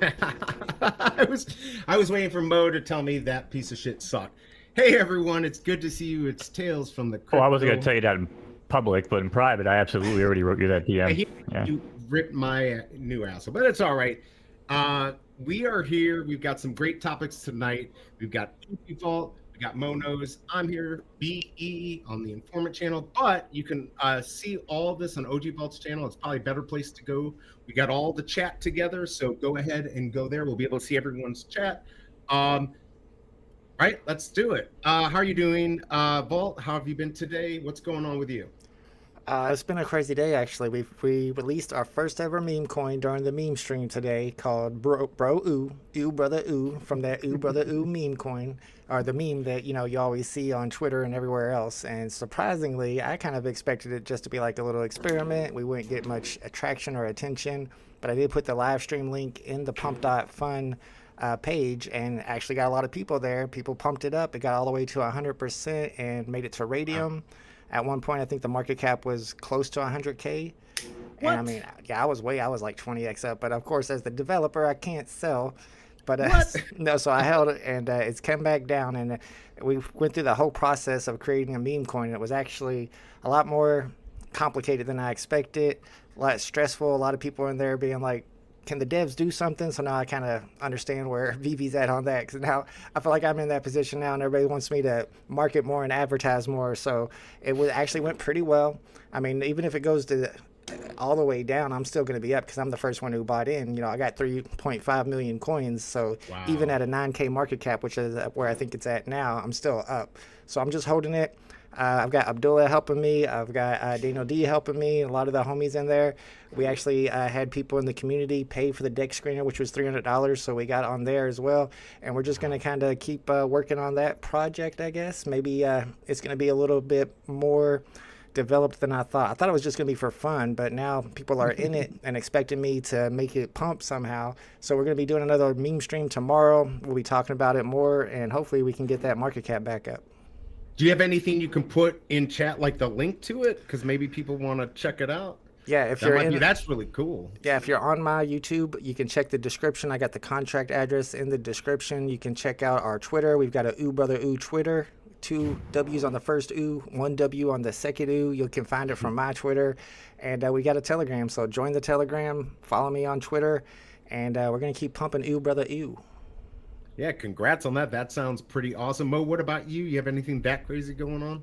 I was waiting for Mo to tell me that piece of shit sucked. Hey everyone, it's good to see you. It's Tales from the Well, I wasn't going to Crypto. tell you that in public, but in private, I absolutely already wrote you that Yeah, DM. he Yeah. you ripped my new asshole, but it's all right. We are here. We've got some great topics tonight. We've got OG Vault. We got MoKnowz. I'm here, BE on the Informant channel, but you can see all of this on OG Vault's channel. It's probably a better place to go. We got all the chat together, so go ahead and go there. We'll be able to see everyone's chat. Right, let's do it. How are you doing, Vault? How have you been today? What's going on with you? It's been a crazy day actually. We released our first ever meme coin during the meme stream today called BROEW, Ooh Brother Ooh, from that Ooh Brother Ooh meme coin, or the meme that you always see on Twitter and everywhere else. And surprisingly, I kind of expected it just to be like a little experiment. We wouldn't get much attraction or attention, but I did put the live stream link in the pump.fun page and actually got a lot of people there. People pumped it up. It got all the way to 100% and made it to Wow. radium. At one point, I think the market cap was close to 100K. And I What? mean, yeah, I was like 20x up. But of course, as the developer, I can't sell. But What? no, so I held it and it's come back down. And we went through the whole process of creating a meme coin. It was actually a lot more complicated than I expected, a lot stressful. A lot of people in there being like, can the devs do something? So now I kind of understand where VV's at on that. Because now I feel like I'm in that position now, and everybody wants me to market more and advertise more. So it actually went pretty well. I mean, even if it goes to all the way down, I'm still going to be up because I'm the first one who bought in. I got 3.5 million coins. So even Wow. at a 9K market cap, which is where I think it's at now, I'm still up. So I'm just holding it. I've got Abdullah helping me. I've got Daniel D helping me. A lot of the homies in there. We actually had people in the community pay for the deck screener, which was $300. So we got on there as well. And we're just going to kind of keep working on that project, I guess. Maybe it's going to be a little bit more developed than I thought. I thought it was just going to be for fun, but now people are in it and expecting me to make it pump somehow. So we're going to be doing another meme stream tomorrow. We'll be talking about it more, and hopefully we can get that market cap back up. Do you have anything you can put in chat, like the link to it? Because maybe people want to check it out. Yeah, if That you're might be, in that's really cool. Yeah, if you're on my YouTube, you can check the description. I got the contract address in the description. You can check out our Twitter. We've got a Ooh Brother Ooh Twitter. Two W's on the first Ooh, one W on the second Ooh. You can find it from my Twitter. And we got a Telegram. So join the Telegram, follow me on Twitter, and we're going to keep pumping Ooh Brother Ooh. Yeah, congrats on that. That sounds pretty awesome. Mo, what about you? You have anything that crazy going on?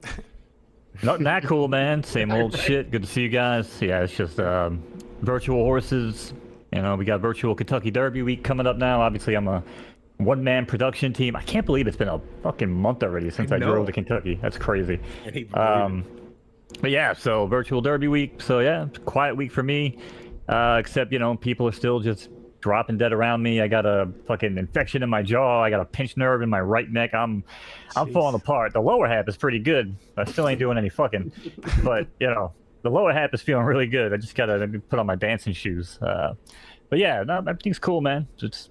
Nothing that cool, man. Same old Right. shit. Good to see you guys. Yeah, it's just virtual horses. We got virtual Kentucky Derby week coming up now. Obviously, I'm a one-man production team. I can't believe it's been a fucking month already since I drove to No. Kentucky. That's crazy. Can't even believe it. But yeah, so virtual Derby week. So yeah, it's a quiet week for me. Except, people are still just dropping dead around me. I got a fucking infection in my jaw. I got a pinched nerve in my right neck. I'm falling Jeez. apart. The lower half is pretty good. I still ain't doing any fucking. But the lower half is feeling really good. I just gotta put on my dancing shoes. But yeah, no, everything's cool, man. Just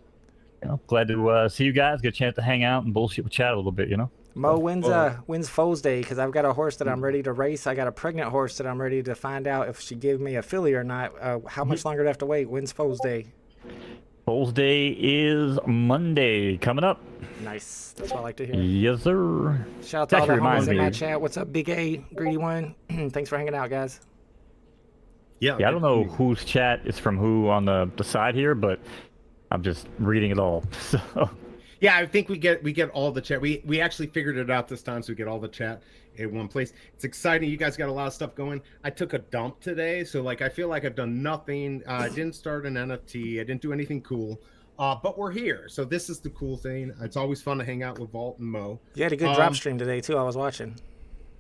glad to see you guys. Get a chance to hang out and bullshit with chat a little bit. Mo, Oh, when's Foes Day? Because I've got a horse that I'm ready to race. I got a pregnant horse that I'm ready to find out if she give me a filly or not. How much longer do I have to wait? When's Foes Day? Bulls Day is Monday coming up. Nice. That's what I like to hear. Yes, sir. Shout out to all Actually the homies reminds in me. my chat. What's up, Big A, Greedy One? Thanks for hanging out, guys. yeah. Yeah, I don't know whose chat is from who on the side here, but I'm just reading it all. So Yeah, I think we get all the chat. We actually figured it out this time, so we get all the chat in one place. It's exciting. You guys got a lot of stuff going. I took a dump today, so like I feel like I've done nothing. I didn't start an NFT. I didn't do anything cool. But we're here, so this is the cool thing. It's always fun to hang out with Vault and Mo. You had a good drop stream today too. I was watching.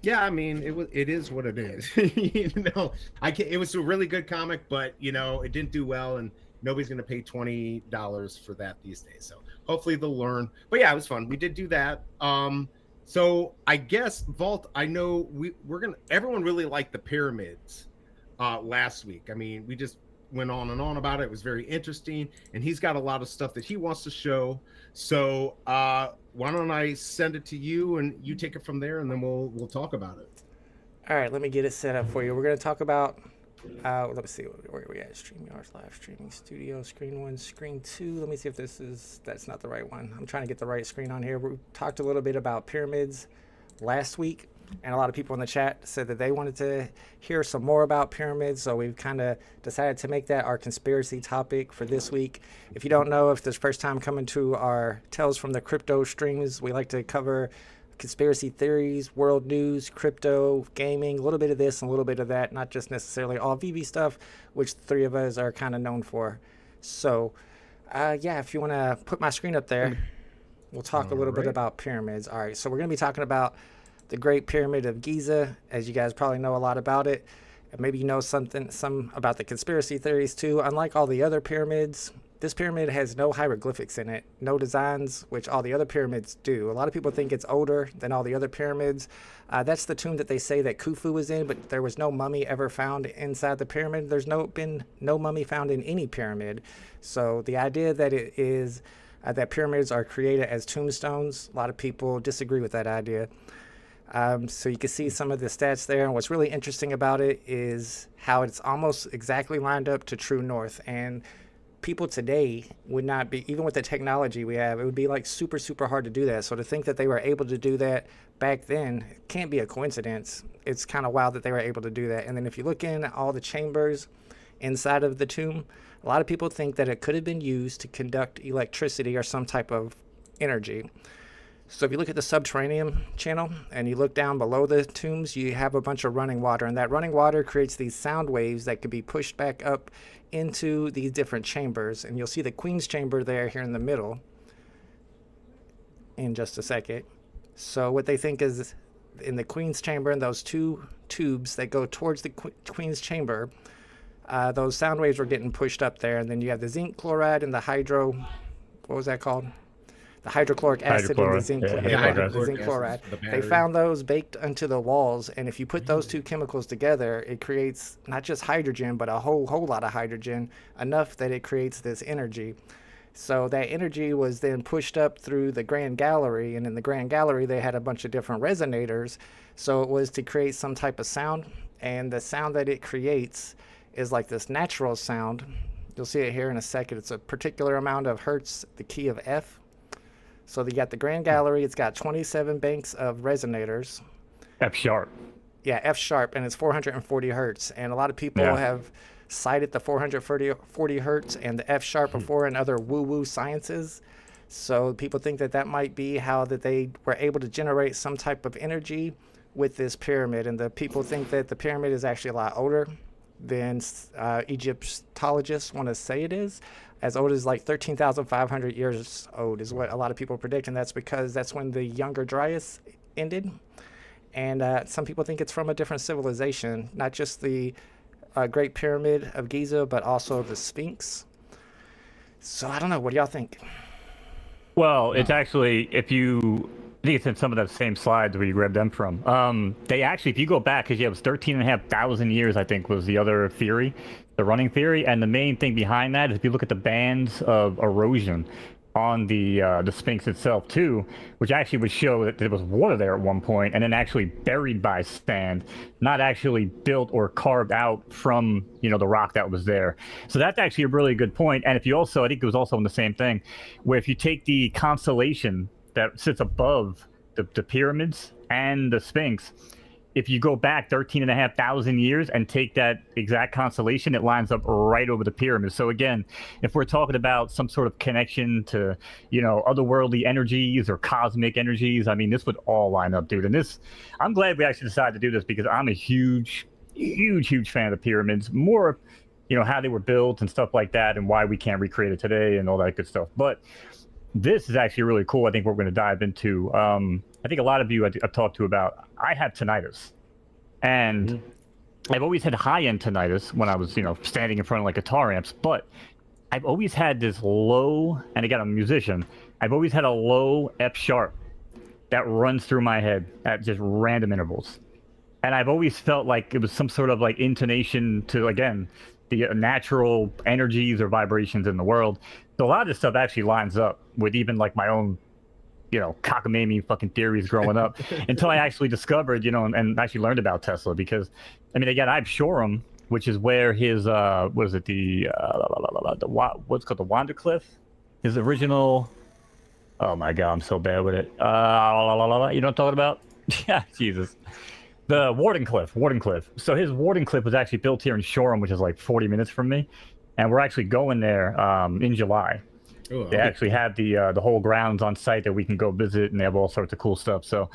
Yeah, I mean it is what it is. It was a really good comic, but it didn't do well, and nobody's gonna pay $20 for that these days. So hopefully they'll learn. But yeah, it was fun. We did do that. So I guess Vault, I know everyone really liked the pyramids last week. I mean, we just went on and on about it. It was very interesting, and he's got a lot of stuff that he wants to show. So why don't I send it to you and you take it from there, and then we'll talk about it. All right, let me get it set up for you. We're going to talk about Let me see where we at. StreamYard's live streaming studio, screen 1, screen 2. Let me see if that's not the right one. I'm trying to get the right screen on here. We talked a little bit about pyramids last week, and a lot of people in the chat said that they wanted to hear some more about pyramids, so we've kind of decided to make that our conspiracy topic for this week. If you don't know, if this is first time coming to our Tales from the Crypto streams, we like to cover conspiracy theories, world news, crypto, gaming, a little bit of this and a little bit of that, not just necessarily all VV stuff, which the three of us are kind of known for. So, yeah, if you want to put my screen up there, we'll talk a little bit about pyramids. All right, so we're going to be talking about the Great Pyramid of Giza, as you guys probably know a lot about it. And maybe you know some about the conspiracy theories too. Unlike all the other pyramids, this pyramid has no hieroglyphics in it, no designs, which all the other pyramids do. A lot of people think it's older than all the other pyramids. That's the tomb that they say that Khufu was in, but there was no mummy ever found inside the pyramid. There's been no mummy found in any pyramid. So the idea that it is that pyramids are created as tombstones, a lot of people disagree with that idea. So you can see some of the stats there, and what's really interesting about it is how it's almost exactly lined up to true north. And people today would not be, even with the technology we have, it would be like super, super hard to do that. So to think that they were able to do that back then can't be a coincidence. It's kind of wild that they were able to do that. And then if you look in all the chambers inside of the tomb, a lot of people think that it could have been used to conduct electricity or some type of energy. So if you look at the subterranean channel and you look down below the tombs, you have a bunch of running water, and that running water creates these sound waves that could be pushed back up into these different chambers. And you'll see the Queen's chamber there here in the middle in just a second. So what they think is in the Queen's chamber, and those two tubes that go towards the Queen's chamber, those sound waves were getting pushed up there. And then you have the zinc chloride and the what was that called? The hydrochloric acid and the zinc chloride. They found those baked into the walls, and if you put those two chemicals together, it creates not just hydrogen, but a whole lot of hydrogen, enough that it creates this energy. So that energy was then pushed up through the Grand Gallery, and in the Grand Gallery they had a bunch of different resonators. So it was to create some type of sound, and the sound that it creates is like this natural sound. You'll see it here in a second. It's a particular amount of hertz, the key of F. So you got the Grand Gallery. It's got 27 banks of resonators. F sharp. Yeah, F sharp, and it's 440 hertz. And a lot of people have cited the 440 hertz and the F sharp before in other woo-woo sciences. So people think that that might be how that they were able to generate some type of energy with this pyramid. And the people think that the pyramid is actually a lot older than Egyptologists want to say it is. As old as like 13,500 years old is what a lot of people predict, and that's because that's when the Younger Dryas ended. And some people think it's from a different civilization, not just the Great Pyramid of Giza, but also the Sphinx. So I don't know. What do y'all think? Well, it's actually, I think it's in some of the same slides where you grabbed them from. They actually, if you go back, because it was 13,500 years, I think, was the other theory, the running theory. And the main thing behind that is if you look at the bands of erosion on the Sphinx itself too, which actually would show that there was water there at one point, and then actually buried by sand, not actually built or carved out from, you know, the rock that was there. So that's actually a really good point. And if you also, I think it was also in the same thing, where if you take the constellation that sits above the pyramids and the Sphinx, if you go back 13,500 years and take that exact constellation, it lines up right over the pyramids. So again, if we're talking about some sort of connection to, you know, otherworldly energies or cosmic energies, I mean, this would all line up, dude. And this, I'm glad we actually decided to do this, because I'm a huge fan of the pyramids. More, you know, how they were built and stuff like that, and why we can't recreate it today and all that good stuff. But this is actually really cool. I think we're going to dive into. I think a lot of you I've talked to about. I have tinnitus, and I've always had high-end tinnitus when I was, you know, standing in front of like guitar amps. But I've always had this low, and again, I'm a musician. I've always had a low F sharp that runs through my head at just random intervals, and I've always felt like it was some sort of like intonation to, again, the natural energies or vibrations in the world. So a lot of this stuff actually lines up with even like my own, you know, cockamamie fucking theories growing up, until I actually discovered, you know, and actually learned about Tesla. Because, I mean, again, I've Shoreham which is where his what is it, what's called the Wander Cliff, his original. Oh my god, I'm so bad with it. You know what I'm talking about? Yeah, Jesus. The Warden Cliff. So his Warden Cliff was actually built here in Shoreham, which is like 40 minutes from me, and we're actually going there in July. Ooh, They actually have the whole grounds on site that we can go visit, and they have all sorts of cool stuff. So,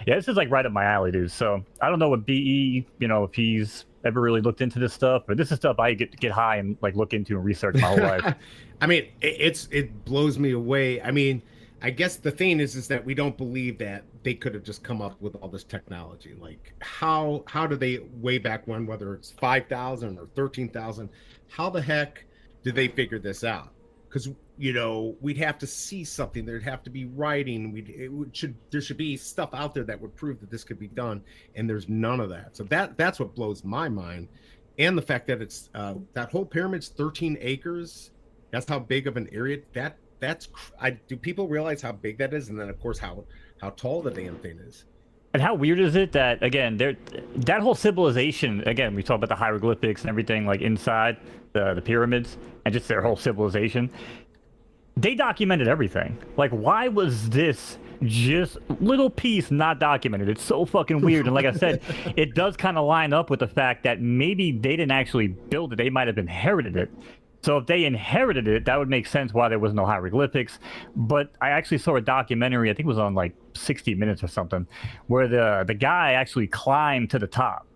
yeah, this is like right up my alley, dude. So I don't know what BE, if he's ever really looked into this stuff, but this is stuff I get high and like look into and research my whole life. I mean, it blows me away. I mean, I guess the thing is that we don't believe that they could have just come up with all this technology. Like, how do they, way back when, whether it's 5,000 or 13,000, how the heck did they figure this out? Because we'd have to see something. There'd have to be writing. There should be stuff out there that would prove that this could be done, and there's none of that. So that's what blows my mind, and the fact that it's that whole pyramid's 13 acres. That's how big of an area do people realize how big that is? And then of course how tall the damn thing is. And how weird is it that, again, that whole civilization, again, we talk about the hieroglyphics and everything like inside the pyramids and just their whole civilization. They documented everything. Like, why was this just little piece not documented? It's so fucking weird. And like I said, it does kind of line up with the fact that maybe they didn't actually build it. They might have inherited it. So if they inherited it, that would make sense why there was no hieroglyphics. But I actually saw a documentary, I think it was on like 60 Minutes or something, where the guy actually climbed to the top.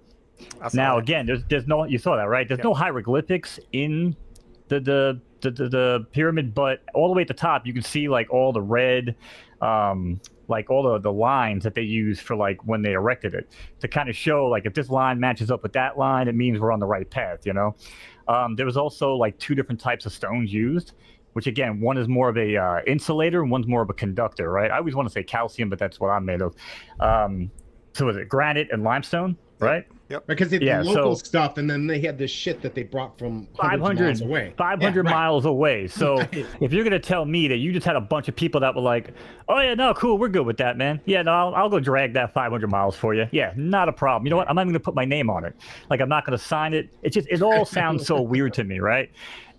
Now, again, there's no, you saw that, right? There's no hieroglyphics in the pyramid, but all the way at the top, you can see like all the red, like all the lines that they use for like when they erected it to kind of show like if this line matches up with that line, it means we're on the right path, There was also like two different types of stones used, which again, one is more of a insulator and one's more of a conductor, right? I always want to say calcium, but that's what I'm made of. So is it granite and limestone, right? Yep. Because they had the local stuff, and then they had this shit that they brought from 500 miles away. 500 miles away. So if you're going to tell me that you just had a bunch of people that were like, oh, yeah, no, cool, we're good with that, man. Yeah, no, I'll go drag that 500 miles for you. Yeah, not a problem. You know what? I'm not even going to put my name on it. Like, I'm not going to sign it. It all sounds so weird to me, right?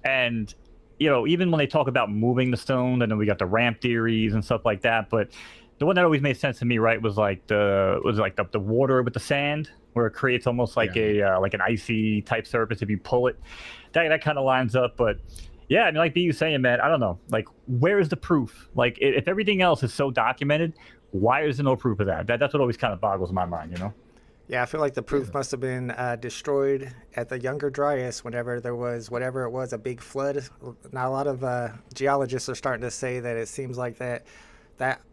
And, even when they talk about moving the stone, and then we got the ramp theories and stuff like that. But the one that always made sense to me, right, was like the water with the sand, where it creates almost like like an icy type surface if you pull it. That kind of lines up. But yeah, I mean, like B was saying, man, I don't know. Like, where is the proof? Like, if everything else is so documented, why is there no proof of that? That's what always kind of boggles my mind, Yeah, I feel like the proof must have been destroyed at the Younger Dryas whenever there was, whatever it was, a big flood. Now, a lot of geologists are starting to say that it seems like that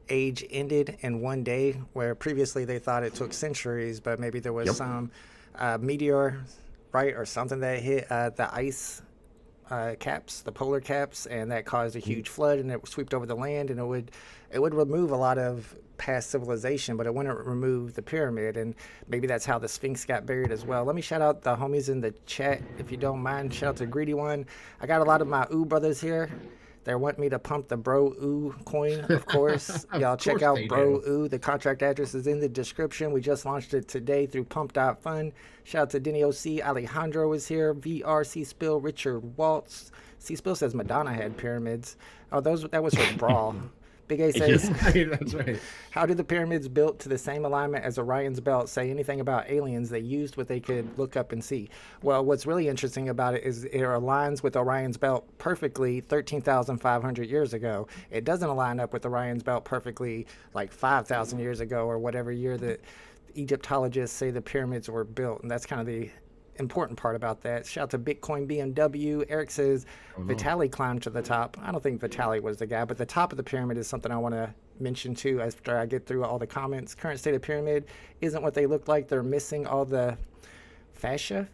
age ended in one day, where previously they thought it took centuries, but maybe there was some meteor, right, or something that hit the ice caps, the polar caps, and that caused a huge flood, and it swept over the land, and it would remove a lot of past civilization, but it wouldn't remove the pyramid, and maybe that's how the Sphinx got buried as well. Let me shout out the homies in the chat, if you don't mind. Shout out to Greedy One. I got a lot of my OO brothers here. They want me to pump the BROEW coin, of course. Y'all check out BROEW. The contract address is in the description. We just launched it today through Pump.Fun. Shout out to Denny OC. Alejandro is here. VRC Spill. Richard Waltz. C Spill says Madonna had pyramids. Oh, that was her brawl. Big A says, that's right. How did the pyramids built to the same alignment as Orion's belt say anything about aliens? They used what they could look up and see. Well, what's really interesting about it is it aligns with Orion's belt perfectly 13,500 years ago. It doesn't align up with Orion's belt perfectly like 5,000 years ago or whatever year that Egyptologists say the pyramids were built. And that's kind of the important part about that. Shout out to Bitcoin BMW. Eric says Vitali climbed to the top. I don't think Vitali was the guy, but the top of the pyramid is something I want to mention too after I get through all the comments. Current state of pyramid isn't what they look like. They're missing all the fascia.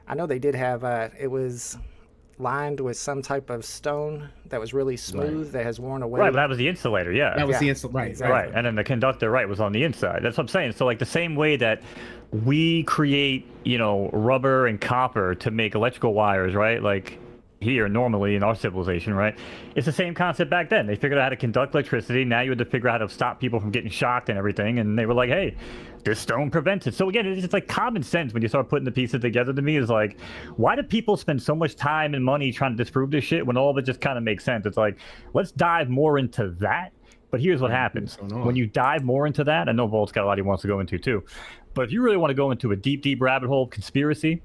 I know they did have it was lined with some type of stone that was really smooth that has worn away. Right, but that was the insulator, yeah. That was the insulator, right, exactly. Right, and then the conductor, right, was on the inside. That's what I'm saying. So like the same way that we create, rubber and copper to make electrical wires, right? Like here normally in our civilization, right? It's the same concept back then. They figured out how to conduct electricity. Now you had to figure out how to stop people from getting shocked and everything. And they were like, hey, this stone prevents it. So again, it's just like common sense when you start putting the pieces together. To me, is like, why do people spend so much time and money trying to disprove this shit when all of it just kind of makes sense? It's like, let's dive more into that. But here's what happens when you dive more into that. I know Volt's got a lot he wants to go into too, but if you really want to go into a deep rabbit hole of conspiracy,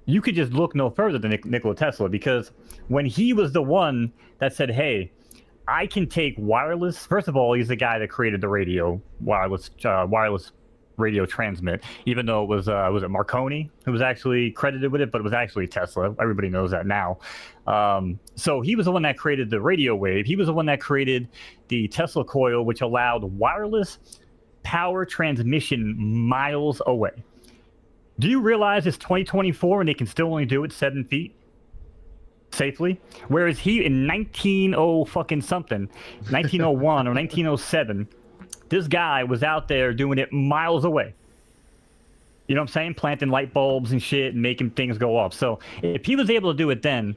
you could just look no further than Nikola Tesla, because when he was the one that said, hey, I can take wireless. First of all, he's the guy that created the radio, wireless radio transmit, even though it was it Marconi who was actually credited with it, but it was actually Tesla. Everybody knows that now. So he was the one that created the radio wave. He was the one that created the Tesla coil, which allowed wireless power transmission miles away. Do you realize it's 2024 and they can still only do it 7 feet safely? Whereas he in 1901 or 1907, this guy was out there doing it miles away. You know what I'm saying? Planting light bulbs and shit and making things go off. So if he was able to do it then,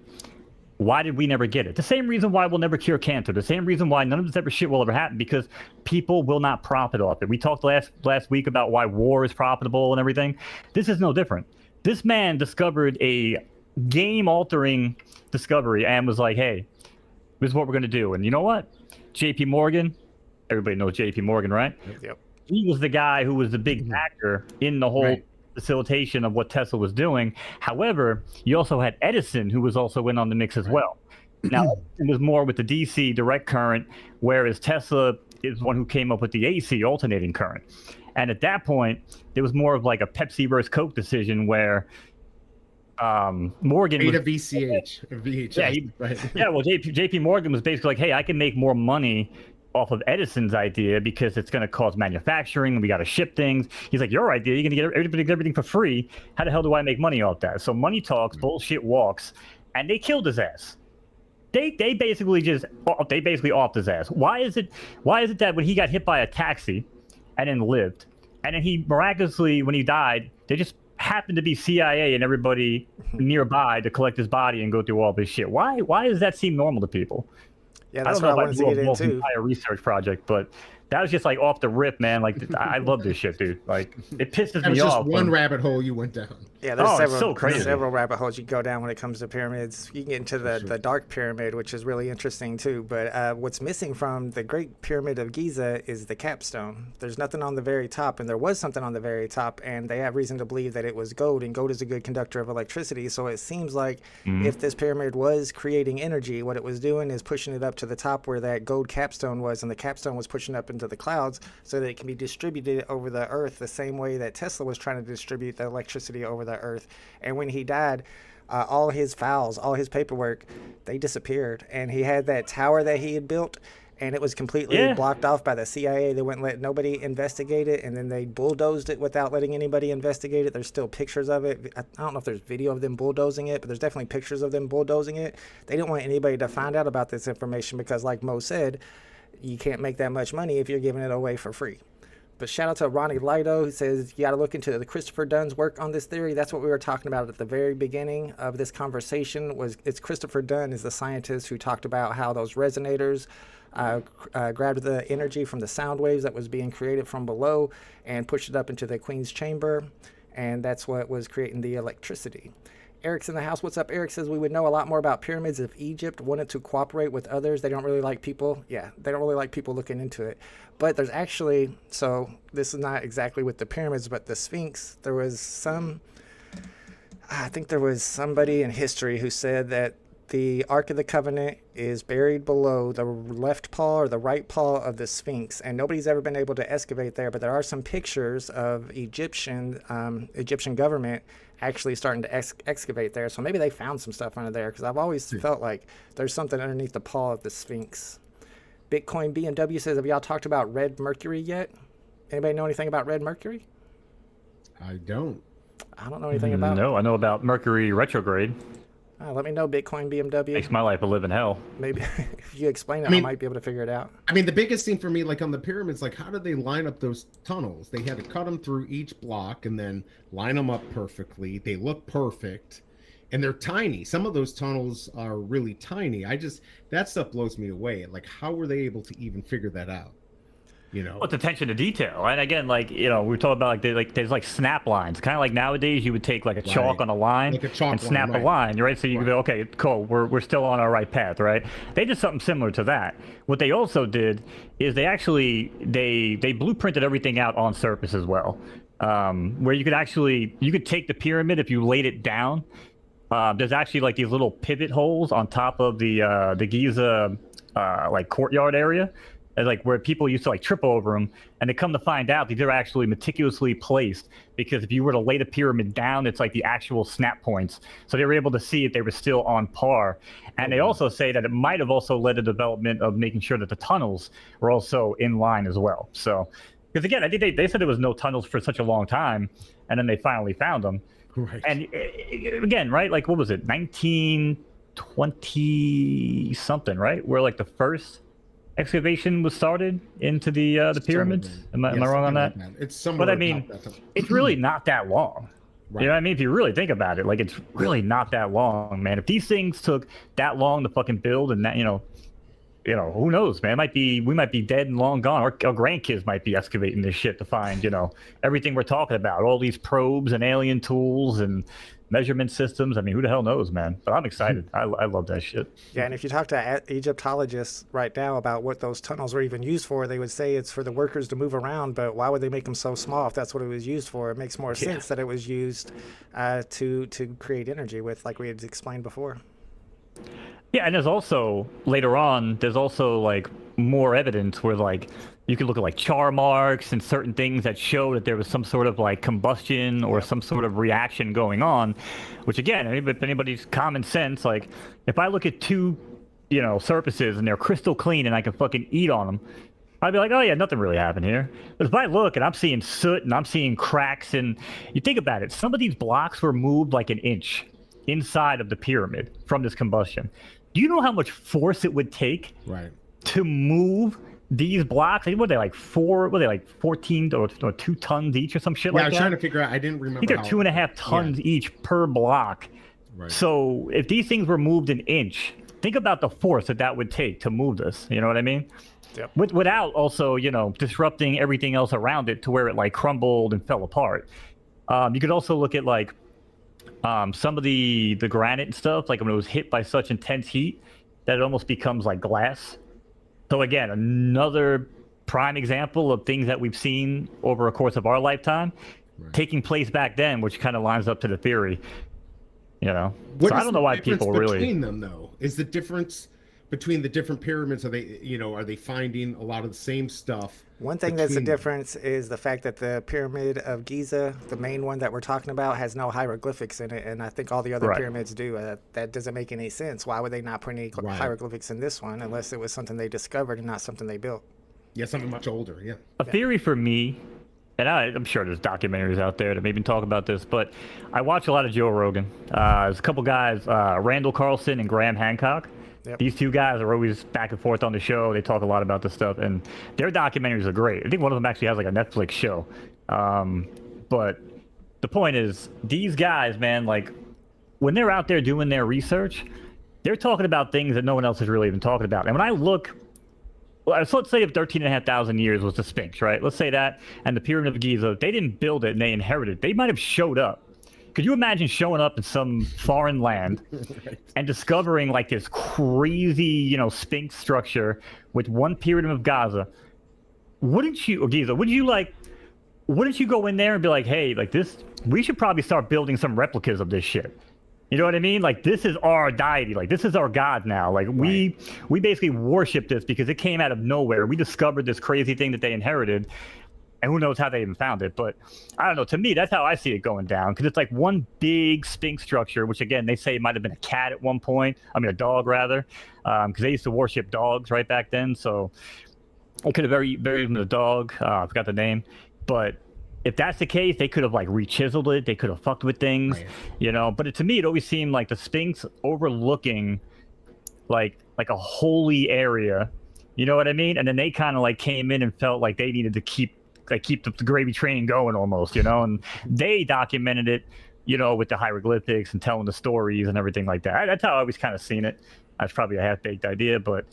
why did we never get it? The same reason why we'll never cure cancer. The same reason why none of this ever shit will ever happen, because people will not profit off it. We talked last week about why war is profitable and everything. This is no different. This man discovered a game-altering discovery and was like, hey, this is what we're going to do. And you know what? JP Morgan, everybody knows JP Morgan, right? Yep. He was the guy who was the big factor in the whole facilitation of what Tesla was doing. However, you also had Edison, who was also in on the mix as well. Now, it was more with the DC direct current, whereas Tesla is one who came up with the AC alternating current. And at that point, there was more of like a Pepsi versus Coke decision where Morgan made a VHS. Yeah, yeah. Well, JP Morgan was basically like, hey, I can make more money off of Edison's idea because it's going to cause manufacturing and we got to ship things. He's like, your idea, you're going to get everything for free. How the hell do I make money off that? So money talks, bullshit walks, and they killed his ass. They basically offed his ass. Why is it that when he got hit by a taxi and then lived, and then he miraculously, when he died, they just happened to be CIA and everybody nearby to collect his body and go through all this shit? Why does that seem normal to people? Yeah, that's what I wanted to get into. Entire research project, but that was just like off the rip, man. Like I love this shit, dude. Like it pisses me off. That was just one rabbit hole you went down. Yeah, there's several rabbit holes you can go down when it comes to pyramids. You can get into the Dark Pyramid, which is really interesting too. But what's missing from the Great Pyramid of Giza is the capstone. There's nothing on the very top, and there was something on the very top, and they have reason to believe that it was gold, and gold is a good conductor of electricity. So it seems like if this pyramid was creating energy, what it was doing is pushing it up to the top where that gold capstone was, and the capstone was pushing up into the clouds so that it can be distributed over the earth the same way that Tesla was trying to distribute the electricity over the earth. And when he died, all his files, all his paperwork, they disappeared. And he had that tower that he had built, and it was completely blocked off by the CIA. They wouldn't let nobody investigate it, and then they bulldozed it without letting anybody investigate it. There's still pictures of it. I don't know if there's video of them bulldozing it, but there's definitely pictures of them bulldozing it. They didn't want anybody to find out about this information because, like Mo said, you can't make that much money if you're giving it away for free. But shout out to Ronnie Lido, who says you got to look into the Christopher Dunn's work on this theory. That's what we were talking about at the very beginning of this conversation. It's Christopher Dunn is the scientist who talked about how those resonators grabbed the energy from the sound waves that was being created from below and pushed it up into the Queen's chamber, and that's what was creating the electricity. Eric's in the house. What's up? Eric says we would know a lot more about pyramids if Egypt wanted to cooperate with others. They don't really like people. Yeah, they don't really like people looking into it. But there's actually, so this is not exactly with the pyramids, but the Sphinx, there was I think there was somebody in history who said that the Ark of the Covenant is buried below the left paw or the right paw of the Sphinx, and nobody's ever been able to excavate there, but there are some pictures of Egyptian government actually starting to excavate there, so maybe they found some stuff under there, because I've always felt like there's something underneath the paw of the Sphinx. Bitcoin BMW says, have y'all talked about red mercury yet? Anybody know anything about red mercury? I don't know anything about it. No, I know about Mercury retrograde. Let me know, Bitcoin BMW. Makes my life a living hell. Maybe if you explain it, I might be able to figure it out. I mean, the biggest thing for me, like on the pyramids, like how did they line up those tunnels? They had to cut them through each block and then line them up perfectly. They look perfect. and they're tiny. Some of those tunnels are really tiny. That stuff blows me away. Like, how were they able to even figure that out? You know, What's attention to detail, and again, like, we were talking about there's like snap lines, kind of like nowadays you would take like a chalk on a line like a chalk and snap line, a line, right? So you can go, okay, cool, we're still on our right path, right? They did something similar to that. What they also did is they blueprinted everything out on surface as well, where you could take the pyramid if you laid it down. There's actually like these little pivot holes on top of the Giza like courtyard area. Like where people used to like trip over them, and they come to find out these are actually meticulously placed, because if you were to lay the pyramid down, it's like the actual snap points. So they were able to see if they were still on par. And they also say that it might have also led to development of making sure that the tunnels were also in line as well. So, because again, I think they said there was no tunnels for such a long time, and then they finally found them. Right. And again, right, like what was it, 1920 something, right? Where like the first excavation was started into the pyramids. Am I wrong on that? Like that. It's somewhere. But I mean, it's really not that long. Right. You know what I mean? If you really think about it, like, it's really not that long, man. If these things took that long to fucking build, and that, who knows, man? We might be dead and long gone. Our grandkids might be excavating this shit to find, everything we're talking about, all these probes and alien tools and measurement systems. I mean, who the hell knows, man? But I'm excited. I love that shit. Yeah, and if you talk to Egyptologists right now about what those tunnels were even used for, they would say it's for the workers to move around, but why would they make them so small if that's what it was used for? It makes more sense that it was used to create energy with, like we had explained before. Yeah, and there's also, later on, like more evidence where like you could look at like char marks and certain things that show that there was some sort of like combustion or some sort of reaction going on, which again, if anybody's common sense, like if I look at two, surfaces and they're crystal clean and I can fucking eat on them, I'd be like, oh yeah, nothing really happened here. But if I look and I'm seeing soot and I'm seeing cracks, and you think about it, some of these blocks were moved like an inch inside of the pyramid from this combustion. Do you know how much force it would take to move these blocks? What are they, like 14 or 2 tons each or some shit like that? Yeah, I was trying to figure out. I didn't remember. I think they're 2.5 tons each per block. Right. So if these things were moved an inch, think about the force that would take to move this. You know what I mean? Yep. Without also, disrupting everything else around it to where it like crumbled and fell apart. You could also look at like some of the granite and stuff, like when it was hit by such intense heat that it almost becomes like glass. So again, another prime example of things that we've seen over a course of our lifetime taking place back then, which kind of lines up to the theory. So I don't know why people really. Between them, though, is the difference between the different pyramids? Are they finding a lot of the same stuff? One thing that's a difference is the fact that the pyramid of Giza, the main one that we're talking about, has no hieroglyphics in it, and I think all the other pyramids do. That doesn't make any sense. Why would they not put any hieroglyphics in this one, unless it was something they discovered and not something they built? Yeah, something much older. Yeah. A theory for me, and I'm sure there's documentaries out there that maybe talk about this, but I watch a lot of Joe Rogan. There's a couple guys, Randall Carlson and Graham Hancock. Yep. These two guys are always back and forth on the show. They talk a lot about this stuff, and their documentaries are great. I think one of them actually has like a Netflix show. But the point is, these guys, man, like when they're out there doing their research, they're talking about things that no one else is really even talking about. And when I look, so let's say if 13,500 years was the Sphinx, right? Let's say that, and the Pyramid of Giza, they didn't build it and they inherited it. They might have showed up. Could you imagine showing up in some foreign land and discovering like this crazy, Sphinx structure with one Pyramid of Giza? Wouldn't you go in there and be like, hey, like this, we should probably start building some replicas of this shit. You know what I mean? Like, this is our deity. Like, this is our god now. Like, we basically worship this because it came out of nowhere. We discovered this crazy thing that they inherited. And who knows how they even found it. But I don't know. To me, that's how I see it going down. Because it's like one big Sphinx structure, which, again, they say it might have been a cat at one point. I mean, a dog, rather. Because they used to worship dogs right back then. So it could have buried him in a dog. I forgot the name. But if that's the case, they could have, like, re-chiseled it. They could have fucked with things, But to me, it always seemed like the Sphinx overlooking, like a holy area. You know what I mean? And then they kind of, like, came in and felt like they needed to keep the gravy train going almost, and they documented it you know, with the hieroglyphics and telling the stories and everything like that. That's how I always kind of seen it. That's probably a half-baked idea, but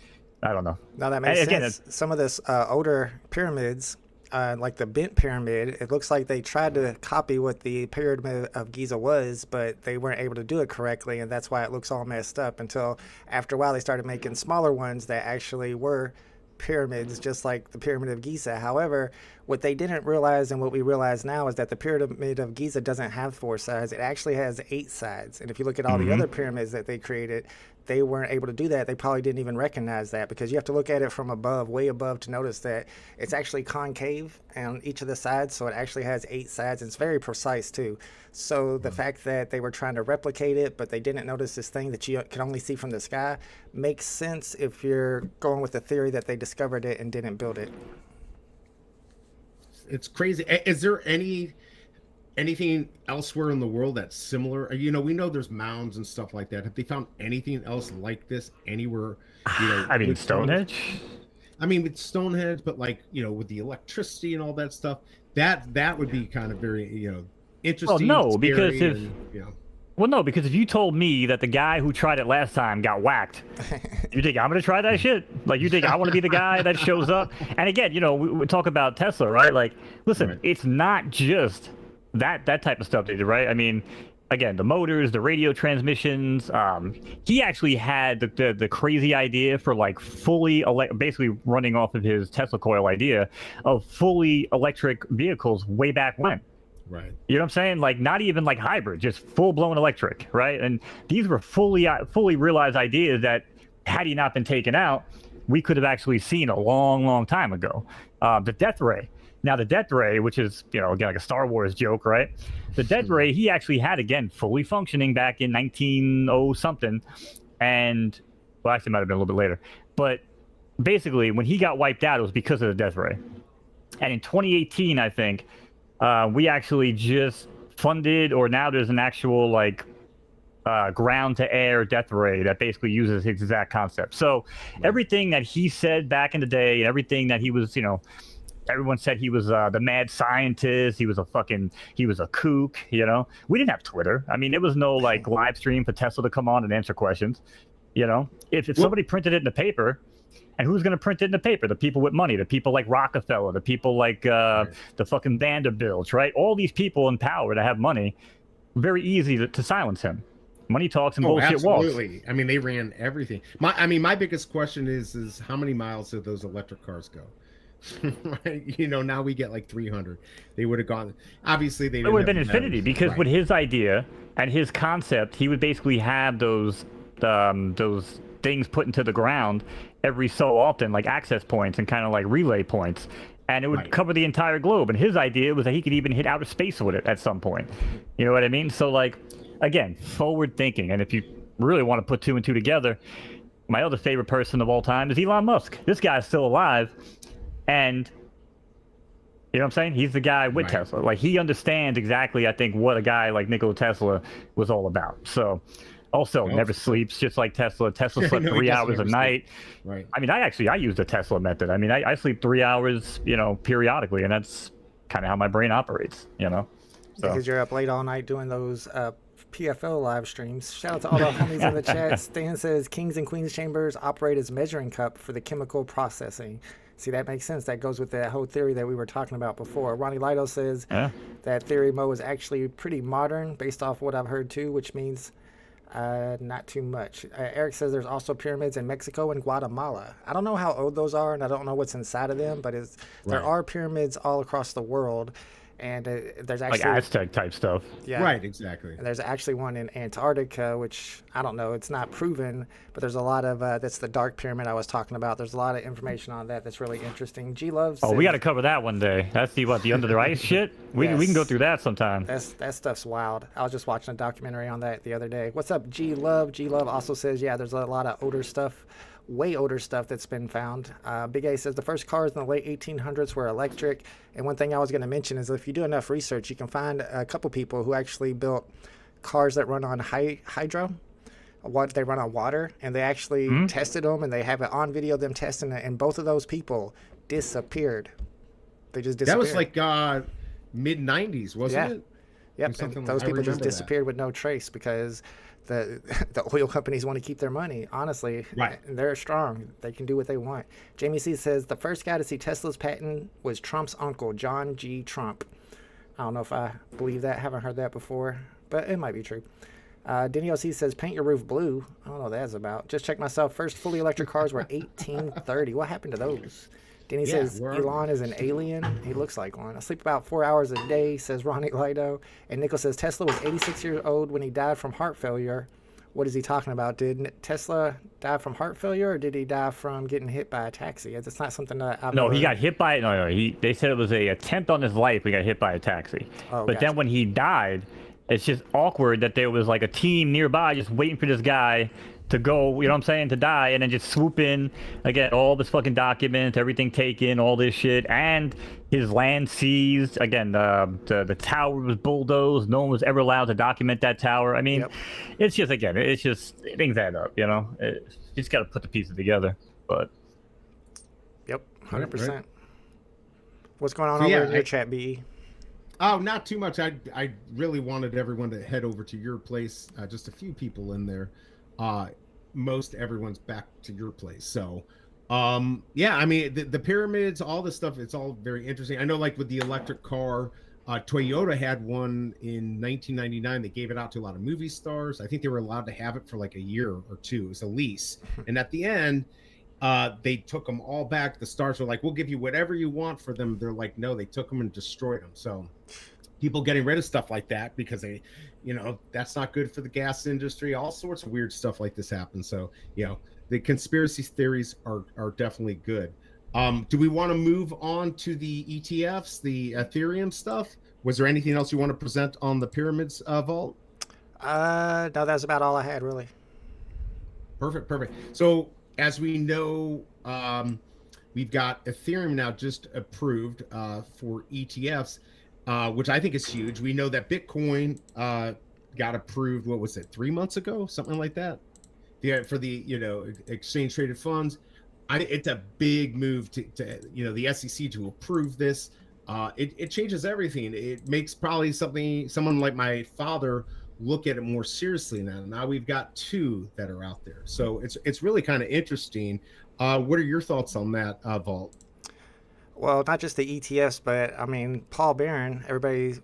I don't know. Now that makes again, sense. Some of this older pyramids, like the bent pyramid, it looks like they tried to copy what the pyramid of Giza was, but they weren't able to do it correctly, and that's why it looks all messed up until after a while they started making smaller ones that actually were pyramids, just like the pyramid of Giza. However, what they didn't realize and what we realize now is that the pyramid of Giza doesn't have 4 sides. It actually has 8 sides. And if you look at all the other pyramids that they created, they weren't able to do that. They probably didn't even recognize that, because you have to look at it from above, way above, to notice that it's actually concave on each of the sides. So it actually has 8 sides, and it's very precise too. So the fact that they were trying to replicate it, but they didn't notice this thing that you can only see from the sky, makes sense if you're going with the theory that they discovered it and didn't build it. It's crazy. Is there anything elsewhere in the world that's similar? You know, we know there's mounds and stuff like that. Have they found anything else like this anywhere? You know, I mean, Stonehenge. I mean, with Stonehenge, but like, you know, with the electricity and all that stuff, that would be kind of very, you know, interesting. Well, no, because if and, you know. Well, no, because if you told me that the guy who tried it last time got whacked, you think I'm going to try that shit? Like, you think I want to be the guy that shows up? And again, you know, we talk about Tesla, right? Like, listen, Right. It's not just that type of stuff, right? I mean, again, the motors, the radio transmissions. He actually had the crazy idea for like fully basically running off of his Tesla coil idea of fully electric vehicles way back when. Right. You know what I'm saying? Like, not even like hybrid, just full-blown electric, right? And these were fully realized ideas that, had he not been taken out, we could have actually seen a long time ago. The death ray. Now, the death ray, which is, you know, again, like a Star Wars joke, right? The death ray, he actually had, again, fully functioning back in 1900-something. And, well, actually, it might have been a little bit later. But basically, when he got wiped out, it was because of the death ray. And in 2018, I think, we actually just funded, or now there's an actual like ground to air death ray that basically uses his exact concept. So everything that he said back in the day, everything that he was, you know, everyone said he was the mad scientist. He was a kook, you know. We didn't have Twitter. I mean, there was no like live stream for Tesla to come on and answer questions. You know, if somebody printed it in the paper. And who's going to print it in the paper? The people with money, the people like Rockefeller, the people like the fucking Vanderbilts, right? All these people in power that have money, very easy to silence him. Money talks and bullshit walks. Absolutely. I mean, they ran everything. My biggest question is how many miles did those electric cars go? Right? You know, now we get like 300. They would have gone. Obviously, they. It would have been infinity because with his idea and his concept, he would basically have those things put into the ground every so often, like access points and kind of like relay points, and it would cover the entire globe. And his idea was that he could even hit outer space with it at some point. You know what I mean? So like, again, forward thinking. And if you really want to put 2 and 2 together, my other favorite person of all time is Elon Musk. This guy's still alive, and you know what I'm saying? He's the guy with Tesla. Like, he understands exactly, I think, what a guy like Nikola Tesla was all about. So also never sleeps, just like Tesla. Tesla slept 3 hours a night. Right. I mean, I use the Tesla method. I mean, I sleep 3 hours, you know, periodically, and that's kind of how my brain operates, you know. So. Because you're up late all night doing those PFL live streams. Shout out to all the homies in the chat. Stan says Kings and Queens chambers operate as measuring cup for the chemical processing. See, that makes sense. That goes with that whole theory that we were talking about before. Ronnie Lido says that theory, Mo, is actually pretty modern based off what I've heard too, which means not too much. Eric says there's also pyramids in Mexico and Guatemala. I don't know how old those are, and I don't know what's inside of them, but there are pyramids all across the world. And there's actually like Aztec type stuff. Yeah, right, exactly. And there's actually one in Antarctica, which I don't know, it's not proven, but there's a lot of that's the dark pyramid I was talking about. There's a lot of information on that that's really interesting. G Love says, we got to cover that one day. That's the under the ice shit. We can go through that sometime. That stuff's wild. I was just watching a documentary on that the other day. What's up, G Love? G Love also says, yeah, there's a lot of older stuff. Way older stuff that's been found. Big A says the first cars in the late 1800s were electric. And one thing I was going to mention is if you do enough research, you can find a couple people who actually built cars that run on hydro. They run on water, and they actually tested them, and they have it on video them testing it. And both of those people disappeared. They just disappeared. That was like mid 90s, wasn't it? Yep, or and something. those I people just remember that. disappeared with no trace because the the oil companies want to keep their money. Honestly, Right. and they're strong. They can do what they want. Jamie C says the first guy to see Tesla's patent was Trump's uncle, John G. Trump. I don't know if I believe that. Haven't heard that before, but it might be true. Denny OC says, paint your roof blue. I don't know what that's about. Just check myself. First fully electric cars were 1830. What happened to those? Denny says, where are Elon is an alien. He looks like one. I sleep about 4 hours a day, says Ronnie Lido. And Nichols says, Tesla was 86 years old when he died from heart failure. What is he talking about? Did Tesla die from heart failure, or did he die from getting hit by a taxi? It's not something that I've No, ever... he got hit by they said it was a attempt on his life. He got hit by a taxi. Oh, but gotcha. then when he died, it's just awkward that there was like a team nearby just waiting for this guy to go, you know what I'm saying, to die, and then just swoop in, again, all this fucking documents, everything taken, all this shit, and his land seized. Again, the tower was bulldozed. No one was ever allowed to document that tower. I mean, Yep. it's just, again, it's just, things add up, you know? You just got to put the pieces together, but... Yep, 100%. Right. What's going on So, over yeah, in your chat, BE? Oh, not too much. I really wanted everyone to head over to your place. Just a few people in there. Most everyone's back to your place. So, yeah, I mean, the pyramids, all this stuff, it's all very interesting. I know, like with the electric car, Toyota had one in 1999. They gave it out to a lot of movie stars. I think they were allowed to have it for like a year or two. It was a lease. And at the end, they took them all back. The stars were like, we'll give you whatever you want for them. They're like, no, they took them and destroyed them. So people getting rid of stuff like that because they, you know, that's not good for the gas industry. All sorts of weird stuff like this happens. So, you know, the conspiracy theories are definitely good. Do we want to move on to the ETFs, the Ethereum stuff? Was there anything else you want to present on the pyramids, Vault? No, that's about all I had, really. Perfect. So as we know, we've got Ethereum now just approved for ETFs, which I think is huge. We know that Bitcoin got approved, what was it, 3 months ago? Something like that? Yeah, for the, you know, exchange traded funds. It's a big move to you know, the SEC to approve this. It changes everything. It makes probably someone like my father look at it more seriously now. Now we've got two that are out there. So it's really kind of interesting. What are your thoughts on that, Vault? Well, not just the ETFs, but I mean, Paul Barron, everybody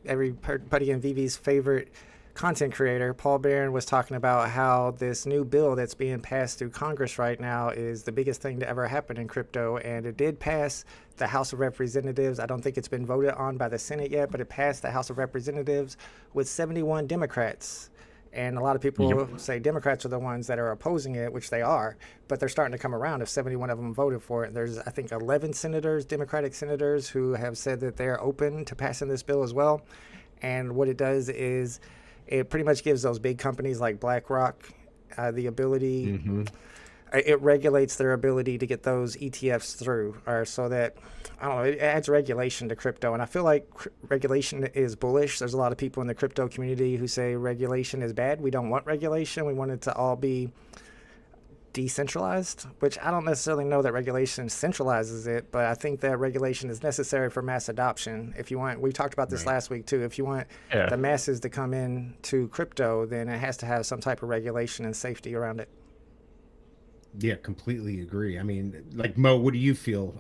in VV's favorite content creator, Paul Barron, was talking about how this new bill that's being passed through Congress right now is the biggest thing to ever happen in crypto. And it did pass the House of Representatives. I don't think it's been voted on by the Senate yet, but it passed the House of Representatives with 71 Democrats. And a lot of people say Democrats are the ones that are opposing it, which they are, but they're starting to come around if 71 of them voted for it. There's, I think, 11 senators, Democratic senators, who have said that they're open to passing this bill as well. And what it does is it pretty much gives those big companies like BlackRock the ability, it regulates their ability to get those ETFs through, or so that, I don't know, it adds regulation to crypto. And I feel like regulation is bullish. There's a lot of people in the crypto community who say regulation is bad. We don't want regulation. We want it to all be decentralized, which I don't necessarily know that regulation centralizes it, but I think that regulation is necessary for mass adoption. If you want, we talked about this last week too, if you want the masses to come in to crypto, then it has to have some type of regulation and safety around it. Yeah, completely agree. I mean, like, Mo, what do you feel?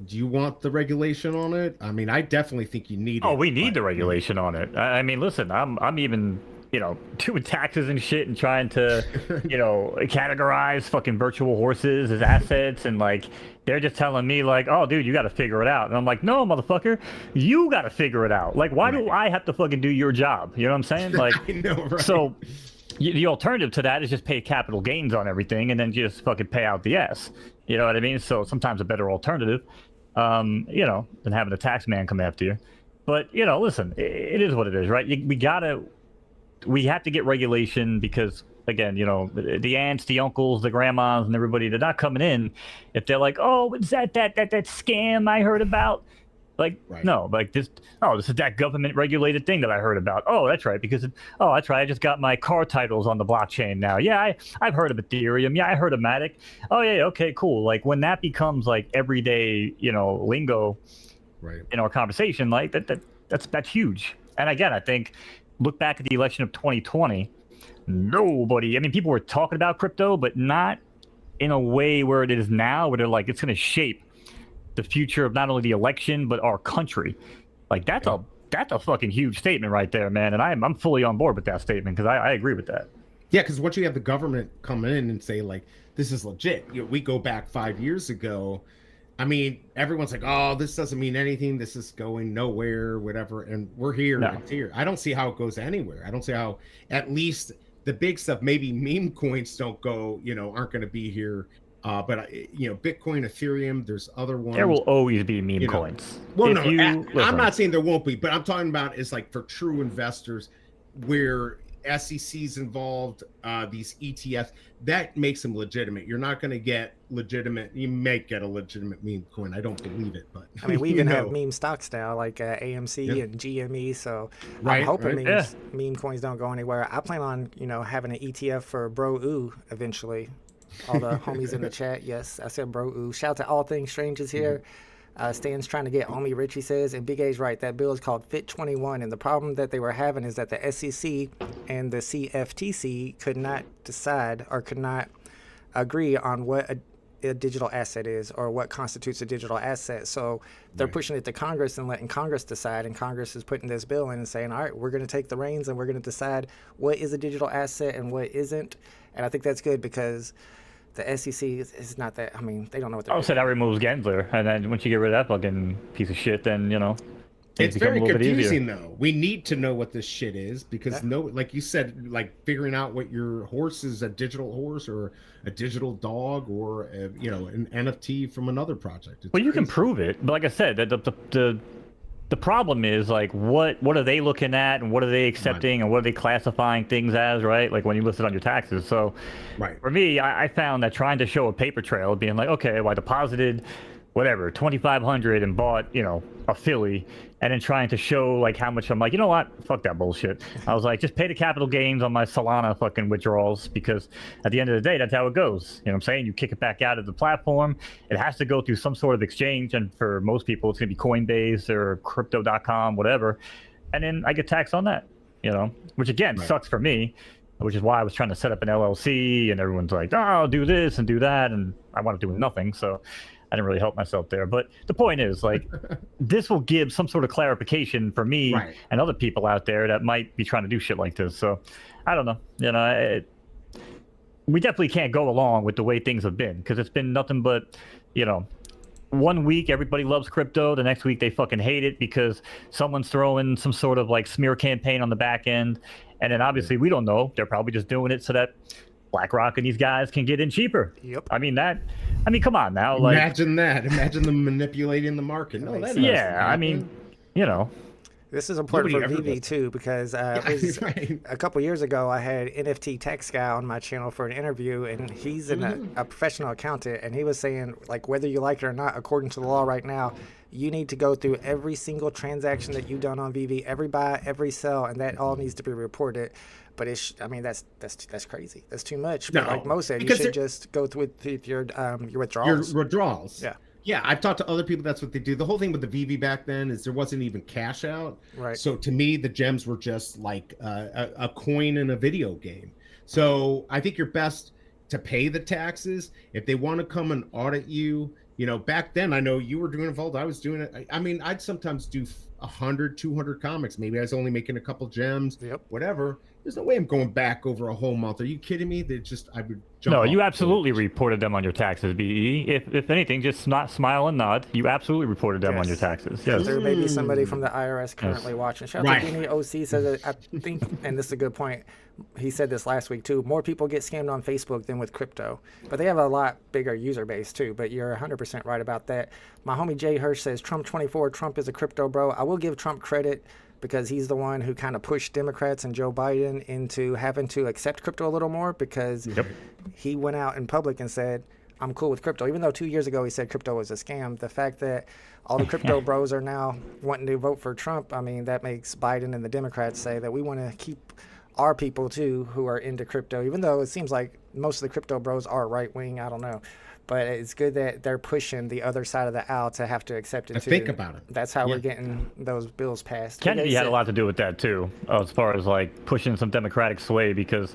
Do you want the regulation on it? I mean, I definitely think you need it. Oh, we need the regulation on it. I mean, listen, I'm even, you know, doing taxes and shit and trying to, you know, categorize fucking virtual horses as assets, and like they're just telling me like, oh, dude, you got to figure it out. And I'm like, no, motherfucker, you got to figure it out. Like, why do I have to fucking do your job? You know what I'm saying? Like, I know, right? So the alternative to that is just pay capital gains on everything and then just fucking pay out the S. You know what I mean? So sometimes a better alternative, you know, than having a tax man come after you. But, you know, listen, it is what it is, right? We have to get regulation because, again, you know, the aunts, the uncles, the grandmas, and everybody, they're not coming in if they're like, oh, is that scam I heard about? Like, no, like this is that government regulated thing that I heard about. Oh, that's right, because, that's right, I just got my car titles on the blockchain now. Yeah, I've heard of Ethereum. Yeah, I heard of Matic. Oh, yeah, okay, cool. Like, when that becomes, like, everyday, you know, lingo in our conversation, like, that's huge. And again, I think look back at the election of 2020, nobody, I mean, people were talking about crypto, but not in a way where it is now, where they're like, it's going to shape the future of not only the election, but our country. Like, that's a fucking huge statement right there, man. And I'm fully on board with that statement, because I agree with that. Yeah, because once you have the government come in and say, like, this is legit, we go back 5 years ago. I mean, everyone's like, oh, this doesn't mean anything. This is going nowhere, whatever. And we're here. No. It's here. I don't see how it goes anywhere. I don't see how, at least the big stuff, maybe meme coins don't go, aren't going to be here. But, Bitcoin, Ethereum, there's other ones. There will always be meme coins. Well, I'm not saying there won't be, but I'm talking about is like for true investors where SEC's involved, these ETFs, that makes them legitimate. You're not going to get legitimate. You may get a legitimate meme coin. I don't believe it, but I mean, we even have meme stocks now, like AMC and GME. So I'm hoping meme coins don't go anywhere. I plan on, having an ETF for BROEW eventually. All the homies in the chat, yes, I said BROEW. Shout out to All Things Strange is here. Stan's trying to get Omi Rich, he says, and Big A's right. That bill is called Fit 21, and the problem that they were having is that the SEC and the CFTC could not decide or could not agree on what a digital asset is or what constitutes a digital asset. So they're pushing it to Congress and letting Congress decide, and Congress is putting this bill in and saying, all right, we're going to take the reins and we're going to decide what is a digital asset and what isn't. And I think that's good because the SEC is not that. I mean, they don't know what they're doing. So that removes Gensler, and then once you get rid of that fucking piece of shit, then it's very confusing though. We need to know what this shit is because like you said, like figuring out what your horse is, a digital horse or a digital dog or an NFT from another project. It's you can prove it, but like I said, the problem is like what are they looking at and what are they accepting and what are they classifying things as, right? Like when you list it on your taxes. So for me, I found that trying to show a paper trail, being like, okay, well, I deposited whatever 2,500 and bought a Philly, and then trying to show like how much, I'm like, you know what, fuck that bullshit. I was like, just pay the capital gains on my Solana fucking withdrawals, because at the end of the day, that's how it goes. You know what I'm saying? You kick it back out of the platform, it has to go through some sort of exchange, and for most people it's gonna be Coinbase or crypto.com, whatever, and then I get taxed on that, which again sucks for me, which is why I was trying to set up an LLC, and everyone's like, oh, do this and do that, and I wound up doing nothing. So I didn't really help myself there. But the point is, like, this will give some sort of clarification for me and other people out there that might be trying to do shit like this. So I don't know. We definitely can't go along with the way things have been, because it's been nothing but, 1 week everybody loves crypto, the next week they fucking hate it because someone's throwing some sort of like smear campaign on the back end. And then obviously we don't know. They're probably just doing it so that BlackRock and these guys can get in cheaper. Yep. I mean, come on now. Like, imagine that. Imagine them manipulating the market. No, that I mean, This is important for VV too, because a couple years ago I had NFT Tax Guy on my channel for an interview, and he's a professional accountant, and he was saying, like, whether you like it or not, according to the law right now, you need to go through every single transaction that you've done on VV, every buy, every sell, and that all needs to be reported. But that's crazy. That's too much. But like Mo said, you should just go through with your withdrawals. Your withdrawals. Yeah. Yeah, I've talked to other people. That's what they do. The whole thing with the VV back then is there wasn't even cash out. Right. So to me, the gems were just like a coin in a video game. So I think you're best to pay the taxes. If they want to come and audit you, back then, I know you were doing it, Vault. I was doing it. I mean, I'd sometimes do 100, 200 comics. Maybe I was only making a couple gems, whatever. There's no way I'm going back over a whole month. Are you kidding me? I would jump. No, you absolutely reported them on your taxes, BE. If anything, just not smile and nod. You absolutely reported them on your taxes. Yes. There may be somebody from the IRS currently watching. Shout out to Guinea OC says, I think, and this is a good point, he said this last week too, more people get scammed on Facebook than with crypto. But they have a lot bigger user base too, but you're 100% right about that. My homie Jay Hirsch says, Trump 24, Trump is a crypto bro. I will give Trump credit, because he's the one who kind of pushed Democrats and Joe Biden into having to accept crypto a little more, because he went out in public and said, I'm cool with crypto. Even though 2 years ago he said crypto was a scam, the fact that all the crypto bros are now wanting to vote for Trump, I mean, that makes Biden and the Democrats say that we want to keep our people too who are into crypto, even though it seems like most of the crypto bros are right wing. I don't know. But it's good that they're pushing the other side of the aisle to have to accept it too. Think about it. That's how we're getting those bills passed. Kennedy had a lot to do with that too, as far as like pushing some democratic sway, because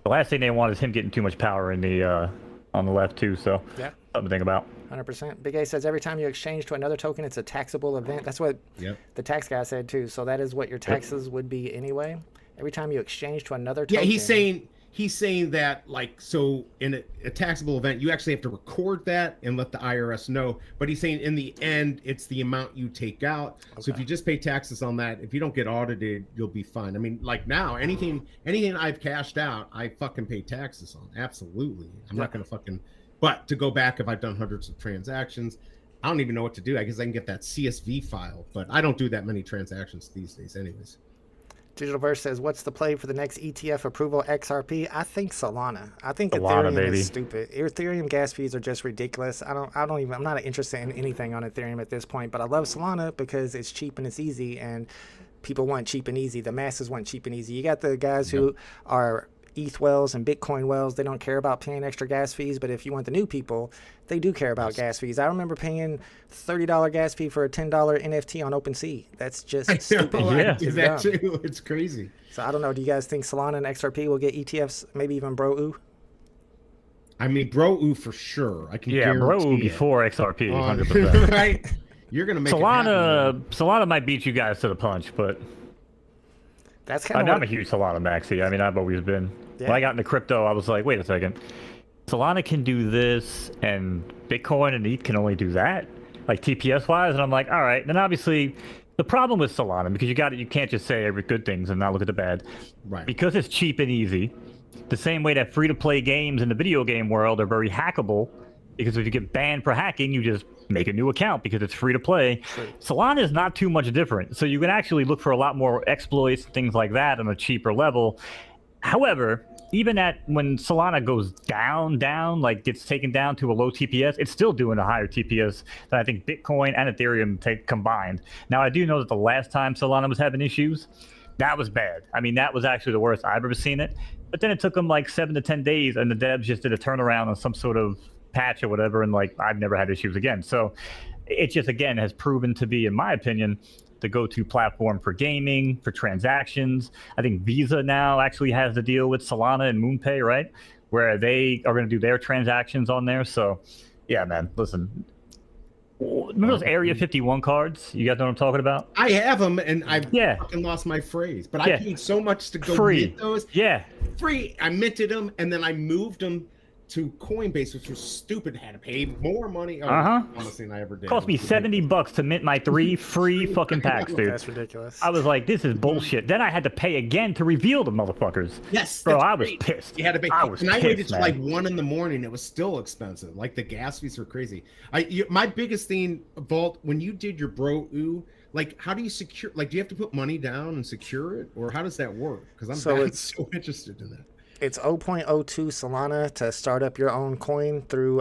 the last thing they want is him getting too much power in the on the left too. So yeah, something to think about. 100%. Big A says every time you exchange to another token, it's a taxable event. That's what the tax guy said too. So that is what your taxes would be anyway. Every time you exchange to another token. Yeah, he's saying that, like, so in a taxable event, you actually have to record that and let the IRS know. But he's saying in the end, it's the amount you take out. Okay. So if you just pay taxes on that, if you don't get audited, you'll be fine. I mean, like now, anything I've cashed out, I fucking pay taxes on. Absolutely. I'm not going to fucking, but to go back, if I've done hundreds of transactions, I don't even know what to do. I guess I can get that CSV file, but I don't do that many transactions these days anyways. Digital Verse says, what's the play for the next ETF approval XRP? I think Solana. I think Solana, Ethereum baby. is stupid. Ethereum gas fees are just ridiculous. I'm not interested in anything on Ethereum at this point, but I love Solana because it's cheap and it's easy, and people want cheap and easy. The masses want cheap and easy. You got the guys who are ETH whales and Bitcoin whales. They don't care about paying extra gas fees, but if you want the new people, they do care about gas fees. I remember paying $30 gas fee for a $10 NFT on OpenSea. That's just stupid. Yeah, that too. It's crazy. So I don't know. Do you guys think Solana and XRP will get ETFs? Maybe even BROEW? I mean, BROEW for sure. I can BROEW before XRP, 100%. Right? You're gonna make Solana might beat you guys to the punch, but that's kind of. I'm a huge Solana maxi. I mean, I've always been. Yeah. When I got into crypto, I was like, wait a second. Solana can do this, and Bitcoin and ETH can only do that, like TPS wise. And I'm like, all right. Then obviously, the problem with Solana, because you can't just say every good things and not look at the bad, right? Because it's cheap and easy. The same way that free-to-play games in the video game world are very hackable, because if you get banned for hacking, you just make a new account because it's free to play. Right. Solana is not too much different, so you can actually look for a lot more exploits, things like that, on a cheaper level. However, even when Solana goes down, like gets taken down to a low TPS, it's still doing a higher TPS than I think Bitcoin and Ethereum take combined. Now, I do know that the last time Solana was having issues, that was bad. I mean, that was actually the worst I've ever seen it. But then it took them like 7 to 10 days, and the devs just did a turnaround on some sort of patch or whatever, and like I've never had issues again. So it just, again, has proven to be, in my opinion, the go-to platform for gaming, for transactions. I think Visa now actually has the deal with Solana and MoonPay, right? Where they are going to do their transactions on there. So yeah, man, listen. Remember those Area 51 cards? You guys know what I'm talking about? I have them, and I've fucking lost my phrase. But I paid so much to go get those. Yeah. Free. I minted them, and then I moved them to Coinbase, which was stupid. Had to pay more money. Honestly, than I ever did. Cost me $70 to mint my 3 free fucking packs, dude. That's ridiculous. I was like, this is bullshit. Then I had to pay again to reveal the motherfuckers. Yes, bro, I was pissed. You had to pay. I waited till like 1 a.m. It was still expensive. Like the gas fees were crazy. My biggest thing, Vault, when you did your BROEW, like, how do you secure? Like, do you have to put money down and secure it, or how does that work? Because I'm so interested in that. It's 0.02 Solana to start up your own coin through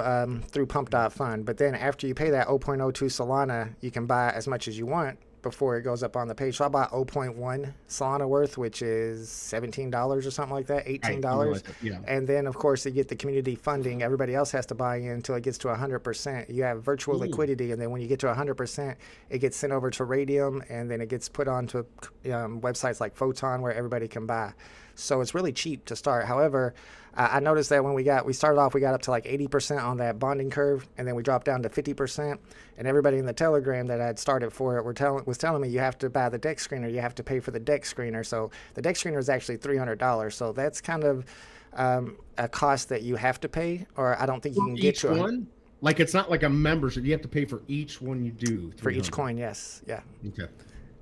Pump.Fund. But then after you pay that 0.02 Solana, you can buy as much as you want before it goes up on the page. So I bought 0.1 Solana worth, which is $17 or something like that, $18. Yeah. And then, of course, you get the community funding. Everybody else has to buy in until it gets to 100%. You have virtual liquidity, and then when you get to 100%, it gets sent over to Radium, and then it gets put onto websites like Photon where everybody can buy. So it's really cheap to start. However, I noticed that when we started off, we got up to like 80% on that bonding curve, and then we dropped down to 50%. And everybody in the Telegram that I'd started for it was telling me you have to buy the deck screener, you have to pay for the deck screener. So the deck screener is actually $300. So that's kind of a cost that you have to pay, or I don't think you can get to one. Like, it's not like a membership. You have to pay for each one you do. For each coin, yes. Yeah. Okay.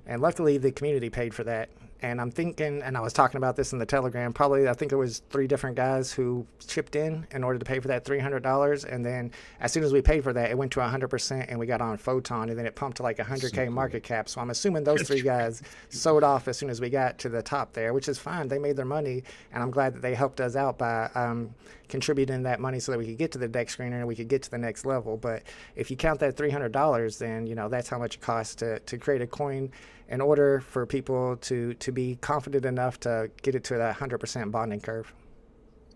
And luckily, the community paid for that. And I'm thinking, and I was talking about this in the Telegram, probably I think it was 3 different guys who chipped in order to pay for that $300. And then as soon as we paid for that, it went to 100%, and we got on Photon, and then it pumped to like 100K market cap. So I'm assuming those 3 guys sold off as soon as we got to the top there, which is fine. They made their money, and I'm glad that they helped us out by contributing that money so that we could get to the deck screener and we could get to the next level. But if you count that $300, then that's how much it costs to create a coin in order for people to be confident enough to get it to that 100% bonding curve.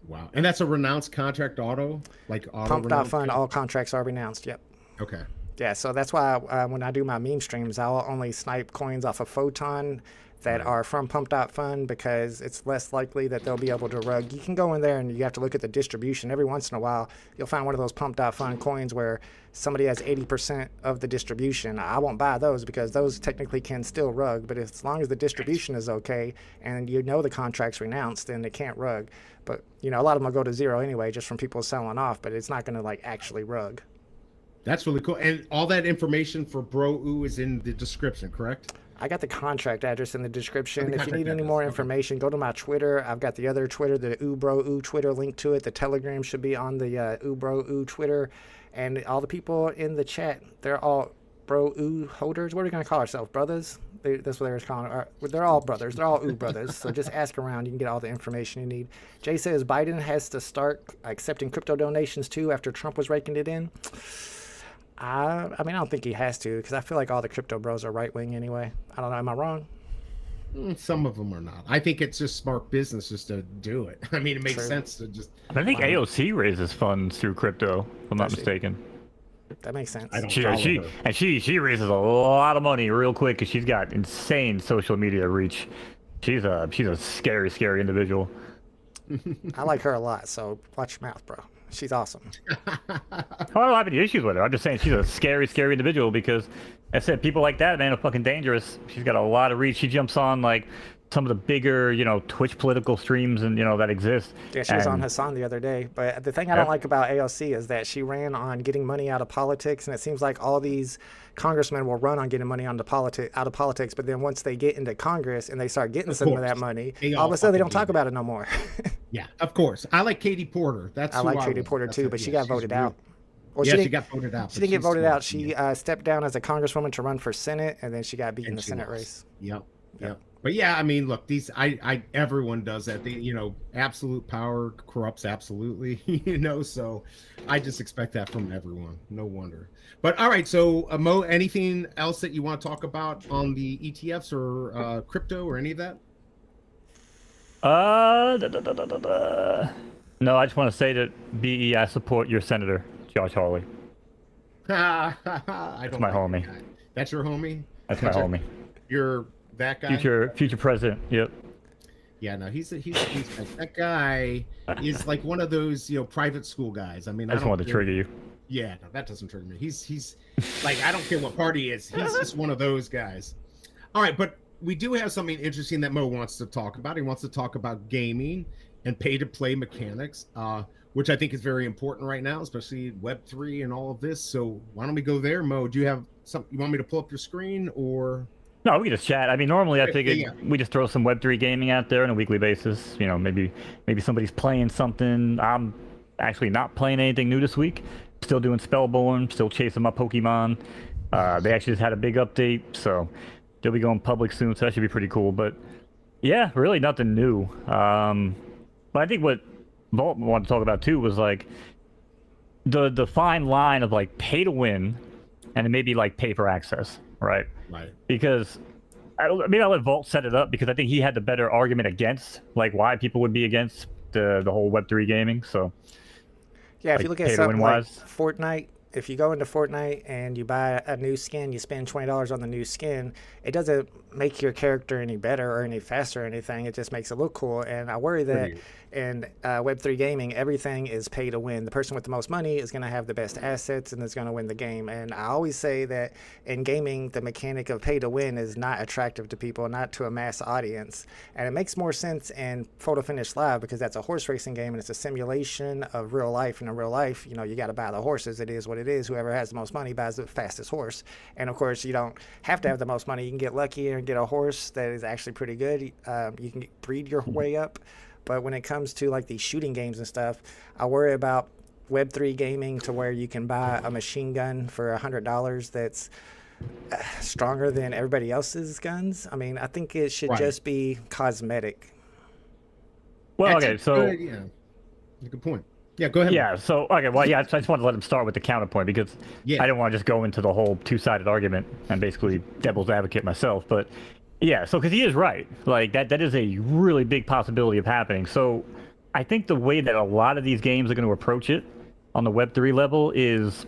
Wow. And that's a renounced contract auto? Like auto renounced? Pump.fun, all contracts are renounced. Yep. Okay. Yeah, so that's why when I do my meme streams, I'll only snipe coins off of Photon that are from Pump.fun because it's less likely that they'll be able to rug. You can go in there and you have to look at the distribution. Every once in a while, you'll find one of those Pump.fun coins where somebody has 80% of the distribution. I won't buy those because those technically can still rug, but as long as the distribution is okay and you know the contract's renounced, then it can't rug. But, you know, a lot of them will go to zero anyway just from people selling off, but it's not going to, like, actually rug. That's really cool. And all that information for BROEW is in the description, correct? I got the contract address in the description. If you need any address, more okay. information, go to my Twitter. I've got the other Twitter, the BROEW Twitter link to it. The Telegram should be on the BROEW Twitter. And all the people in the chat, they're all BROEW holders. What are we going to call ourselves? Brothers? That's what they were calling. They're all brothers. They're all brothers. So just ask around. You can get all the information you need. Jay says Biden has to start accepting crypto donations too after Trump was raking it in. I mean, I don't think he has to because I feel like all the crypto bros are right wing anyway. I don't know. Am I wrong? Some of them are not. I think it's just smart business just to do it. I mean, it makes True. sense to just. I think AOC raises funds through crypto, if I'm not mistaken. That makes sense. I don't She follow she her. and she raises a lot of money real quick because she's got insane social media reach. She's a scary individual. I like her a lot, so watch your mouth, bro. She's awesome. I don't have any issues with her. I'm just saying she's a scary individual because I said people like that, man, are fucking dangerous. She's got a lot of reach. She jumps on like some of the bigger, you know, Twitch political streams and that exist. Yeah, she was on Hassan the other day. But the thing I don't like about AOC is that she ran on getting money out of politics, and it seems like all these congressmen will run on getting money out of politics, but then once they get into Congress and they start getting some of that money, all of a sudden they don't talk about it no more. Yeah, of course. I like Katie Porter. I like Katie Porter too, but she got voted out. Well, yeah, she got voted out. She didn't get voted out. She stepped down as a congresswoman to run for Senate, and then she got beat in the Senate race. Yep. But yeah, I mean, look, everyone does that. Absolute power corrupts absolutely, so I just expect that from everyone. No wonder. But all right, so Mo, anything else that you want to talk about on the ETFs or crypto or any of that? No, I just want to say that BE, I support your senator, Josh Hawley. That's my homie. That's your homie? That's my homie. You're that guy? Future president. Yep. Yeah, no, he's that guy is like one of those, private school guys. I mean, I just wanted to trigger you. Yeah, no, that doesn't trigger me. He's like, I don't care what party he is. He's just one of those guys. All right, but we do have something interesting that Mo wants to talk about. He wants to talk about gaming and pay-to-play mechanics, which I think is very important right now, especially Web3 and all of this. So why don't we go there, Mo? Do you have something you want me to pull up your screen or? No, we can just chat. I mean, normally I figured we just throw some Web3 gaming out there on a weekly basis. Maybe somebody's playing something. I'm actually not playing anything new this week. Still doing Spellborn, still chasing my Pokemon. They actually just had a big update, so they'll be going public soon, so that should be pretty cool. But yeah, really nothing new. But I think what Vault wanted to talk about too was like the fine line of like pay to win and maybe like pay for access, right? Right. Because I'll let Vault set it up because I think he had the better argument against like why people would be against the whole Web3 gaming. So yeah, if like, you look at something like Fortnite, if you go into Fortnite and you buy a new skin, you spend $20 on the new skin, it doesn't make your character any better or any faster or anything. It just makes it look cool. And I worry that in Web3 gaming, everything is pay to win. The person with the most money is going to have the best assets and is going to win the game. And I always say that in gaming, the mechanic of pay to win is not attractive to people, not to a mass audience. And it makes more sense in Photo Finish Live because that's a horse racing game and it's a simulation of real life. And in real life, you got to buy the horses. It is what it is. Whoever has the most money buys the fastest horse. And of course, you don't have to have the most money. You can get lucky and get a horse that is actually pretty good. You can breed your way up. But when it comes to like these shooting games and stuff, I worry about Web3 gaming to where you can buy a machine gun for $100 that's stronger than everybody else's guns. I mean, I think it should just be cosmetic. Well, okay, so good point. Yeah, go ahead. Yeah, so okay, well, yeah, I just wanted to let him start with the counterpoint because I didn't want to just go into the whole two-sided argument and basically devil's advocate myself, but yeah, so because he is right, like that is a really big possibility of happening. So I think the way that a lot of these games are going to approach it on the Web3 level is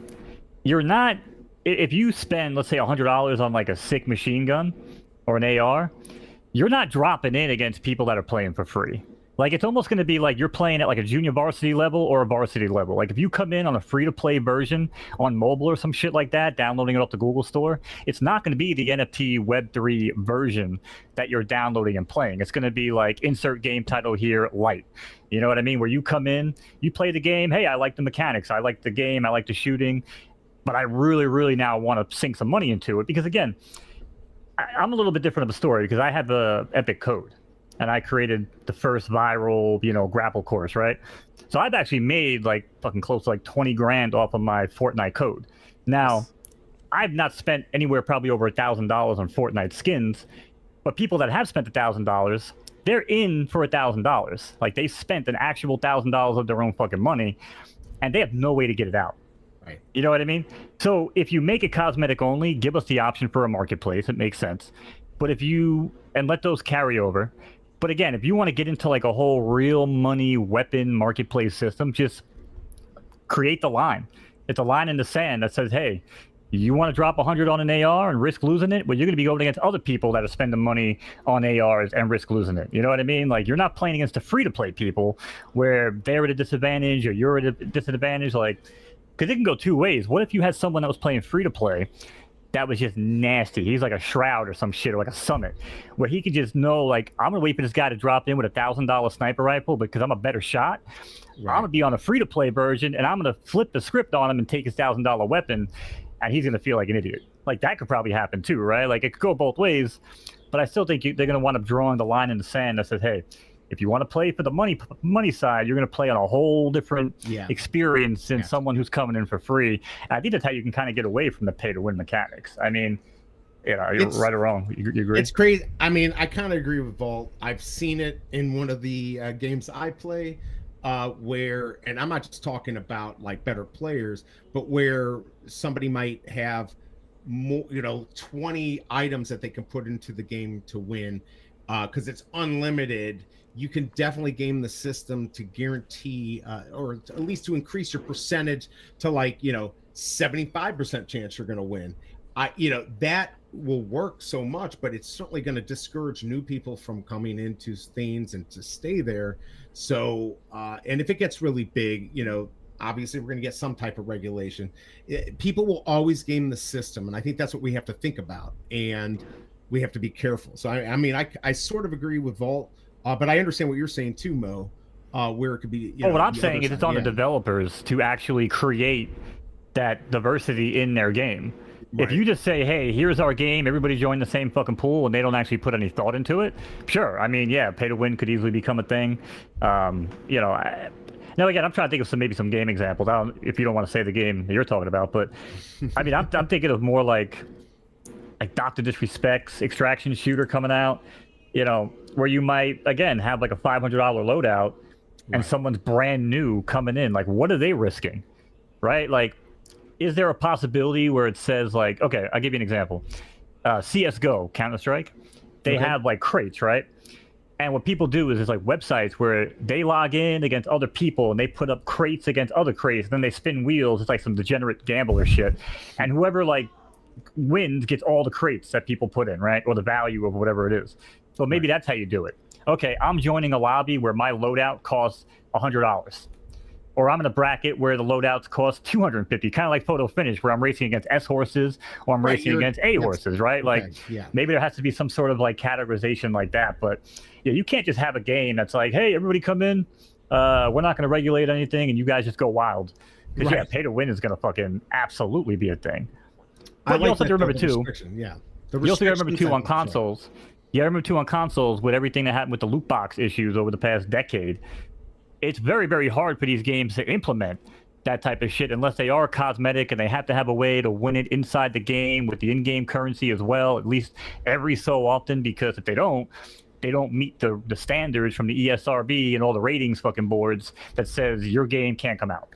you're not, if you spend, let's say, $100 on like a sick machine gun or an AR, you're not dropping in against people that are playing for free. Like, it's almost going to be like you're playing at like a junior varsity level or a varsity level. Like, if you come in on a free-to-play version on mobile or some shit like that, downloading it off the Google Store, it's not going to be the NFT Web3 version that you're downloading and playing. It's going to be like, insert game title here, light. You know what I mean? Where you come in, you play the game, hey, I like the mechanics, I like the game, I like the shooting, but I really, really now want to sink some money into it. Because, again, I'm a little bit different of a story because I have a Epic code. And I created the first viral, grapple course, right? So I've actually made like fucking close to like 20 grand off of my Fortnite code. Now, I've not spent anywhere probably over $1,000 on Fortnite skins, but people that have spent $1,000, they're in for $1,000. Like, they spent an actual $1,000 of their own fucking money, and they have no way to get it out. Right. You know what I mean? So if you make it cosmetic only, give us the option for a marketplace. It makes sense. But and let those carry over. But again, if you want to get into like a whole real money weapon marketplace system, just create the line. It's a line in the sand that says, hey, you want to drop 100 on an AR and risk losing it? Well, you're going to be going against other people that are spending money on ARs and risk losing it. You know what I mean? Like, you're not playing against the free-to-play people where they're at a disadvantage or you're at a disadvantage. Like, because it can go two ways. What if you had someone that was playing free-to-play that was just nasty? He's like a Shroud or some shit, or like a Summit, where he could just know, like, I'm gonna wait for this guy to drop in with a $1,000 sniper rifle because I'm a better shot. Right. I'm gonna be on a free-to-play version, and I'm gonna flip the script on him and take his $1,000 weapon, and he's gonna feel like an idiot. Like, that could probably happen too, right? Like, it could go both ways, but I still think they're gonna wind up drawing the line in the sand that says, hey, if you want to play for the money side, you're going to play on a whole different experience than someone who's coming in for free. And I think that's how you can kind of get away from the pay-to-win mechanics. I mean, you're right or wrong. You agree? It's crazy. I mean, I kind of agree with Vault. I've seen it in one of the games I play where, and I'm not just talking about like better players, but where somebody might have more, 20 items that they can put into the game to win because it's unlimited. You can definitely game the system to guarantee, or at least to increase your percentage to like, 75% chance you're going to win. That will work so much, but it's certainly going to discourage new people from coming into things and to stay there. So, and if it gets really big, obviously we're going to get some type of regulation. People will always game the system. And I think that's what we have to think about. And we have to be careful. So, I sort of agree with Vault. But I understand what you're saying too, Mo, where it could be. What I'm saying is it's on the developers to actually create that diversity in their game. Right. If you just say, hey, here's our game, everybody join the same fucking pool, and they don't actually put any thought into it, sure. I mean, yeah, pay to win could easily become a thing. Now, again, I'm trying to think of maybe some game examples. If you don't want to say the game that you're talking about, but I mean, I'm thinking of more like Dr. Disrespect's Extraction Shooter coming out. Where you might, again, have like a $500 loadout and someone's brand new coming in. Like, what are they risking, right? Like, is there a possibility where it says, like, okay, I'll give you an example. CSGO, Counter-Strike, they have like crates, right? And what people do is there's like websites where they log in against other people and they put up crates against other crates, and then they spin wheels. It's like some degenerate gambler shit. And whoever like wins gets all the crates that people put in, right? Or the value of whatever it is. So maybe that's how you do it. Okay, I'm joining a lobby where my loadout costs $100. Or I'm in a bracket where the loadouts cost $250, kind of like Photo Finish, where I'm racing against S horses or I'm racing against A horses, right? Like, maybe there has to be some sort of like categorization like that. But you can't just have a game that's like, hey, everybody come in. We're not going to regulate anything, and you guys just go wild. Because pay to win is going to fucking absolutely be a thing. But you also have to remember too. You also got to remember too on consoles. Yeah, I remember too on consoles with everything that happened with the loot box issues over the past decade. It's very, very hard for these games to implement that type of shit unless they are cosmetic and they have to have a way to win it inside the game with the in-game currency as well, at least every so often, because if they don't meet the standards from the ESRB and all the ratings fucking boards that says your game can't come out.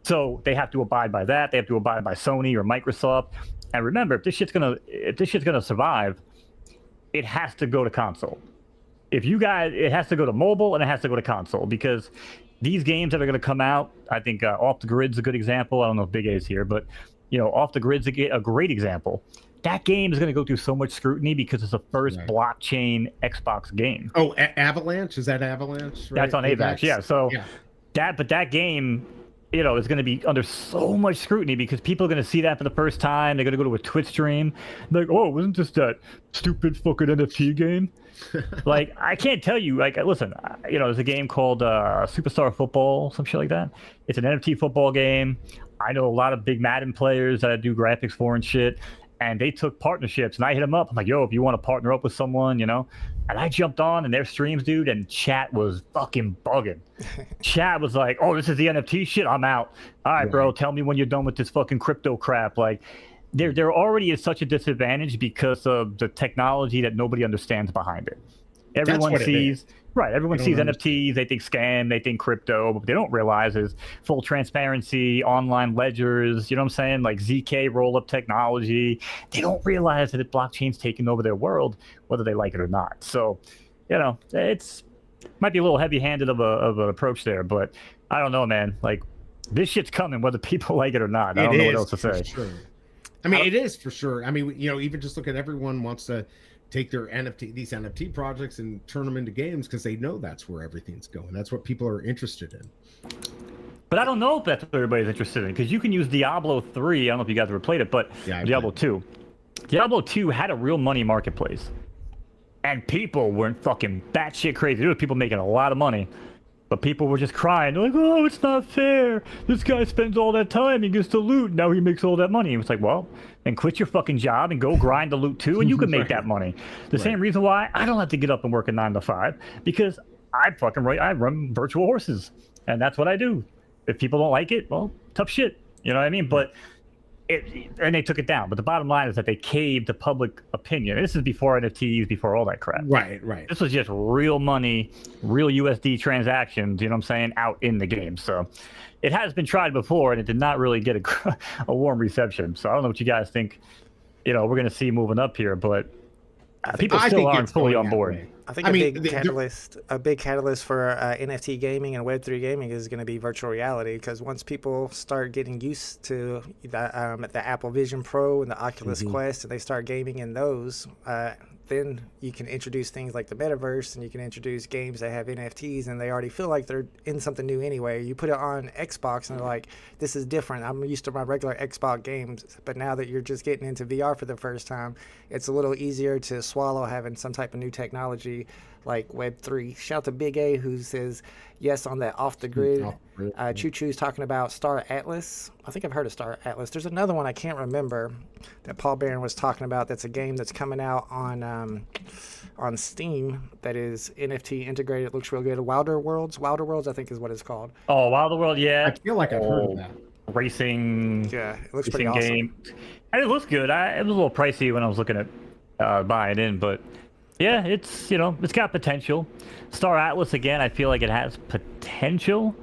So they have to abide by that. They have to abide by Sony or Microsoft. And remember, if this shit's gonna survive, it has to go to console. if you guys, it has to go to mobile and it has to go to console, because these games that are going to come out, I think Off the Grid's a good example. I don't know if Big A is here, but Off the Grid's a great example. That game is going to go through so much scrutiny because it's the first blockchain Xbox game. Oh, Avalanche? Is that Avalanche? Right? That's on AVAX, yeah. So that game, is going to be under so much scrutiny because people are going to see that for the first time. They're going to go to a Twitch stream, like, oh, wasn't this that stupid fucking NFT game? Like, I can't tell you. Like, listen, there's a game called Superstar Football, some shit like that. It's an NFT football game. I know a lot of big Madden players that I do graphics for and shit. And they took partnerships, and I hit them up. I'm like, yo, if you want to partner up with someone, and I jumped on in their streams, dude, and chat was fucking bugging. Chat was like, oh, this is the NFT shit, I'm out. All right, bro, tell me when you're done with this fucking crypto crap. Like, they're already at such a disadvantage because of the technology that nobody understands behind it. Everyone sees NFTs, they think scam, they think crypto, but they don't realize is full transparency, online ledgers, you know what I'm saying? Like ZK roll-up technology. They don't realize that blockchain's taking over their world, whether they like it or not. So, it's might be a little heavy-handed of an approach there, but I don't know, man. Like, this shit's coming whether people like it or not. I don't know what else to say. Sure. I mean, it is for sure. I mean, even just look at everyone wants to take their these NFT projects and turn them into games because they know that's where everything's going. That's what people are interested in. But I don't know if that's what everybody's interested in, because you can use Diablo 3. I don't know if you guys ever played it, but Diablo 2. Diablo 2 had a real money marketplace. And people weren't fucking batshit crazy. There were people making a lot of money. But people were just crying. They're like, oh, it's not fair. This guy spends all that time. He gets to loot. Now he makes all that money. It's like, well, then quit your fucking job and go grind the loot too, and you can make that money. The same reason why I don't have to get up and work a 9 to 5, because I run virtual horses, and that's what I do. If people don't like it, well, tough shit. You know what I mean? But and they took it down. But the bottom line is that they caved to public opinion. This is before NFTs, before all that crap. Right. This was just real money, real USD transactions, you know what I'm saying, out in the game. So it has been tried before, and it did not really get a warm reception. So I don't know what you guys think, we're going to see moving up here, but people still aren't fully on board. I think a big catalyst for NFT gaming and Web3 gaming is going to be virtual reality, because once people start getting used to the Apple Vision Pro and the Oculus Quest, and they start gaming in those, then you can introduce things like the metaverse, and you can introduce games that have NFTs, and they already feel like they're in something new anyway. You put it on Xbox, and they're like, this is different. I'm used to my regular Xbox games, but now that you're just getting into VR for the first time, it's a little easier to swallow having some type of new technology like Web3. Shout out to Big A, who says yes on that Off the Grid. Choo Choo's talking about Star Atlas. I think I've heard of Star Atlas. There's another one I can't remember that Paul Barron was talking about. That's a game that's coming out on Steam that is NFT integrated. It looks real good. Wilder Worlds, I think is what it's called. Oh, Wilder World, yeah. I feel like I've heard of that. Racing. Yeah, it looks pretty awesome. Game. And it looks good. It was a little pricey when I was looking at buying in, but yeah, it's it's got potential. Star Atlas, again, I feel like it has potential,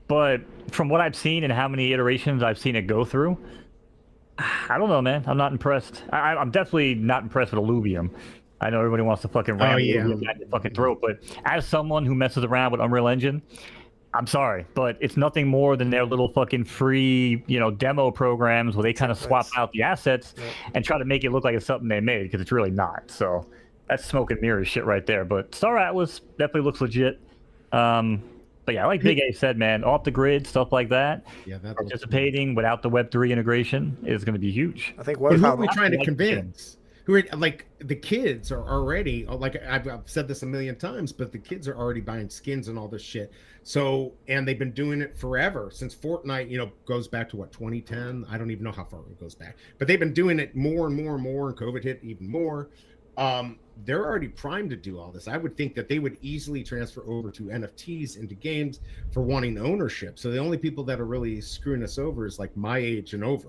but from what I've seen and how many iterations I've seen it go through, I don't know, man. I'm not impressed. I'm definitely not impressed with Illuvium. I know everybody wants to fucking ram Illuvium down your fucking throat, but as someone who messes around with Unreal Engine, I'm sorry, but it's nothing more than their little fucking free, demo programs where they kind of swap out the assets and try to make it look like it's something they made, because it's really not. So that's smoke and mirrors shit right there. But Star Atlas definitely looks legit. But yeah, like Big A said, man, off the grid, stuff like that. Yeah, participating without the Web3 integration is going to be huge. I think who are we trying to convince? Who are, like, the kids are already, like I've said this a million times, but the kids are already buying skins and all this shit. So, and they've been doing it forever since Fortnite, goes back to what, 2010? I don't even know how far it goes back, but they've been doing it more and more and more, and COVID hit even more. They're already primed to do all this. I would think that they would easily transfer over to NFTs into games for wanting ownership. So the only people that are really screwing us over is like my age and over.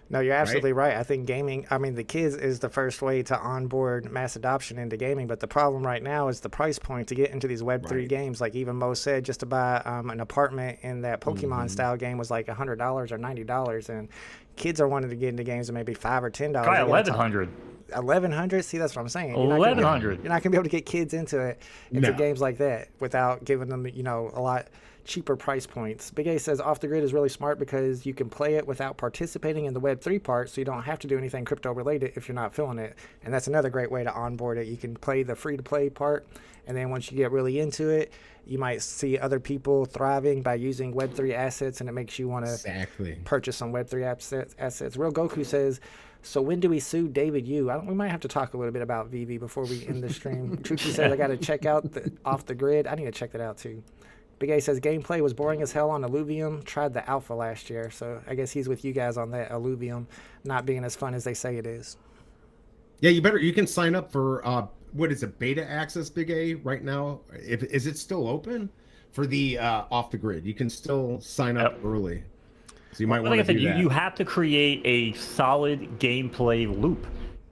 No, you're absolutely right. I think gaming, the kids is the first way to onboard mass adoption into gaming. But the problem right now is the price point to get into these Web3 games. Like even Mo said, just to buy an apartment in that Pokemon style game was like $100 or $90. And kids are wanting to get into games of maybe $5 or $10. Try $1,100. $1,100. See, that's what I'm saying. You're not gonna- 1,100. You're not gonna be able to get kids into No. games like that without giving them, you know, a lot cheaper price points. Big A says Off the Grid is really smart because you can play it without participating in the Web3 part, so you don't have to do anything crypto related if you're not feeling it. And that's another great way to onboard it. You can play the free to play part, and then once you get really into it, you might see other people thriving by using Web3 assets, and it makes you want to Exactly. purchase some Web3 assets. Real Goku says, so when do we sue David Yu? We might have to talk a little bit about VV before we end the stream. Truky says, I got to check out the Off the Grid. I need to check that out too. Big A says, gameplay was boring as hell on Illuvium. Tried the alpha last year. So I guess he's with you guys on that Illuvium not being as fun as they say it is. Yeah, you can sign up for what is it, beta access, Big A, right now? Is it still open for the Off the Grid? You can still sign up early. So you might want to do that. You have to create a solid gameplay loop.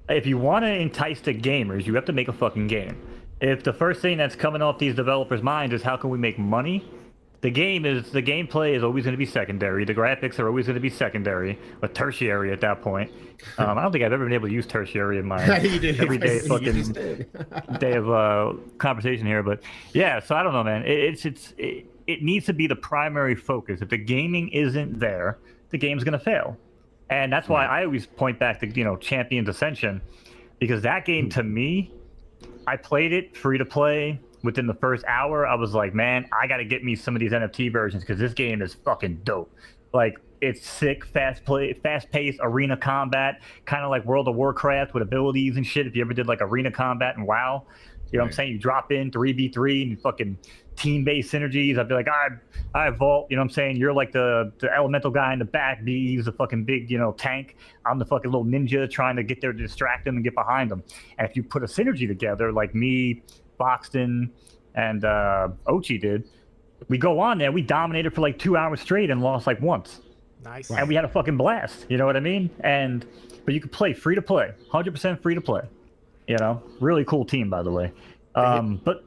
If you want to entice the gamers, you have to make a fucking game. If the first thing that's coming off these developers' minds is how can we make money, the gameplay is always going to be secondary. The graphics are always going to be secondary, or tertiary at that point. I don't think I've ever been able to use tertiary in my everyday fucking day of conversation here. But yeah, so I don't know, man. It needs to be the primary focus. If the gaming isn't there, the game's going to fail. And that's why I always point back to, you know, Champions Ascension, because that game to me, I played it free to play. Within the first hour, I was like, man, I got to get me some of these NFT versions because this game is fucking dope. Like, it's sick, fast-paced arena combat, kind of like World of Warcraft with abilities and shit. If you ever did like arena combat and WoW, you know what I'm saying? You drop in 3v3 and you fucking team-based synergies. I'd be like, I vault, you know what I'm saying? You're like the elemental guy in the back. B's the fucking big, you know, tank. I'm the fucking little ninja trying to get there to distract them and get behind them. And if you put a synergy together, like me, Boxton, and Ochi did, we go on there, we dominated for like 2 hours straight and lost like once. Nice. And we had a fucking blast, you know what I mean? But you could play free to play, 100% free to play. You know, really cool team, by the way. But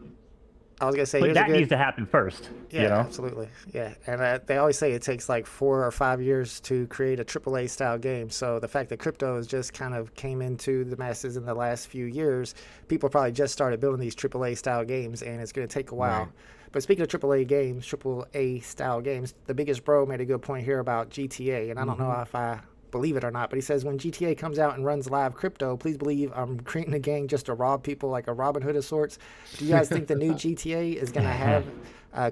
I was gonna say that needs to happen first. Yeah, you know? Absolutely. Yeah, and they always say it takes like 4 or 5 years to create a AAA style game. So the fact that crypto has just kind of came into the masses in the last few years, people probably just started building these AAA style games, and it's gonna take a while. Right. But speaking of AAA games, AAA style games, the biggest bro made a good point here about GTA, and I don't know if I believe it or not, but he says when GTA comes out and runs live crypto, please believe I'm creating a gang just to rob people like a Robin Hood of sorts. Do you guys think the new GTA is going to have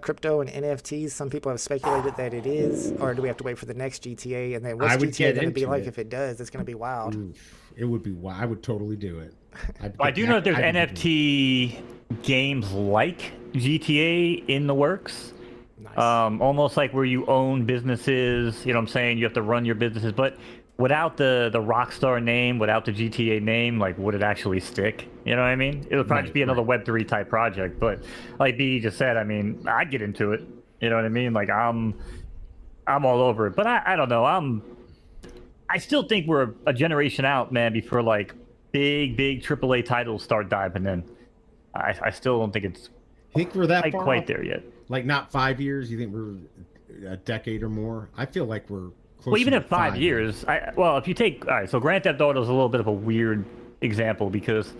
crypto and NFTs? Some people have speculated that it is, or do we have to wait for the next GTA? And then what's GTA going to be like if it does? It's going to be wild. It would be wild. I would totally do it. I do know that there's NFT games like GTA in the works. Nice. Almost like where you own businesses, you know what I'm saying? You have to run your businesses, but without the Rockstar name, without the GTA name, like, would it actually stick? You know what I mean? It would probably just be another Web3 type project, but like B just said, I mean, I'd get into it. You know what I mean? Like, I'm all over it, but I don't know. I still think we're a generation out, man, before like big AAA titles start diving in. I still don't think it's we're that far quite there yet. Like not 5 years? You think we're a decade or more? I feel like we're close. Well, even at 5 years, if you take, all right, so Grand Theft Auto is a little bit of a weird example because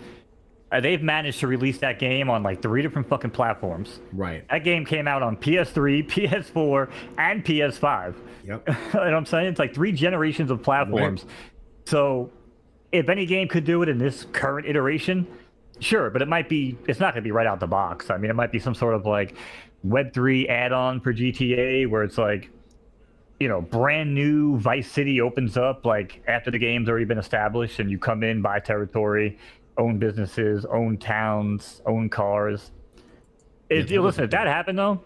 they've managed to release that game on like 3 different fucking platforms. Right. That game came out on PS3, PS4, and PS5. Yep. You know what I'm saying? It's like 3 generations of platforms. Right. So if any game could do it in this current iteration, sure, but it's not going to be right out the box. I mean, it might be some sort of like Web3 add-on for GTA where it's like, you know, brand new Vice City opens up like after the game's already been established and you come in, buy territory, own businesses, own towns, own cars. Listen, if that happened though,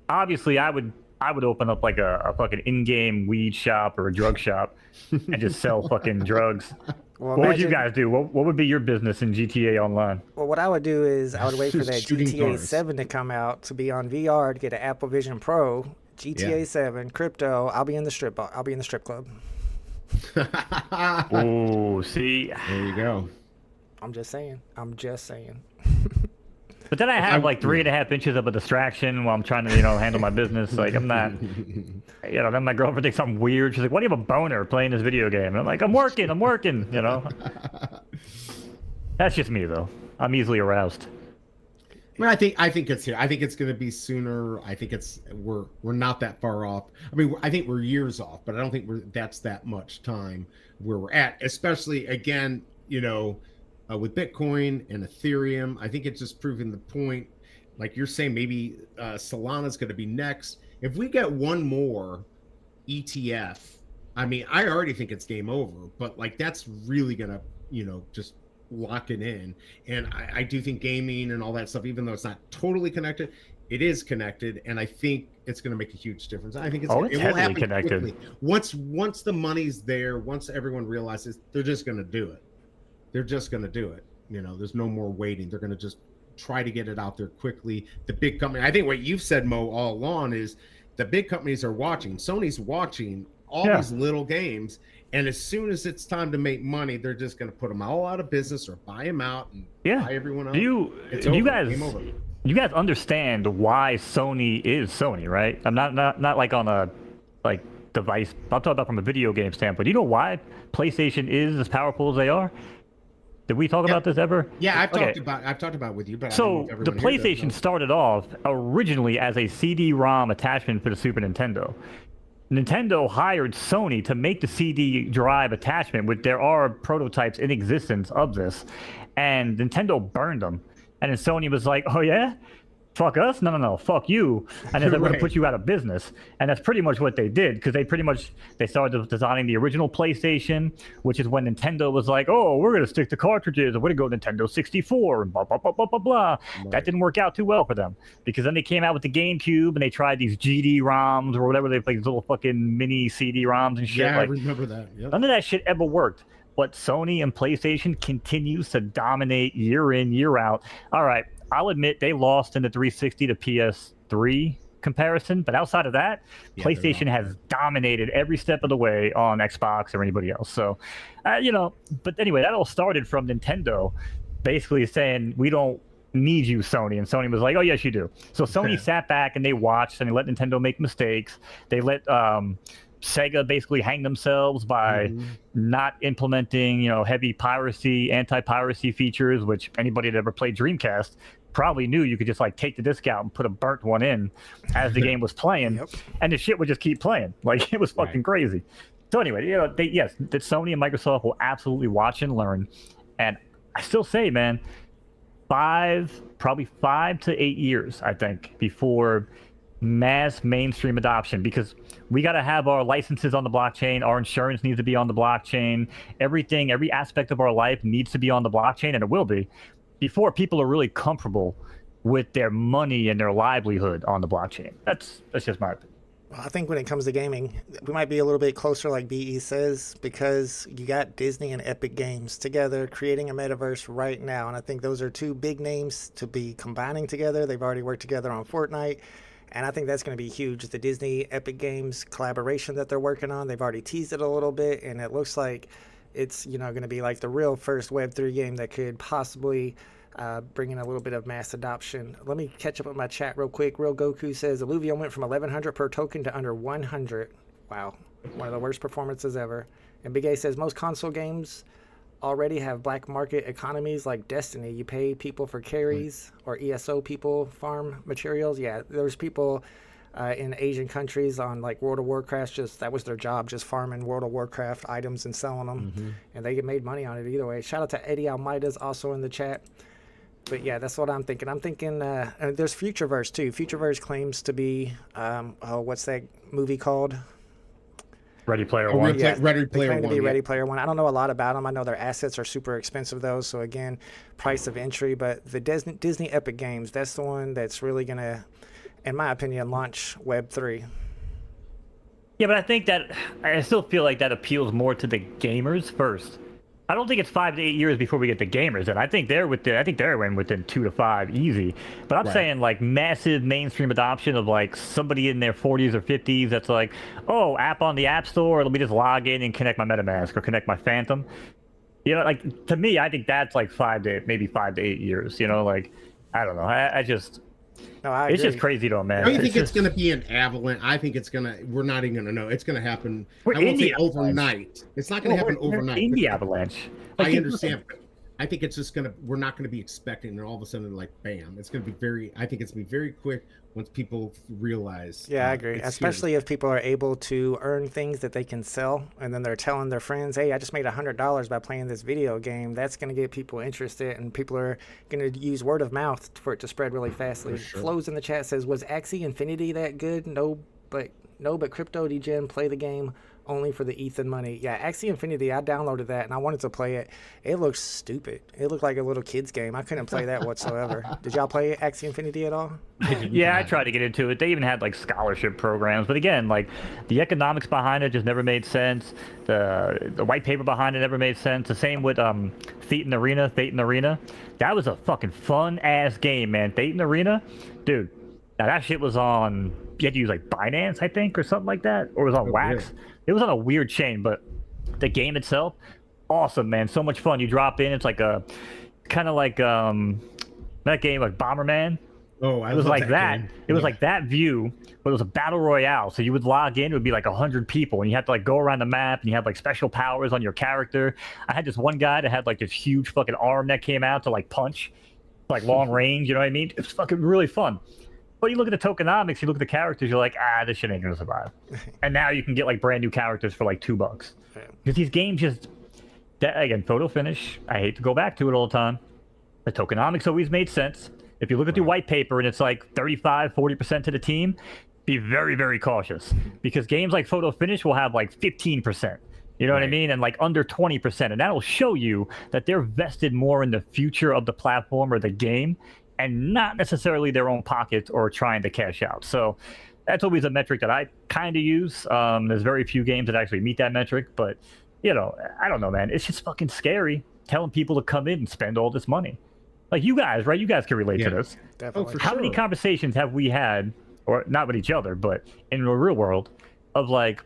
obviously I would open up like a fucking in-game weed shop or a drug shop and just sell fucking drugs. Well, what would you guys do? What would be your business in GTA Online? Well, what I would do is I would wait for that GTA 7 to come out to be on VR to get an Apple Vision Pro. GTA 7 crypto. I'll be in the strip club. Oh, see, there you go. I'm just saying. But then I have like 3.5 inches of a distraction while I'm trying to, handle my business. Like I'm not, then my girlfriend thinks I'm weird. She's like, "Why do you have a boner playing this video game?" And I'm like, I'm working, That's just me though. I'm easily aroused. I mean, I think it's here. I think it's going to be sooner. I think we're not that far off. I mean, I think we're years off, but I don't think that's that much time where we're at. Especially again, with Bitcoin and Ethereum, I think it's just proving the point. Like you're saying, maybe Solana's going to be next. If we get one more ETF, I mean, I already think it's game over. But like that's really going to, just lock it in. And I do think gaming and all that stuff, even though it's not totally connected, it is connected, and I think it's going to make a huge difference. I think it will happen connected. Quickly. Once the money's there, once everyone realizes, they're just going to do it. They're just going to do it. There's no more waiting. They're going to just try to get it out there quickly. The big company, I think what you've said, Mo, all along is the big companies are watching. Sony's watching all these little games. And as soon as it's time to make money, they're just going to put them all out of business or buy them out and buy everyone out. You guys understand why Sony is Sony, right? I'm not like on a device. I'm talking about from a video game standpoint. Do you know why PlayStation is as powerful as they are? Did we talk about this ever? Yeah, I've talked about it with you. But so the PlayStation started off originally as a CD-ROM attachment for the Super Nintendo. Nintendo hired Sony to make the CD drive attachment, which there are prototypes in existence of this, and Nintendo burned them. And then Sony was like, oh yeah? Fuck us? No, fuck you. And then they're going to put you out of business. And that's pretty much what they did, because they started designing the original PlayStation, which is when Nintendo was like, oh, we're going to stick to cartridges, and we're going to go Nintendo 64, and blah, blah, blah, blah, blah, blah. Right. That didn't work out too well for them, because then they came out with the GameCube, and they tried these GD-ROMs, or whatever, they played these little fucking mini CD-ROMs and shit. Yeah, I remember that. Yep. None of that shit ever worked. But Sony and PlayStation continues to dominate year in, year out. All right, I'll admit they lost in the 360 to PS3 comparison, but outside of that, PlayStation has dominated every step of the way on Xbox or anybody else. So, but anyway, that all started from Nintendo basically saying, we don't need you, Sony. And Sony was like, oh, yes, you do. So Sony sat back and they watched and they let Nintendo make mistakes. They let Sega basically hang themselves by not implementing, heavy piracy, anti-piracy features, which anybody that ever played Dreamcast probably knew you could just take the disc out and put a burnt one in as the game was playing, and the shit would just keep playing. Like, it was fucking crazy. So anyway, that Sony and Microsoft will absolutely watch and learn. And I still say, man, probably 5 to 8 years, I think, before mass mainstream adoption, because we got to have our licenses on the blockchain, our insurance needs to be on the blockchain, every aspect of our life needs to be on the blockchain, and it will be, before people are really comfortable with their money and their livelihood on the blockchain. That's just my opinion. Well, I think when it comes to gaming, we might be a little bit closer, like BE says, because you got Disney and Epic Games together creating a metaverse right now, and I think those are two big names to be combining together. They've already worked together on Fortnite. And I think that's going to be huge. The Disney Epic Games collaboration that they're working on, they've already teased it a little bit, and it looks like it's going to be like the real first Web3 game that could possibly bring in a little bit of mass adoption. Let me catch up with my chat real quick. Real Goku says Alluvion went from 1,100 per token to under 100. Wow, one of the worst performances ever. And Big A says most console games already have black market economies like Destiny. You pay people for carries, or ESO people farm materials. Yeah, there's people in Asian countries on World of Warcraft, that was their job, just farming World of Warcraft items and selling them, and they get made money on it either way. Shout out to Eddie Almeida's also in the chat. But yeah, that's what I'm thinking. I'm thinking there's Futureverse too. Futureverse claims to be what's that movie called? Ready Player One. Yeah, Ready Player One. One. Ready Player One. I don't know a lot about them. I know their assets are super expensive though. So again, price of entry. But the Disney Epic Games, that's the one that's really gonna, in my opinion, launch Web3. Yeah, but I still feel like that appeals more to the gamers first. I don't think it's 5 to 8 years before we get the gamers, and I think they're within 2 to 5 easy. But I'm saying massive mainstream adoption of somebody in their 40s or 50s that's app on the App Store. Let me just log in and connect my MetaMask or connect my Phantom. To me, I think that's 5 to 8 years. I don't know. I just. No, I agree. It's just crazy though, man. I don't think it's going to be an avalanche. I think we're not even going to know. It's going to happen. I won't say overnight. It's not going to happen overnight. In the avalanche. I understand. I think it's just we're not gonna be expecting, and all of a sudden, like, bam, it's gonna be I think it's gonna be very quick once people realize. Yeah, I agree. Especially if people are able to earn things that they can sell, and then they're telling their friends, "Hey, I just made $100 by playing this video game." That's going to get people interested, and people are going to use word of mouth for it to spread really fastly. Sure. Flows in the chat says, "Was Axie Infinity that good? No, but Crypto Degen play the game only for the ETH and money." Yeah, Axie Infinity, I downloaded that and I wanted to play it. It looks stupid. It looked like a little kid's game. I couldn't play that whatsoever. Did y'all play Axie Infinity at all? Yeah, I tried to get into it. They even had like scholarship programs, but again, like the economics behind it just never made sense. The white paper behind it never made sense. The same with Thetan Arena. That was a fucking fun ass game, man. Thetan Arena, dude. Now that shit was on. You had to use like Binance, I think, or something like that, or it was on Wax. Weird. It was on a weird chain, but the game itself, awesome, man. So much fun. You drop in, it's like a kind of like that game like Bomberman. Oh, it was like that. It was like that view, but it was a battle royale. So you would log in, it would be like 100 people, and you had to like go around the map, and you had like special powers on your character. I had this one guy that had like this huge fucking arm that came out to like punch, like long range. You know what I mean? It was fucking really fun. But you look at the tokenomics, you look at the characters, you're like, this shit ain't gonna survive. And now you can get like brand new characters for like $2. Because these games just, again, photo finish, I hate to go back to it all the time. The tokenomics always made sense. If you look at the white paper and it's like 35, 40% to the team, be very, very cautious. Because games like photo finish will have like 15%. You know what I mean? And like under 20%. And that'll show you that they're vested more in the future of the platform or the game, and not necessarily their own pockets or trying to cash out. So that's always a metric that I kind of use. There's very few games that actually meet that metric, but you know, I don't know, man. It's just fucking scary telling people to come in and spend all this money. Like you guys, right? You guys can relate to this. Definitely. Oh, How many conversations have we had, or not with each other, but in the real world, of like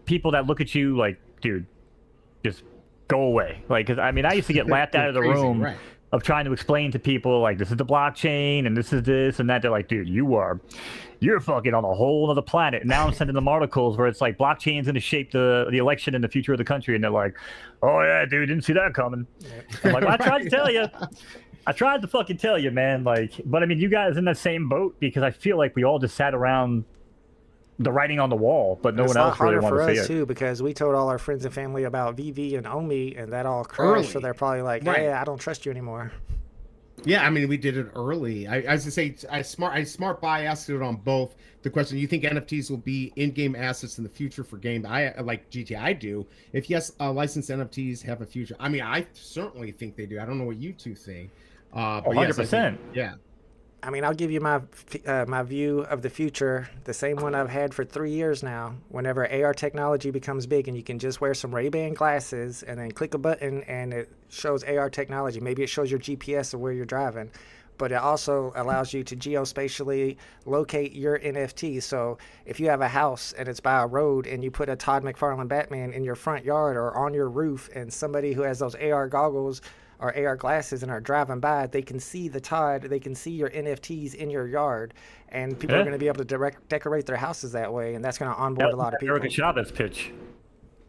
people that look at you like, dude, just go away. Like, 'cause, I mean, I used to get laughed out of the room. Right. Of trying to explain to people like this is the blockchain and this is this and that. They're like, dude, you're fucking on a whole other planet. And now I'm sending them articles where it's like blockchain's gonna shape the election and the future of the country, and they're like, oh yeah, dude, didn't see that coming. I'm like, well, I tried to tell you. I tried to fucking tell you, man. Like, but I mean, you guys in that same boat, because I feel like we all just sat around the writing on the wall, but no one else really wanted to see it. It's harder for us too, because we told all our friends and family about VV and Omi, and that all crashed. So they're probably like, "Hey, I don't trust you anymore." Yeah, I mean, we did it early. I was to say, smart buy asked it on both. The question: you think NFTs will be in-game assets in the future for game? I like GT. I do. If yes, licensed NFTs have a future. I mean, I certainly think they do. I don't know what you two think. 100%. Yeah. I mean, I'll give you my view of the future, the same one I've had for 3 years now. Whenever AR technology becomes big and you can just wear some Ray-Ban glasses and then click a button and it shows AR technology. Maybe it shows your GPS of where you're driving, but it also allows you to geospatially locate your NFT. So if you have a house and it's by a road and you put a Todd McFarlane Batman in your front yard or on your roof, and somebody who has those AR goggles or AR glasses and are driving by, they can see the Todd, they can see your NFTs in your yard, and people are going to be able to decorate their houses that way, and that's going to onboard a lot of people. America Chavez pitch.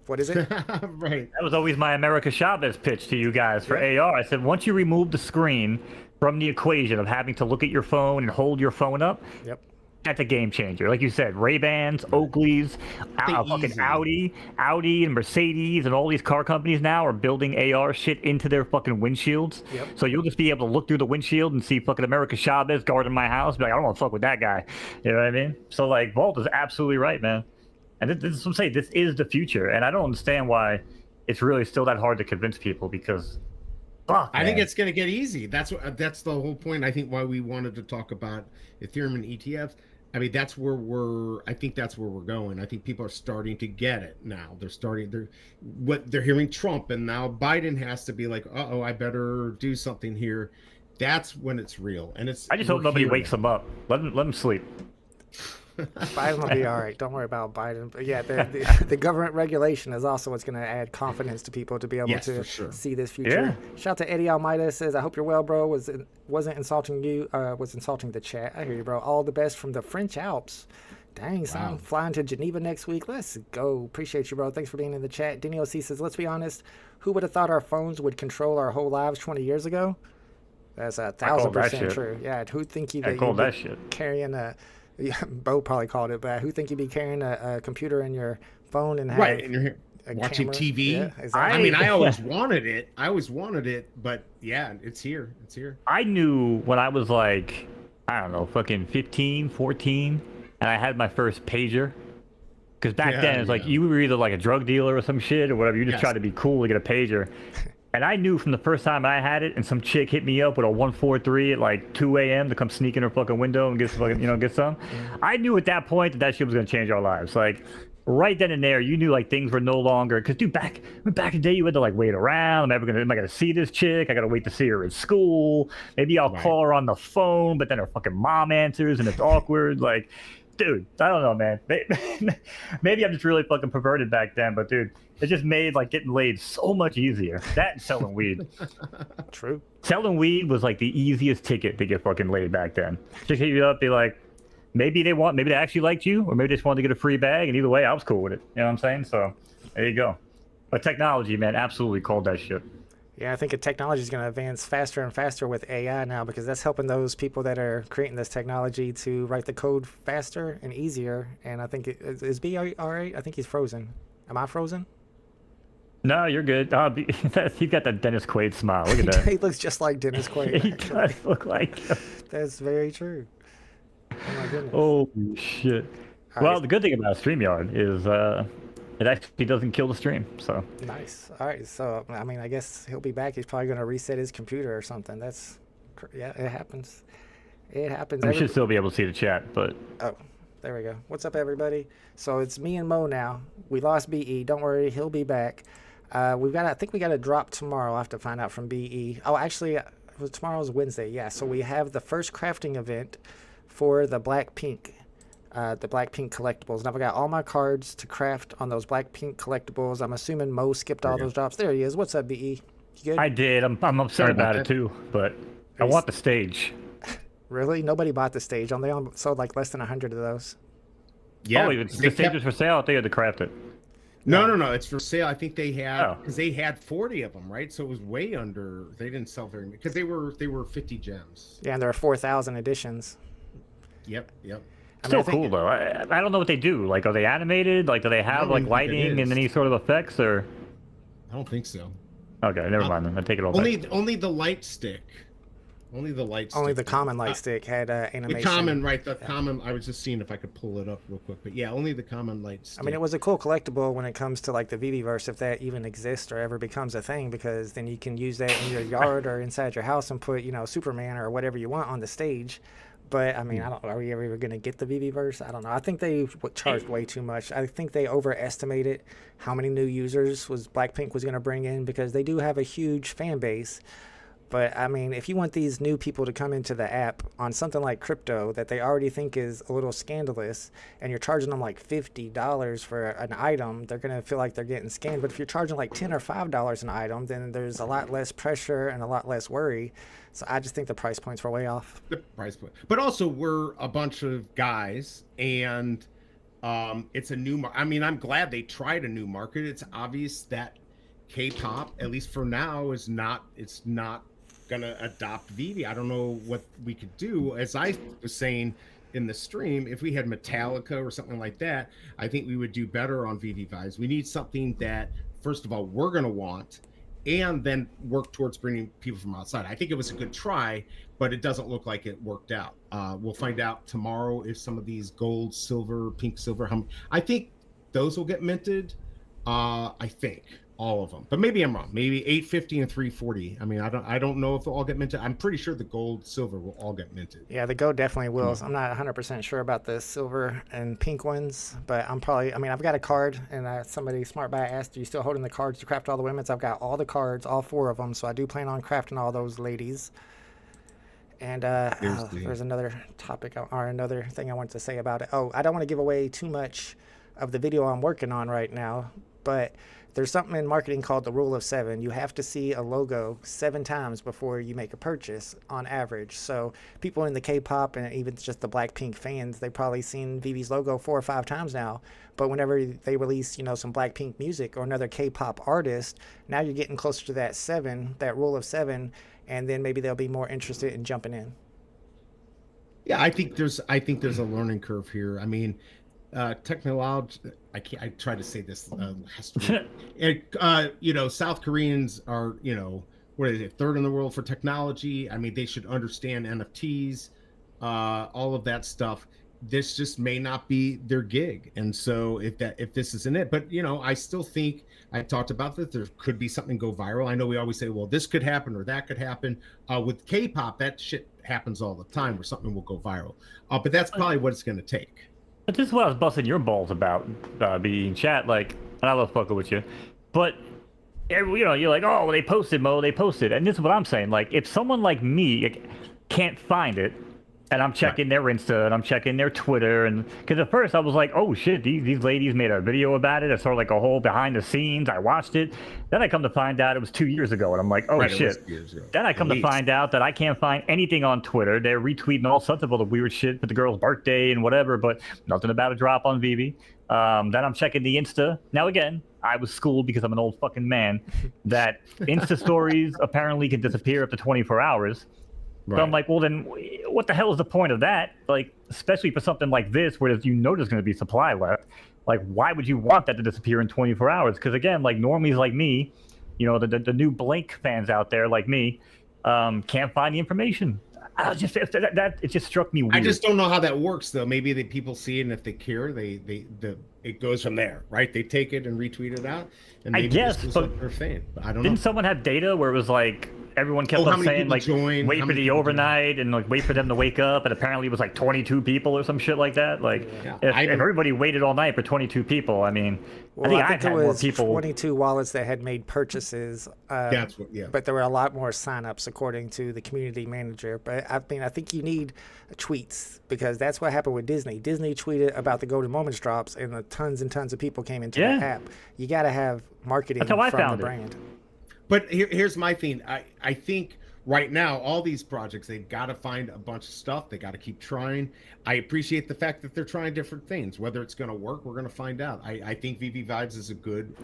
What is it? Right. That was always my America Chavez pitch to you guys for AR. I said, once you remove the screen from the equation of having to look at your phone and hold your phone up, that's a game changer. Like you said, Ray-Bans, Oakleys, fucking Audi and Mercedes and all these car companies now are building AR shit into their fucking windshields. So you'll just be able to look through the windshield and see fucking America Chavez guarding my house. Be like, I don't want to fuck with that guy. You know what I mean? So like, Vault is absolutely right, man. And this is what I'm saying. This is the future, and I don't understand why it's really still that hard to convince people, because fuck, I think it's going to get easy. That's the whole point. I think why we wanted to talk about Ethereum and ETFs. I mean, that's where we're going. I think people are starting to get it now. They're hearing Trump, and now Biden has to be like, uh-oh, I better do something here. That's when it's real. And I just hope nobody wakes them up. Let them sleep. Biden will be all right. Don't worry about Biden. But yeah, the government regulation is also what's going to add confidence to people to be able to see this future. Shout out to Eddie Almeida, says, I hope you're well, bro. Wasn't insulting you, was insulting the chat. I hear you, bro. All the best from the French Alps. Dang, son. Wow. Flying to Geneva next week. Let's go. Appreciate you, bro. Thanks for being in the chat. Denny OC says, let's be honest. Who would have thought our phones would control our whole lives 20 years ago? That's I call that 1,000% shit. true. Yeah, who'd think you I that call you'd that be shit. carrying a... Yeah, Bo probably called it, but who think you'd be carrying a computer in your phone and have Right, and you're here a watching camera? TV. Yeah, exactly. I mean, I always wanted it. But yeah, it's here. It's here. I knew when I was like, I don't know, fucking 15, 14, and I had my first pager. Because back then, it's like you were either like a drug dealer or some shit or whatever. You just tried to be cool to get a pager. And I knew from the first time I had it, and some chick hit me up with a 143 at like 2 a.m. to come sneak in her fucking window and get some, get some. I knew at that point that shit was gonna change our lives. Like right then and there, you knew like things were no longer. Because dude, back in the day, you had to like wait around. Am I gonna see this chick? I gotta wait to see her at school. Maybe I'll call her on the phone, but then her fucking mom answers, and it's awkward. Like, dude, I don't know, man. Maybe I'm just really fucking perverted back then, but dude, it just made like getting laid so much easier. That and selling weed. True. Selling weed was like the easiest ticket to get fucking laid back then. Just hit you up, be like, maybe they actually liked you, or maybe they just wanted to get a free bag, and either way, I was cool with it. You know what I'm saying? So there you go. But technology, man, absolutely called that shit. Yeah, I think the technology is going to advance faster and faster with AI now, because that's helping those people that are creating this technology to write the code faster and easier. And I think is B all right? I think he's frozen. Am I frozen? No, you're good. He's got that Dennis Quaid smile. Look at that. He looks just like Dennis Quaid. He does look like him. That's very true. Oh my goodness. Oh shit. All Well, right. the good thing about StreamYard is it actually doesn't kill the stream. So Nice. All right. So, I mean, I guess he'll be back. He's probably going to reset his computer or something. Yeah, it happens. It happens. we should still be able to see the chat, but Oh, there we go. What's up, everybody? So it's me and Mo now. We lost BE. Don't worry, he'll be back. I think we got a drop tomorrow. I'll have to find out from BE. Oh, actually, tomorrow's Wednesday. Yeah. So we have the first crafting event for the Blackpink collectibles. Now I got all my cards to craft on those Blackpink collectibles. I'm assuming Mo skipped all those drops. There he is. What's up, BE? You good? I did. I'm upset about it too, but I want the stage. Really? Nobody bought the stage. They only sold like less than 100 of those. Yeah, Oh, the stage was for sale. I think you had to craft it. No, it's for sale. I think they had Oh. because they had 40 of them, right? So it was way under. They didn't sell very much because they were 50 gems. Yeah, and there are 4,000 editions. Yep. I mean, Still I think- cool though. I don't know what they do. Like, are they animated? Like, do they have like don't think it lighting and is. any sort of effects? Or I don't think so. okay, never mind. Then I take it all back. Only the light stick. Only the light stick. Only the common light stick had animation. The common, right? The common. I was just seeing if I could pull it up real quick, but yeah, only the common light stick. I mean, it was a cool collectible when it comes to like the VVverse, if that even exists or ever becomes a thing, because then you can use that in your yard or inside your house and put, Superman or whatever you want on the stage. But I mean, I don't know. Are we ever going to get the VVverse? I don't know. I think they charged way too much. I think they overestimated how many new users Blackpink was going to bring in, because they do have a huge fan base. But I mean, if you want these new people to come into the app on something like crypto that they already think is a little scandalous, and you're charging them like $50 for an item, they're going to feel like they're getting scammed. But if you're charging like $10 or $5 an item, then there's a lot less pressure and a lot less worry. So I just think the price points were way off. The price point, but also we're a bunch of guys, and it's a new market. I mean, I'm glad they tried a new market. It's obvious that K-pop, at least for now, it's not gonna adopt VV. I don't know what we could do. As I was saying in the stream, if we had Metallica or something like that, I think we would do better on VV vibes. We need something that, first of all, we're gonna want, and then work towards bringing people from outside. I think it was a good try, but it doesn't look like it worked out. We'll find out tomorrow if some of these gold, silver, pink, silver, I think those will get minted. I think all of them, but maybe I'm wrong. Maybe 850 and 340. I mean, I don't know if they'll all get minted. I'm pretty sure the gold, silver will all get minted. Yeah, the gold definitely will. I'm not 100% sure about the silver and pink ones, but I've got a card, and somebody smart by asked, are you still holding the cards to craft all the women's? I've got all the cards, all 4 of them, so I do plan on crafting all those ladies. And there's another topic or another thing I wanted to say about it. Oh, I don't want to give away too much of the video I'm working on right now, but there's something in marketing called the rule of 7. You have to see a logo 7 times before you make a purchase on average. So people in the K-pop and even just the Blackpink fans, they've probably seen Vivi's logo 4 or 5 times now. But whenever they release, some Blackpink music or another K-pop artist, now you're getting closer to that 7, that rule of 7, and then maybe they'll be more interested in jumping in. Yeah, I think there's a learning curve here. I mean, technology. I try to say this South Koreans are, what is it, 3rd in the world for technology. I mean, they should understand NFTs, all of that stuff. This just may not be their gig, and so if this isn't it, but I still think I talked about that there could be something go viral. I know we always say, well, this could happen or that could happen. With K-pop, that shit happens all the time where something will go viral, but that's probably what it's going to take. But this is what I was busting your balls about, being chat. Like, and I love fucking with you, but you're like, oh, well, they posted, Mo, they posted, and this is what I'm saying. Like, if someone like me can't find it, and I'm checking their Insta and I'm checking their Twitter, and because at first I was like, oh shit, these ladies made a video about it. It's sort of like a whole behind the scenes. I watched it. Then I come to find out it was 2 years ago, and I'm like, oh shit. Then I come to find out that I can't find anything on Twitter. They're retweeting all sorts of other weird shit for the girl's birthday and whatever, but nothing about a drop on Vivi. Then I'm checking the Insta. Now again, I was schooled because I'm an old fucking man that Insta stories apparently can disappear up to 24 hours. Right. So I'm like, well, then what the hell is the point of that? Like, especially for something like this, where there's going to be supply left. Like, why would you want that to disappear in 24 hours? Because again, like normies like me, the new Blink fans out there like me, can't find the information. It just struck me weird. I just don't know how that works, though. Maybe the people see it, and if they care, it goes from there, right? They take it and retweet it out, and maybe I guess, but they're fan. But I don't know. Didn't someone have data where it was like everyone kept on saying like wait for the overnight and like wait for them to wake up, and apparently it was like 22 people or some shit like that. Like if everybody waited all night for 22 people, I mean, well, I think I've had more people. 22 wallets that had made purchases. That's what, yeah. But there were a lot more signups according to the community manager. But I mean, I think you need tweets, because that's what happened with Disney. Disney tweeted about the Golden Moments drops, and tons and tons of people came into the app. You got to have marketing from the brand. But here's my thing. I think right now, all these projects, they've got to find a bunch of stuff. They got to keep trying. I appreciate the fact that they're trying different things. Whether it's going to work, we're going to find out. I think VV Vibes is a good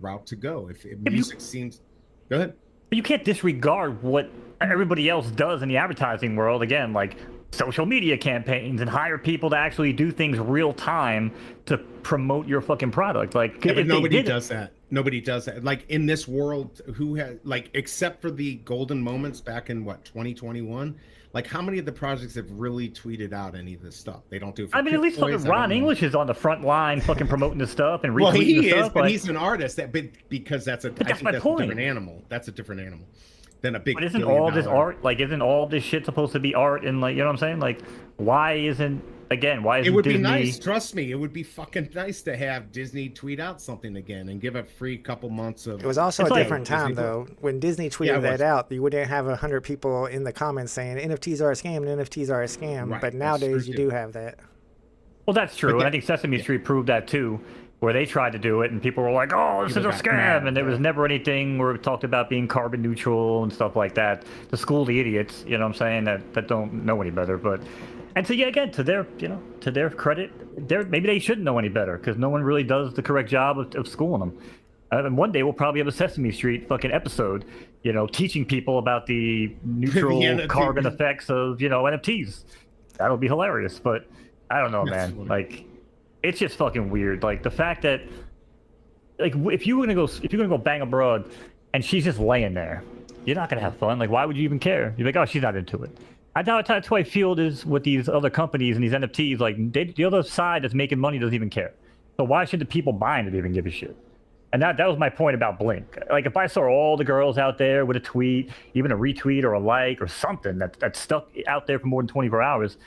route to go. If music seems... Go ahead. But you can't disregard what everybody else does in the advertising world. Again, like social media campaigns, and hire people to actually do things real time to promote your fucking product. Like, yeah, but nobody does that. Nobody does that. Like in this world, who has, like, except for the Golden Moments back in 2021, like how many of the projects have really tweeted out any of this stuff? They don't do it for at least fucking Ron English is on the front line fucking promoting this stuff and retweeting well, he the is, stuff. But he's an artist. Because that's a different animal. That's a different animal than a big. But isn't all this art, like, isn't all this shit supposed to be art? And like, you know what I'm saying? Like, why isn't it would Disney... be nice, trust me, it would be fucking nice to have Disney tweet out something again and give a free couple months of... It was also a different time, though. When Disney tweeted that out, you wouldn't have 100 people in the comments saying NFTs are a scam, NFTs are a scam. Right. But nowadays you do have that. Well, that's true. And I think Sesame Street proved that too, where they tried to do it and people were like, oh, this is a scam. And there was never anything where it talked about being carbon neutral and stuff like that. To school the idiots, you know what I'm saying, that don't know any better. But... And so, yeah, again, to their credit, maybe they shouldn't know any better, because no one really does the correct job of schooling them. And one day we'll probably have a Sesame Street fucking episode, teaching people about the neutral carbon effects of, NFTs. That'll be hilarious. But I don't know, man. Funny. Like, it's just fucking weird. Like the fact that, like, if you're gonna go bang a broad, and she's just laying there, you're not gonna have fun. Like, why would you even care? You're like, oh, she's not into it. That's how I feel it is with these other companies and these NFTs. Like, the other side that's making money doesn't even care. So why should the people buying it even give a shit? And that was my point about Blink. Like, if I saw all the girls out there with a tweet, even a retweet or a like or something that's stuck out there for more than 24 hours,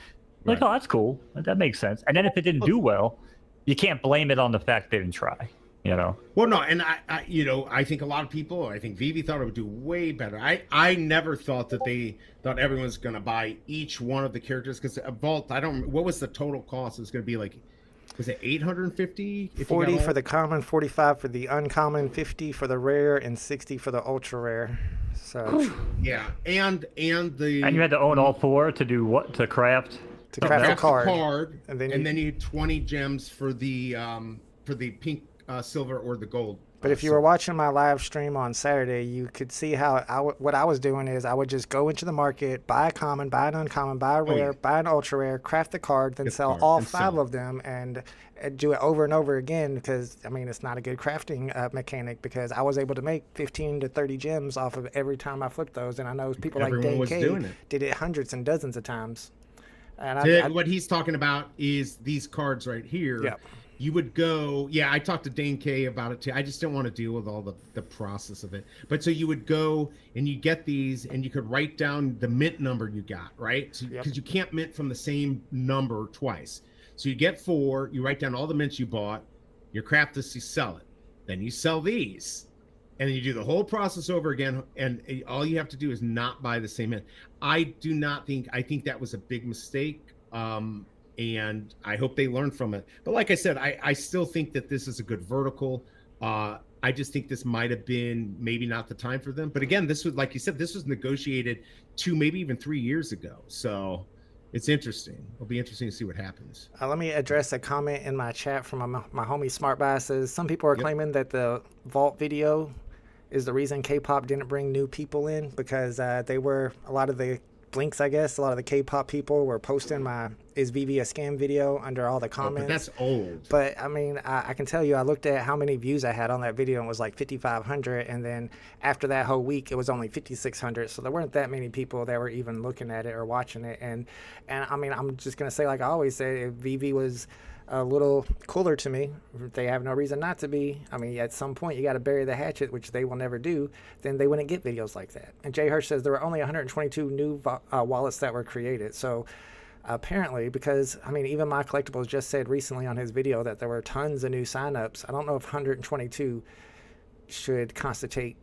like, oh, that's cool. That makes sense. And then if it didn't do well, you can't blame it on the fact they didn't try. Well, no, and I think a lot of people, I think Vivi thought it would do way better. I never thought that they thought everyone was going to buy each one of the characters, because a Vault, what was the total cost? It's going to be like Was it 850? 40 for the common, 45 for the uncommon, 50 for the rare, and 60 for the ultra rare. So yeah, and the And you had to own all 4 to do what? To craft? to craft a card, and then you had 20 gems for the pink, silver, or the gold. But if you were watching my live stream on Saturday, you could see how what I was doing is I would just go into the market, buy a common, buy an uncommon, buy a rare, buy an ultra rare, craft the card, then sell all 5 of them, and do it over and over again. Because I mean, it's not a good crafting mechanic, because I was able to make 15 to 30 gems off of every time I flipped those, and I know people like Dan K did it hundreds and dozens of times. And what he's talking about is these cards right here. Yeah. You would go, I talked to Dane K about it too. I just didn't want to deal with all the process of it. But so you would go and you get these, and you could write down the mint number you got, right? Because you can't mint from the same number twice. So you get 4, you write down all the mints you bought, you craft this, you sell it. Then you sell these. And then you do the whole process over again, and all you have to do is not buy the same mint. I think that was a big mistake. And I hope they learn from it. But like I said, I still think that this is a good vertical. I just think this might have been maybe not the time for them. But again, this was, like you said, this was negotiated 2, maybe even 3 years ago. So it's interesting. It'll be interesting to see what happens. Let me address a comment in my chat from my homie Smartbuy. Says some people are claiming that the vault video is the reason K-pop didn't bring new people in, because they were a lot of the Blinks, I guess. A lot of the K-pop people were posting my "Is VV a Scam" video under all the comments. But that's old. But I mean, I can tell you, I looked at how many views I had on that video, and it was like 5,500. And then after that whole week, it was only 5,600. So there weren't that many people that were even looking at it or watching it. And I mean, I'm just gonna say, like I always say, if VV was a little cooler to me, they have no reason not to be. I mean, at some point you got to bury the hatchet, which they will never do. Then they wouldn't get videos like that. And Jay Hirsch says there were only 122 new wallets that were created. So apparently, because I mean, even My Collectibles just said recently on his video that there were tons of new signups. I don't know if 122 should constitute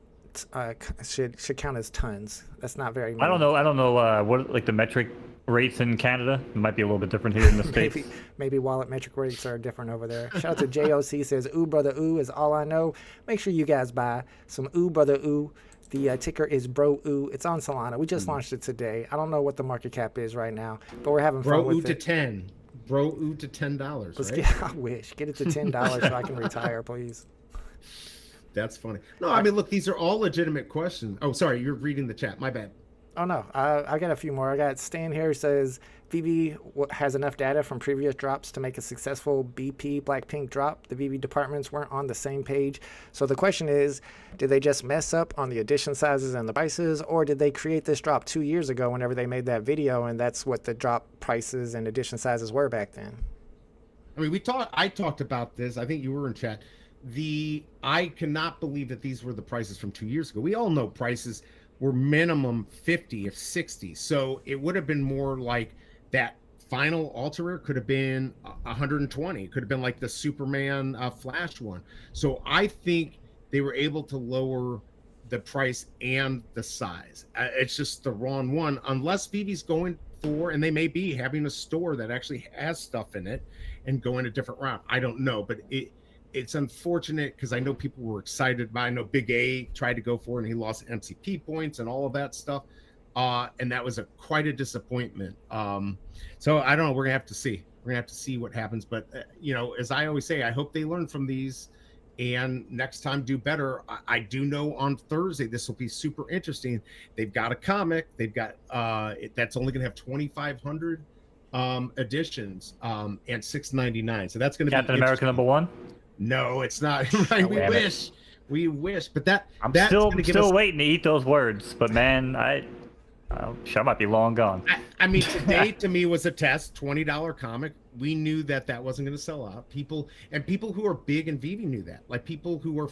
should count as tons. That's not very many. I don't know what like the metric rates in Canada. It might be a little bit different here in the States. maybe wallet metric rates are different over there. Shout out to JOC, says ooh brother ooh is all I know. Make sure you guys buy some ooh brother ooh. The ticker is BROEW. It's on Solana. We just launched it today. I don't know what the market cap is right now, but we're having fun with it. BROEW to $10. Let's right? I wish. Get it to $10 so I can retire, please. That's funny. No, I mean, look, these are all legitimate questions. Oh, sorry, you're reading the chat. My bad. Oh, no. I got a few more. I got Stan here who says, VV has enough data from previous drops to make a successful BP Blackpink drop. The VV departments weren't on the same page. So the question is, did they just mess up on the edition sizes and the prices, or did they create this drop 2 years ago whenever they made that video, and that's what the drop prices and edition sizes were back then? I mean, I talked about this. I think you were in chat. I cannot believe that these were the prices from 2 years ago. We all know prices were minimum 50, if 60. So it would have been more like that final Ultra Rare could have been 120. It could have been like the Superman Flash one. So I think they were able to lower the price and the size. It's just the wrong one, unless VV's going for, and they may be having a store that actually has stuff in it and going a different route. I don't know, but it's unfortunate because I know people were excited by. I know Big A tried to go for it and he lost MCP points and all of that stuff, and that was quite a disappointment. So I don't know. We're gonna have to see. We're gonna have to see what happens. But as I always say, I hope they learn from these and next time do better. I do know on Thursday this will be super interesting. They've got a comic. They've got that's only gonna have 2,500 editions and $6.99. So that's gonna be Captain America #1. No, it's not. Right? We wish, but I'm still waiting to eat those words. But man, I might be long gone. I mean, today to me was a test. $20 comic. We knew that wasn't going to sell out. People who are big in VV knew that. Like people who are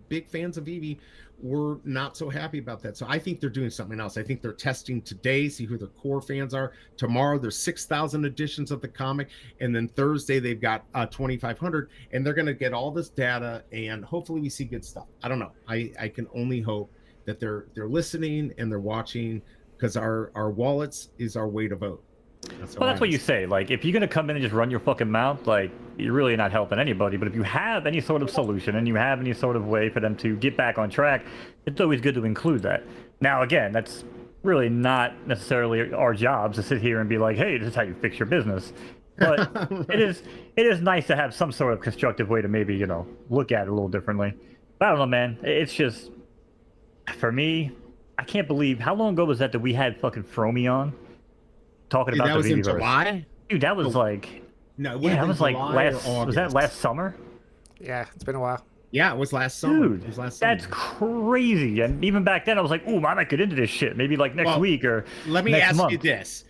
big fans of VV were not so happy about that. So I think they're doing something else. I think they're testing today, see who their core fans are. Tomorrow there's 6,000 editions of the comic, and then Thursday they've got 2,500, and they're going to get all this data, and hopefully we see good stuff. I don't know. I can only hope that they're listening and they're watching, because our wallets is our way to vote. Well, that's what you say. Like, if you're gonna come in and just run your fucking mouth, like, you're really not helping anybody. But if you have any sort of solution and you have any sort of way for them to get back on track, it's always good to include that. Now, again, that's really not necessarily our jobs to sit here and be like, hey, this is how you fix your business. But it is nice to have some sort of constructive way to maybe, you know, look at it a little differently. But I don't know, man. It's just, for me, I can't believe, how long ago was that we had fucking Fromy on talking Dude, about that the was in Viviverse? July? Dude, that was like, No, yeah, that was like last, was that last summer? Yeah, it's been a while. Yeah, it was last summer. Dude, it was last summer. that's crazy. And even back then, I was like, ooh, I might get into this shit. Maybe like next week or let me next ask month. you this.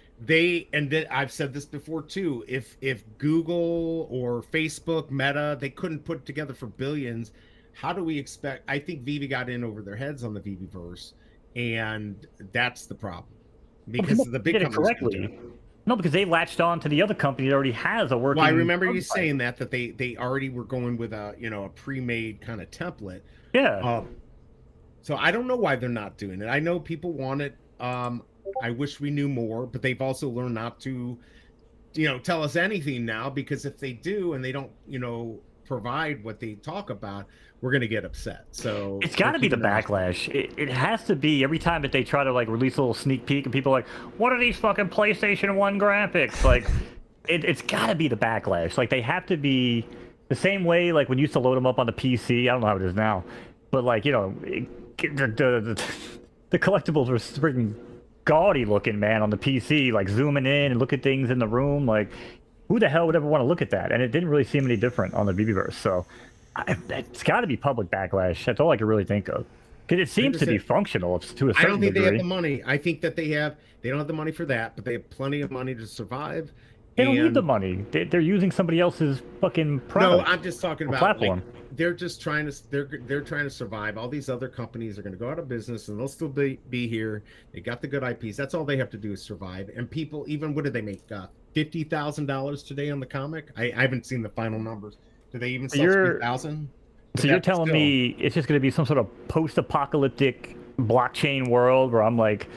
I've said this before too. If Google or Facebook, Meta, they couldn't put together for billions, how do we expect? I think Vivi got in over their heads on the Viviverse, and that's the problem because the big companies correctly. No, because they latched on to the other company that already has a working. Well, I remember you saying that they already were going with a a pre-made kind of template. Yeah. So I don't know why they're not doing it. I know people want it. I wish we knew more, but they've also learned not to, tell us anything now, because if they do and they don't, provide what they talk about, we're going to get upset. So it's got to be the backlash. It has to be every time that they try to like release a little sneak peek and people are like, what are these fucking PlayStation 1 graphics? Like, it's got to be the backlash. Like, they have to be the same way like when you used to load them up on the PC. I don't know how it is now, but like, the collectibles were freaking gaudy looking, man, on the PC, like zooming in and look at things in the room. Like, who the hell would ever want to look at that? And it didn't really seem any different on the Viviverse. So it's got to be public backlash. That's all I can really think of. Because it seems to be functional to a certain degree. I don't think they have the money. I think that they don't have the money for that, but they have plenty of money to survive. They don't need the money. They're using somebody else's fucking product. No, I'm just talking about platform. Like, they're just trying to they're trying to survive. All these other companies are going to go out of business, and they'll still be here. They got the good IPs. That's all they have to do is survive. And people, even what did they make? $50,000 today on the comic. I haven't seen the final numbers. Do they even sell 3,000? So you're telling me it's just going to be some sort of post-apocalyptic blockchain world where I'm like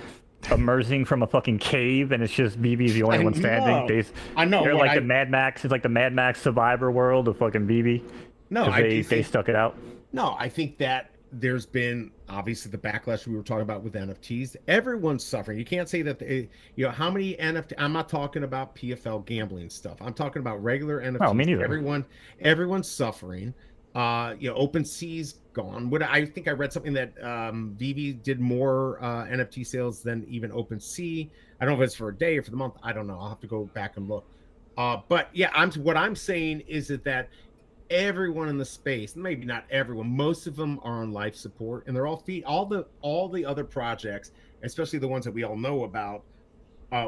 emerging from a fucking cave and it's just BB's the only one standing? I know. They're like the Mad Max. It's like the Mad Max Survivor world of fucking BB. No, they stuck it out. No, I think that there's been obviously the backlash we were talking about with NFTs. Everyone's suffering. You can't say that how many NFT. I'm not talking about PFL gambling stuff. I'm talking about regular NFTs. Oh, me neither. Everyone's suffering. OpenSea's gone. I think I read something that Vivi did more NFT sales than even OpenSea. I don't know if it's for a day or for the month. I don't know. I'll have to go back and look. But yeah, what I'm saying is that everyone in the space, maybe not everyone, most of them are on life support, and they're all all the other projects, especially the ones that we all know about.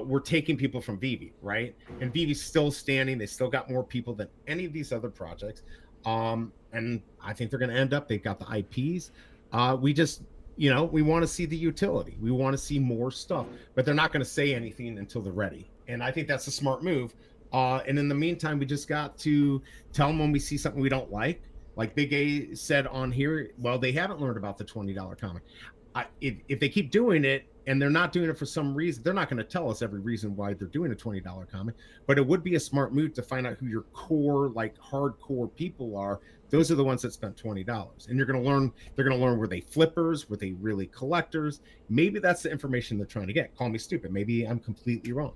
We're taking people from Vivi, right? And Vivi's still standing. They still got more people than any of these other projects. And I think they're going to end up, they've got the IPs. We just, we want to see the utility. We want to see more stuff, but they're not going to say anything until they're ready. And I think that's a smart move. And in the meantime, we just got to tell them when we see something we don't like Big A said on here, well, they haven't learned about the $20 comic. If they keep doing it and they're not doing it for some reason, they're not going to tell us every reason why they're doing a $20 comic, but it would be a smart move to find out who your core, like hardcore people are. Those are the ones that spent $20, and they're going to learn, were they flippers? Were they really collectors? Maybe that's the information they're trying to get. Call me stupid. Maybe I'm completely wrong.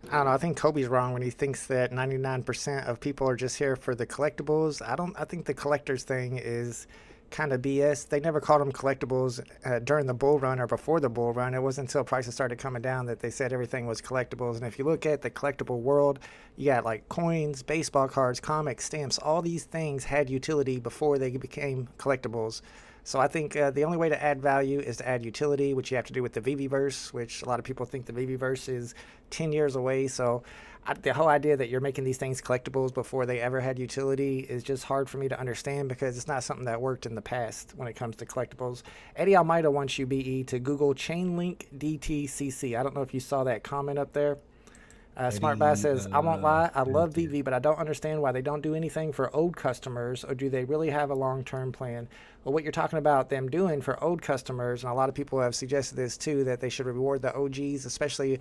I don't know. I think Kobe's wrong when he thinks that 99% of people are just here for the collectibles. I think the collectors thing is kind of BS. They never called them collectibles during the bull run or before the bull run. It wasn't until prices started coming down that they said everything was collectibles. And if you look at the collectible world, you got like coins, baseball cards, comics, stamps. All these things had utility before they became collectibles. So I think the only way to add value is to add utility, which you have to do with the Viviverse, which a lot of people think the Viviverse is 10 years away. So the whole idea that you're making these things collectibles before they ever had utility is just hard for me to understand, because it's not something that worked in the past when it comes to collectibles. Eddie Almeida wants you, BE, to Google Chainlink DTCC. I don't know if you saw that comment up there. Smart Bass says, I won't lie, I love VV, but I don't understand why they don't do anything for old customers, or do they really have a long-term plan? Well, what you're talking about them doing for old customers, and a lot of people have suggested this too, that they should reward the OGs, especially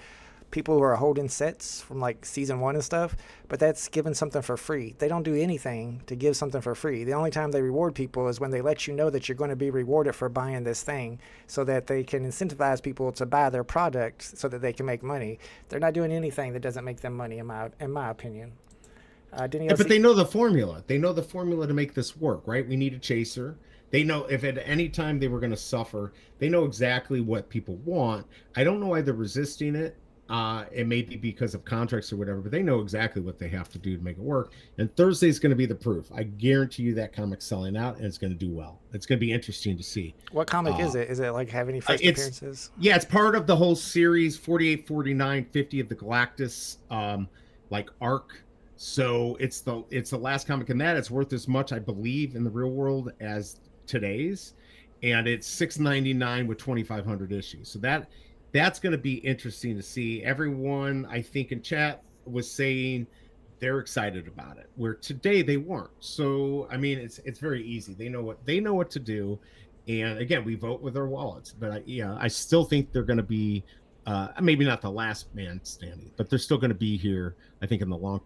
people who are holding sets from like season 1 and stuff, but that's giving something for free. They don't do anything to give something for free. The only time they reward people is when they let you know that you're going to be rewarded for buying this thing, so that they can incentivize people to buy their product so that they can make money. They're not doing anything that doesn't make them money, in my opinion. But they know the formula. They know the formula to make this work, right? We need a chaser. They know if at any time they were going to suffer, they know exactly what people want. I don't know why they're resisting it. It may be because of contracts or whatever, but they know exactly what they have to do to make it work. And Thursday's going to be the proof. I guarantee you that comic's selling out, and it's going to do well. It's going to be interesting to see. What comic is it? Is it like have any first appearances? Yeah, it's part of the whole series 48, 49, 50 of the Galactus like arc. So it's the last comic in that. It's worth as much, I believe, in the real world as today's, and it's $6.99 with 2,500 issues. So that's going to be interesting to see. Everyone, I think, in chat was saying they're excited about it, where today they weren't. So I mean, it's very easy. They know what to do, and again, we vote with our wallets. But I still think they're going to be maybe not the last man standing, but they're still going to be here, I think, in the long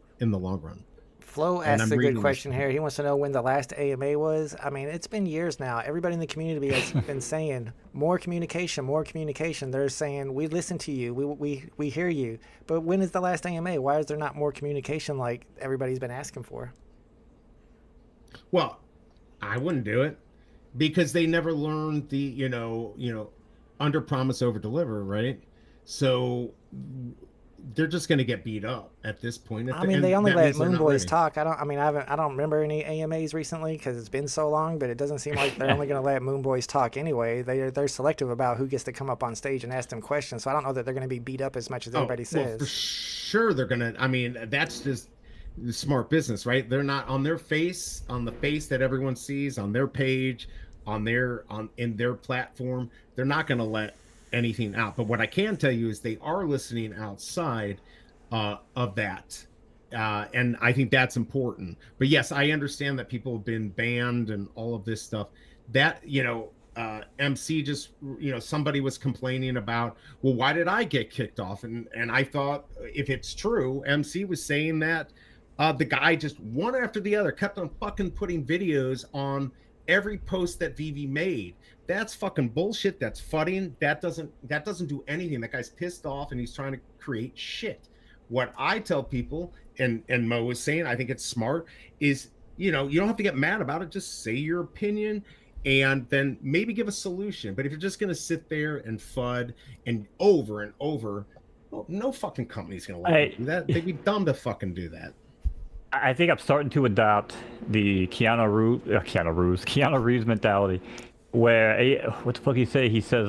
run. Flo asked a good question here. He wants to know when the last AMA was. I mean, it's been years now. Everybody in the community has been saying more communication, more communication. They're saying, we listen to you, we hear you. But when is the last AMA? Why is there not more communication like everybody's been asking for? Well, I wouldn't do it because they never learned the, under promise, over deliver, right? So they're just going to get beat up at this point. I mean, they only let Moon Boys talk. I don't remember any AMAs recently because it's been so long, but it doesn't seem like they're only going to let Moon Boys talk anyway. They're selective about who gets to come up on stage and ask them questions. So I don't know that they're going to be beat up as much as everybody says. Well, for sure they're going to. I mean, that's just the smart business, right? They're not on their face, on the face that everyone sees, on their page, in their platform. They're not going to let anything out. But what I can tell you is they are listening outside of that, and I think that's important. But yes, I understand that people have been banned and all of this stuff. That MC just somebody was complaining about, well, why did I get kicked off? And I thought, if it's true, MC was saying that the guy just one after the other kept on fucking putting videos on every post that Vivi made. That's fucking bullshit. That's fudding. That doesn't do anything. That guy's pissed off and he's trying to create shit. What I tell people, and Mo was saying, I think it's smart, is you don't have to get mad about it. Just say your opinion and then maybe give a solution. But if you're just gonna sit there and FUD and over, well, no fucking company's gonna let you do that. They'd be dumb to fucking do that. I think I'm starting to adopt the Keanu Reeves mentality, where what the fuck he say? He says,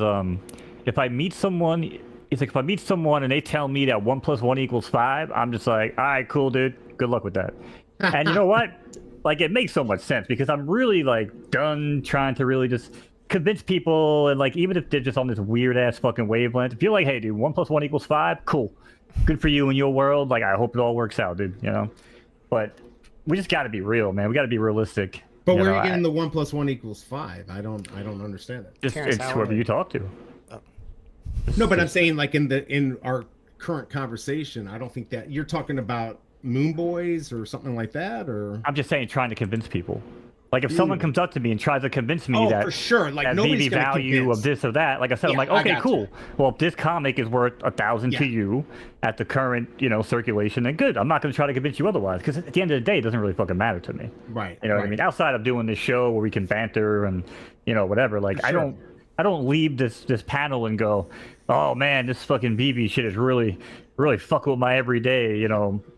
if I meet someone, he's like, if I meet someone and they tell me that 1 + 1 = 5, I'm just like, all right, cool, dude. Good luck with that. And you know what? Like, it makes so much sense because I'm really like done trying to really just convince people, and like even if they're just on this weird ass fucking wavelength, if you're like, hey, dude, 1 + 1 = 5, cool, good for you in your world. Like, I hope it all works out, dude. But we just got to be real, man. We got to be realistic. But where are you getting the 1 + 1 = 5? I don't understand it. It's whoever you talk to. No, but I'm saying, like, in our current conversation, I don't think that you're talking about Moon Boys or something like that, or I'm just saying, trying to convince people. Like, if someone comes up to me and tries to convince me that, for sure, like, that nobody's the value convince. of this or that, like I said, I'm like, okay, cool. Well, if this comic is worth 1,000 to you at the current, circulation, then good. I'm not going to try to convince you otherwise, because at the end of the day, it doesn't really fucking matter to me. Right. You know what I mean? Outside of doing this show where we can banter and, whatever, like, sure. I don't leave this panel and go, oh man, this fucking BB shit is really fucking with my everyday,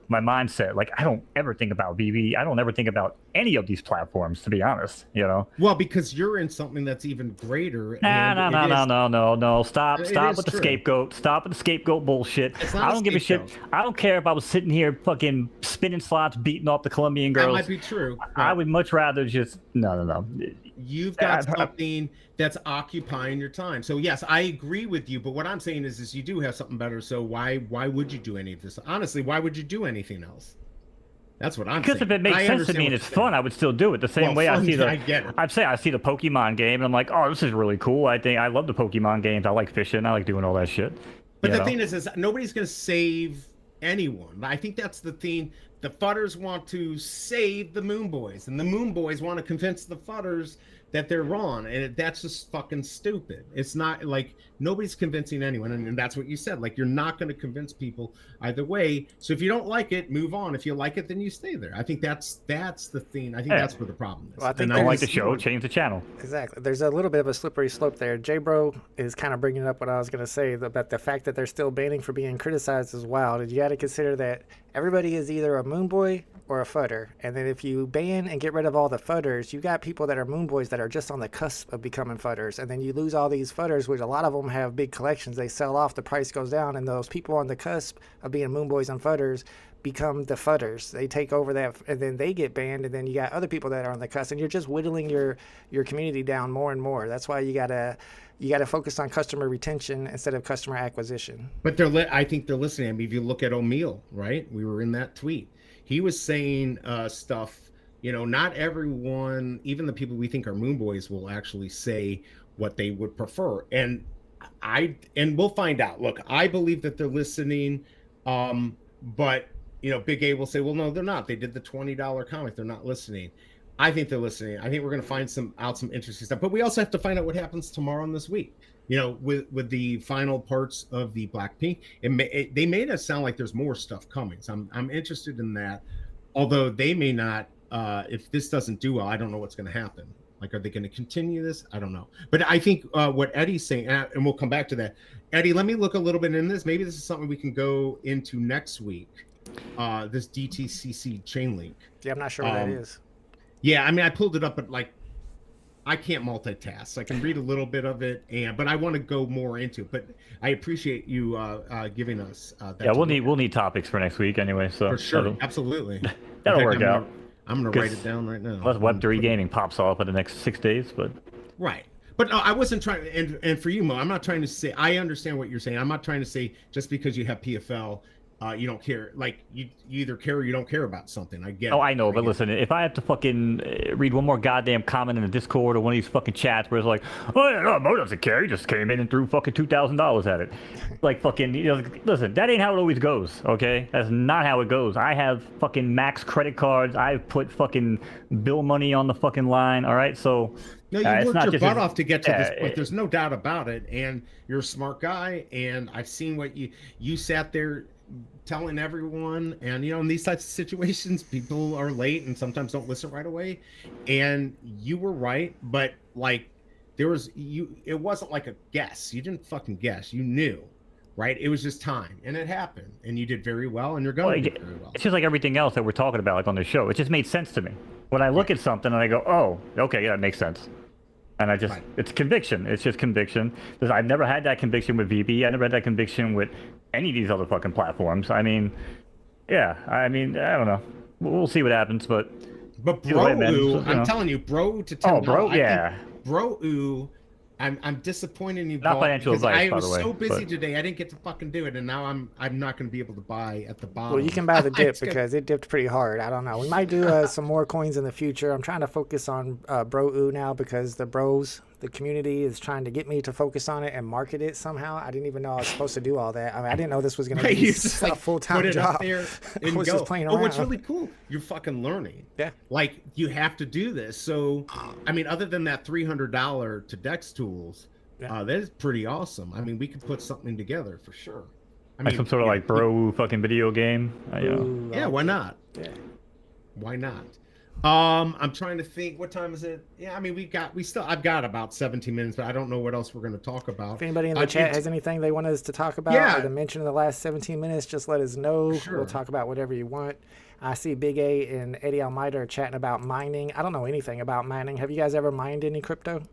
my mindset. Like, I don't ever think about BB. I don't ever think about any of these platforms, to be honest, Well, because you're in something that's even greater. No. Stop with the scapegoat. Stop with the scapegoat bullshit. I don't give a shit. I don't care if I was sitting here fucking spinning slots, beating off the Colombian girls. That might be true. I would much rather just, no. You've got something that's occupying your time. So yes, I agree with you. But what I'm saying is you do have something better. So why would you do any of this? Honestly, why would you do anything else? That's what I'm saying. Because if it makes sense to me and it's fun, I would still do it. The same way I see the Pokemon game and I'm like, oh, this is really cool. I love the Pokemon games. I like fishing. I like doing all that shit. But you the know? thing is nobody's going to save anyone. I think that's the thing. The fudders want to save the Moon Boys, and the Moon Boys want to convince the fudders that they're wrong, and that's just fucking stupid. It's not like nobody's convincing anyone, and that's what you said. Like, you're not going to convince people either way. So if you don't like it, move on. If you like it, then you stay there. I think that's the thing. I think that's where the problem is. Well, I think Don't like the show, change the channel. Exactly. There's a little bit of a slippery slope there. J-Bro is kind of bringing up what I was going to say about the fact that they're still banning for being criticized as well. You got to consider that everybody is either a Moon Boy or a fudder. And then if you ban and get rid of all the fudders, you got people that are Moon Boys that are just on the cusp of becoming fudders. And then you lose all these fudders, which a lot of them have big collections. They sell off, the price goes down, and those people on the cusp of being Moon Boys and fudders become the fudders. They take over that, and then they get banned, and then you got other people that are on the cusp, and you're just whittling your community down more and more. That's why you gotta focus on customer retention instead of customer acquisition. But I think they're listening. I mean, if you look at O'Meal, right? We were in that tweet. He was saying stuff, not everyone, even the people we think are Moon Boys, will actually say what they would prefer. And we'll find out. Look, I believe that they're listening, but Big A will say, well, no, they're not. They did the $20 comic. They're not listening. I think they're listening. I think we're going to find some interesting stuff. But we also have to find out what happens tomorrow and this week. With the final parts of the Blackpink, they made us sound like there's more stuff coming. So I'm interested in that. Although they may not. If this doesn't do well, I don't know what's going to happen. Like, are they going to continue this? I don't know. But I think what Eddie's saying, and we'll come back to that. Eddie, let me look a little bit in this. Maybe this is something we can go into next week. This DTCC chain link. Yeah, I'm not sure what that is. Yeah, I mean, I pulled it up, but like, I can't multitask. I can read a little bit of it, but I want to go more into it. But I appreciate you giving us that. Yeah, we'll need topics for next week anyway. So for sure, absolutely. That'll work out. I'm gonna write it down right now. Unless Web3 gaming pops off in the next 6 days, but right. But no, I wasn't trying. And for you, Mo, I'm not trying to say. I understand what you're saying. I'm not trying to say just because you have PFL. You don't care. Like, you either care or you don't care about something. I get it. I know, but listen, if I have to fucking read one more goddamn comment in the Discord or one of these fucking chats where it's like, oh, yeah, no, Mo doesn't care, he just came in and threw fucking $2,000 at it. Like, fucking, listen, that ain't how it always goes, okay? That's not how it goes. I have fucking max credit cards. I've put fucking bill money on the fucking line, all right? So, no, you worked your butt off to get to this point. There's no doubt about it. And you're a smart guy. And I've seen what you sat there telling everyone, and in these types of situations, people are late and sometimes don't listen right away. And you were right, but like, it wasn't like a guess. You didn't fucking guess. You knew, right? It was just time, and it happened, and you did very well, and you're going to do very well. It's just like everything else that we're talking about, like on the show. It just made sense to me when I look at something and I go, oh, okay, yeah, that makes sense. And it's conviction. It's just conviction. Because I've never had that conviction with VB. I never had that conviction with any of these other fucking platforms. I mean, yeah. I mean, I don't know. We'll see what happens, but BROEW, I'm telling you, BROEW to tell. Oh, BROEW, yeah. BROEW, I'm disappointed in you. Not financial advice, by the way. I was so busy today, I didn't get to fucking do it, and now I'm not going to be able to buy at the bottom. Well, you can buy the dip because it dipped pretty hard. I don't know. We might do some more coins in the future. I'm trying to focus on BROEW now because the bros, the community, is trying to get me to focus on it and market it somehow. I didn't even know I was supposed to do all that. I mean, I didn't know this was going to be a full-time job. There I was just playing around. Oh, what's really cool, you're fucking learning. Yeah. Like, you have to do this. So, I mean, other than that $300 to Dex Tools, that is pretty awesome. I mean, we could put something together for sure. I mean, some sort of like BROEW fucking video game. Yeah, why not? Yeah. Why not? I'm trying to think. What time is it? Yeah, I mean, I've got about 17 minutes, but I don't know what else we're going to talk about. If anybody in the chat has anything they want us to talk about or to mention in the last 17 minutes, just let us know. Sure. We'll talk about whatever you want. I see Big A and Eddie Almeida are chatting about mining. I don't know anything about mining. Have you guys ever mined any crypto?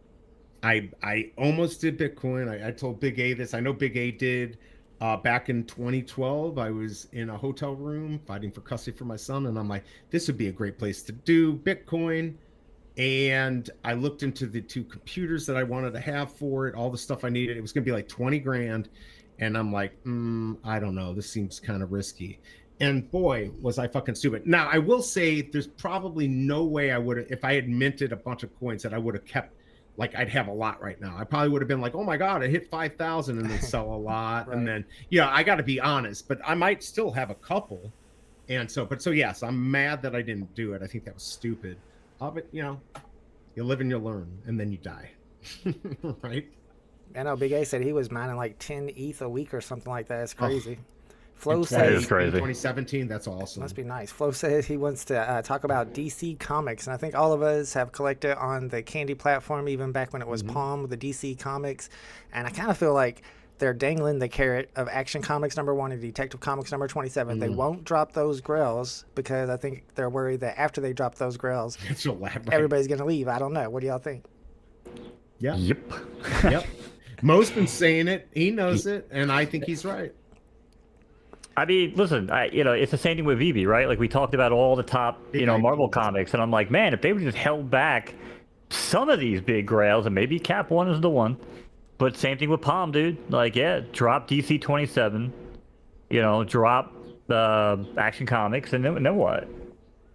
I almost did Bitcoin. I told Big A this. I know Big A did. Back in 2012, I was in a hotel room fighting for custody for my son, and I'm like, this would be a great place to do Bitcoin. And I looked into the 2 computers that I wanted to have for it, all the stuff I needed. It was going to be like 20 grand. And I'm like, I don't know. This seems kind of risky. And boy, was I fucking stupid. Now, I will say there's probably no way I would have, if I had minted a bunch of coins, that I would have kept like I'd have a lot right now. I probably would have been like, oh my God, I hit 5,000 and then sell a lot. Right. And then, I got to be honest, but I might still have a couple. And so yes, I'm mad that I didn't do it. I think that was stupid. But you live and you learn, and then you die. Right? I know Big A said he was mining like 10 ETH a week or something like that. It's crazy. Flo That is says, crazy. 2017, that's awesome. must be nice. Flo says he wants to talk about DC Comics, and I think all of us have collected on the Candy platform, even back when it was Palm with the DC Comics. And I kind of feel like they're dangling the carrot of Action Comics #1 and Detective Comics #27. They won't drop those grails because I think they're worried that after they drop those grails, everybody's going to leave. I don't know. What do y'all think? Yeah. Yep. Mo's been saying it. He knows it, and I think he's right. I mean, listen, it's the same thing with Vivi, right? Like we talked about all the top, Marvel comics, and I'm like, man, if they would just held back some of these big grails, and maybe Cap 1 is the one, but same thing with Palm, dude. Like, yeah, drop DC 27, drop Action Comics, and then what?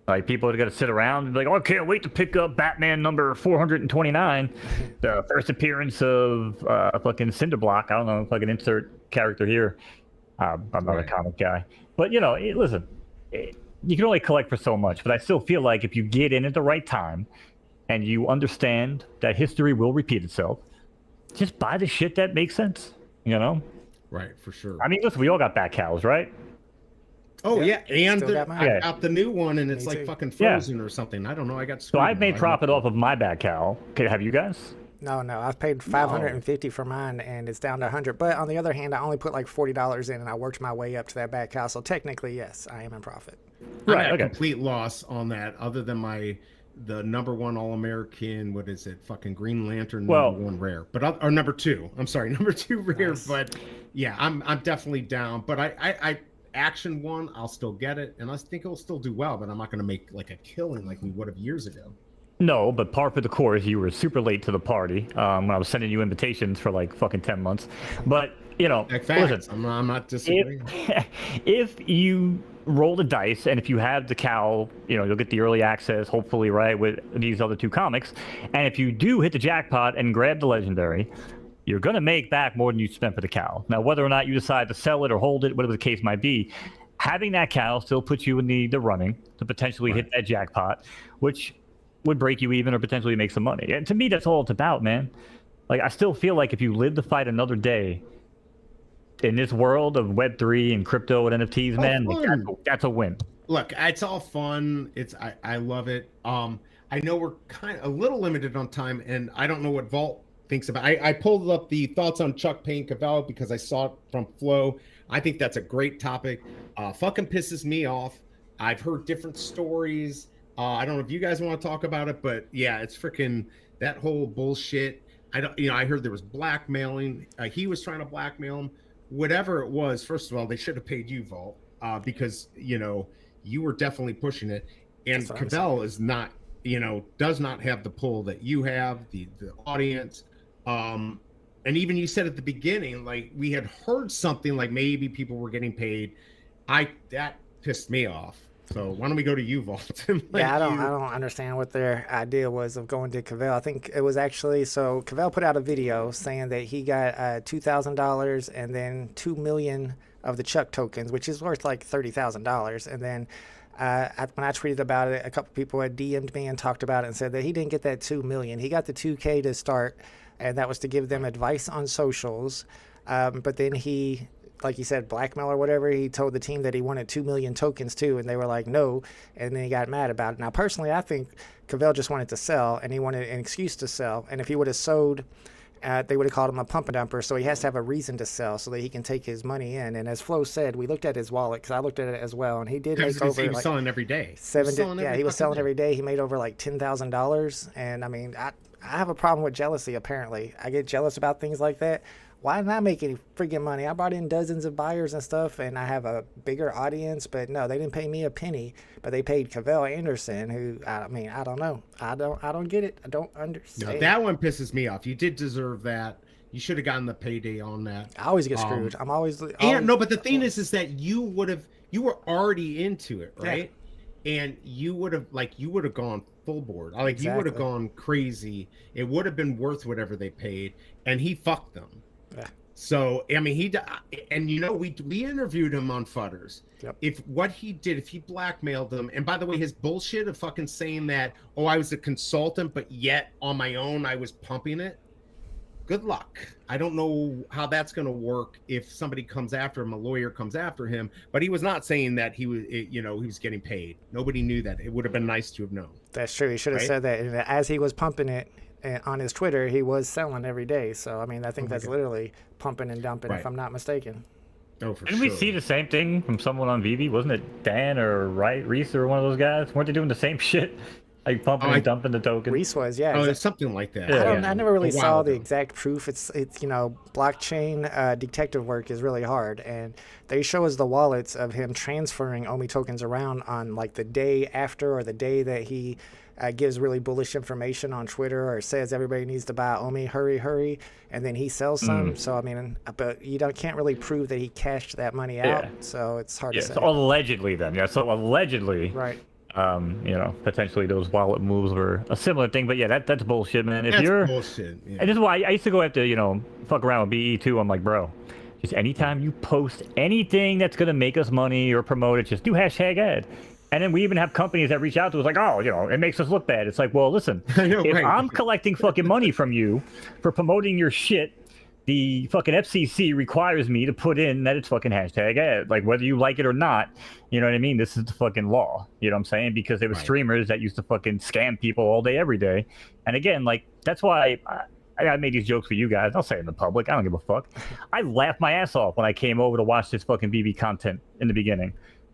Like, people are going to sit around and be like, oh, I can't wait to pick up Batman number 429, the first appearance of fucking Cinderblock. I don't know if I can insert character here. I'm not a comic guy. But, listen, you can only collect for so much. But I still feel like if you get in at the right time and you understand that history will repeat itself, just buy the shit that makes sense, Right, for sure. I mean, listen, we all got back cows, right? Oh, yeah. And Still I got the new one, and it's Me like too. fucking frozen or something. I don't know. I got So I've made profit off of my back cow. Okay, have you guys? No, I've paid $550 for mine, and it's down to $100. But on the other hand, I only put like $40 in, and I worked my way up to that back house. So technically, yes, I am in profit. I'm at a complete loss on that, other than the #1 All-American, what is it? Fucking Green Lantern #1 rare. But or #2. I'm sorry, #2 rare. Nice. But yeah, I'm definitely down. But I Action 1, I'll still get it, and I think it'll still do well, but I'm not going to make like a killing like we would have years ago. No, but par for the course, you were super late to the party when I was sending you invitations for like fucking 10 months. But, listen, I'm not disagreeing. If you roll the dice, and if you have the cow, you'll get the early access, hopefully, right, with these other two comics. And if you do hit the jackpot and grab the legendary, you're going to make back more than you spent for the cow. Now, whether or not you decide to sell it or hold it, whatever the case might be, having that cow still puts you in the running to potentially hit that jackpot, which would break you even or potentially make some money. And to me, that's all it's about, man. Like, I still feel like if you live to fight another day in this world of Web3 and crypto and NFTs, man, like, that's a win. Look, it's all fun. I love it. I know we're kind of a little limited on time, and I don't know what Vault thinks about. I pulled up the thoughts on Chuck Payne Cavell because I saw it from Flo. I think that's a great topic. Fucking pisses me off. I've heard different stories. I don't know if you guys want to talk about it, but yeah, it's freaking that whole bullshit. I heard there was blackmailing. He was trying to blackmail him. Whatever it was, first of all, they should have paid you, Vault, because you were definitely pushing it. And Cavell is not, does not have the pull that you have, the audience. And even you said at the beginning, like we had heard something like maybe people were getting paid. That pissed me off. So why don't we go to you, Vault? I don't understand what their idea was of going to Cavell. I think it was actually, so Cavell put out a video saying that he got $2,000 and then 2 million of the Chuck tokens, which is worth like $30,000. And then when I tweeted about it, a couple people had DM'd me and talked about it and said that he didn't get that 2 million. He got the 2K to start, and that was to give them advice on socials. But then he, like you said, blackmail or whatever, he told the team that he wanted 2 million tokens too, and they were like, no, and then he got mad about it. Now, personally, I think Cavell just wanted to sell, and he wanted an excuse to sell, and if he would have sold, they would have called him a pump and dumper, so he has to have a reason to sell so that he can take his money in. And as Flo said, we looked at his wallet, because I looked at it as well, and he did make over he was selling every day. He was selling every day. He made over like $10,000, and I mean, I have a problem with jealousy, apparently. I get jealous about things like that. Why didn't I make any freaking money? I brought in dozens of buyers and stuff, and I have a bigger audience, but no, they didn't pay me a penny, but they paid Cavell Anderson, who, I mean, I don't know. I don't get it. I don't understand. No, that one pisses me off. You did deserve that. You should have gotten the payday on that. I always get screwed. I'm always no, but the thing is that you were already into it, right? Yeah. And you would have gone full board. Like you would have gone crazy. It would have been worth whatever they paid, and he fucked them. Yeah. So I mean, and you know, we interviewed him on Futters. Yep. If what he did, if he blackmailed them, and by the way, his bullshit of fucking saying that, oh, I was a consultant, but yet on my own I was pumping it. Good luck. I don't know how that's going to work if somebody comes after him, a lawyer comes after him, but he was not saying that he was, you know, he was getting paid. Nobody knew that. It would have been nice to have known. That's true. He should have said that. And as he was pumping it on his Twitter, he was selling every day. So, I mean, I think that's literally pumping and dumping, if I'm not mistaken. Oh, for Didn't sure. we see the same thing from someone on VV? Wasn't it Dan or Reese or one of those guys? Weren't they doing the same shit? Like pumping and dumping the token. Reese was, yeah. Oh, it's something like that. I never really saw the exact proof. It's you know, blockchain detective work is really hard, and they show us the wallets of him transferring OMI tokens around on like the day after or the day that he gives really bullish information on Twitter or says everybody needs to buy OMI, hurry, and then he sells some. So I mean, but you can't really prove that he cashed that money out. So it's hard to say. So allegedly, then, so allegedly, right. You know, potentially those wallet moves were a similar thing, but yeah, that's bullshit, man. If That's you're bullshit. Yeah. And this is why I used to go after, you know, fuck around with BE too. I'm like, bro, just anytime you post anything that's gonna make us money or promote it, just do hashtag ad. And then we even have companies that reach out to us like, oh, you know, it makes us look bad. It's like, well, listen, if I'm collecting fucking money from you for promoting your shit, the fucking FCC requires me to put in that it's fucking hashtag ad. Like, whether you like it or not, you know what I mean? This is the fucking law. You know what I'm saying? Because there were streamers that used to fucking scam people all day, every day. And again, like, that's why I made these jokes for you guys. I'll say it in the public. I don't give a fuck. I laughed my ass off when I came over to watch this fucking BB content in the beginning.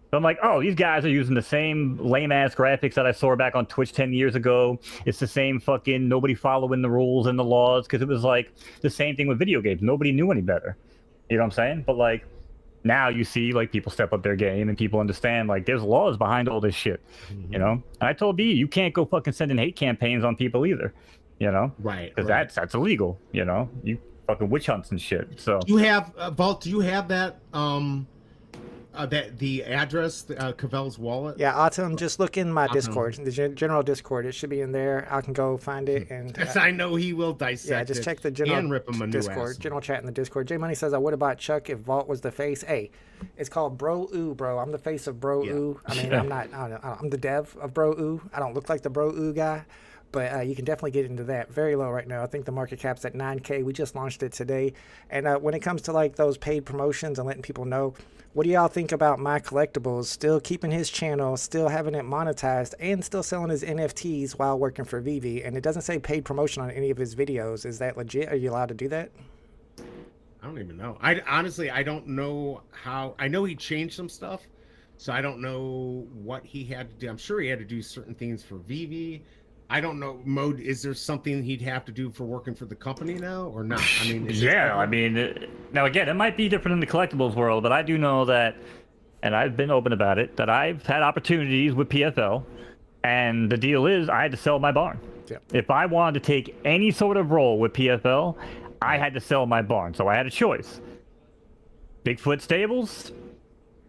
So I'm like, oh, these guys are using the same lame-ass graphics that I saw back on Twitch 10 years ago. It's the same fucking nobody following the rules and the laws, because it was like the same thing with video games. Nobody knew any better. You know what I'm saying? But like now you see like people step up their game and people understand like there's laws behind all this shit. You know? And I told B, you can't go fucking sending hate campaigns on people either. You know? Right. Because that's illegal. You know? You fucking witch hunts and shit. So you have Vault, do you have that that the address, Cavell's wallet? Yeah, Autumn, just look in my Discord, the general Discord. It should be in there. I can go find it. And I know he will dissect. Yeah, just check the general and rip him a Discord, general chat in the Discord. J Money says, I would have bought Chuck if Vault was the face. Hey, it's called BROEW, bro. I'm the face of BROEW. I mean, I'm not. I'm the dev of BROEW. I don't look like the BROEW guy. But you can definitely get into that. Very low right now. I think the market cap's at 9K. We just launched it today. And when it comes to like those paid promotions and letting people know, what do y'all think about My Collectibles still keeping his channel, still having it monetized, and still selling his NFTs while working for Vivi? And it doesn't say paid promotion on any of his videos. Is that legit? Are you allowed to do that? I don't even know. I honestly, I don't know how. I know he changed some stuff, so I don't know what he had to do. I'm sure he had to do certain things for Vivi. I don't know, Mode, is there something he'd have to do for working for the company now or not? I mean, I mean, now again, it might be different in the collectibles world, but I do know that, and I've been open about it, that I've had opportunities with PFL, and the deal is I had to sell my barn. Yep. If I wanted to take any sort of role with PFL, I had to sell my barn, so I had a choice. Bigfoot stables,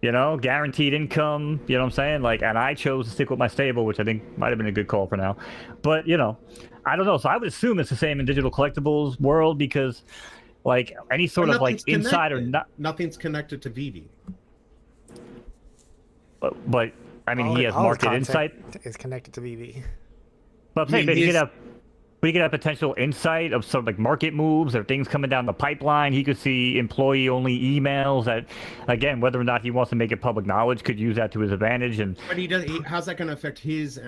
you know, guaranteed income, you know what I'm saying? Like, and I chose to stick with my stable, which I think might have been a good call for now. But, you know, I don't know. So I would assume it's the same in digital collectibles world because, like, any sort of, like, insider... Nothing's connected to Vivi. But I mean, he has market insight. Is connected to Vivi. But I'm saying that we could have potential insight of some like market moves or things coming down the pipeline. He could see employee-only emails that, again, whether or not he wants to make it public knowledge, could use that to his advantage. And but he does. How's that going to affect his?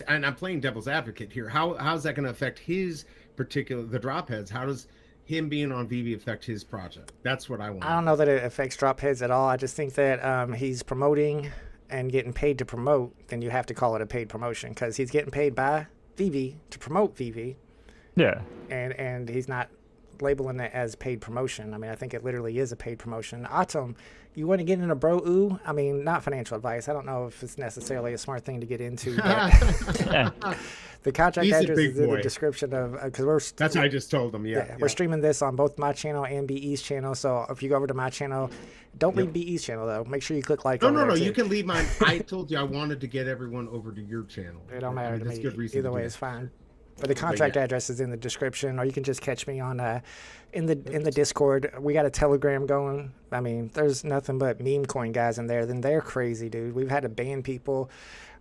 I'm playing devil's advocate here. How's that going to affect his particular the drop heads? How does him being on Vivi affect his project? That's what I want. I don't know that it affects drop heads at all. I just think that he's promoting and getting paid to promote. Then you have to call it a paid promotion because he's getting paid by Vivi to promote Vivi. Yeah. And he's not labeling it as paid promotion. I mean, I think it literally is a paid promotion. Atom, you want to get into BROEW? I mean, not financial advice. I don't know if it's necessarily a smart thing to get into, but the contract He's a address big is in the boy. description of, because we're That's what I just told them. Yeah. we're streaming this on both my channel and BE's channel. So if you go over to my channel, don't leave BE's channel though. Make sure you click like. No. Too. You can leave mine. I told you I wanted to get everyone over to your channel. It don't matter to that's me. good reason Either to way, do it's that. fine. But the contract address is in the description, or you can just catch me on in the Discord. We got a Telegram going. I mean, there's nothing but meme coin guys in there. Then they're crazy, dude. We've had to ban people.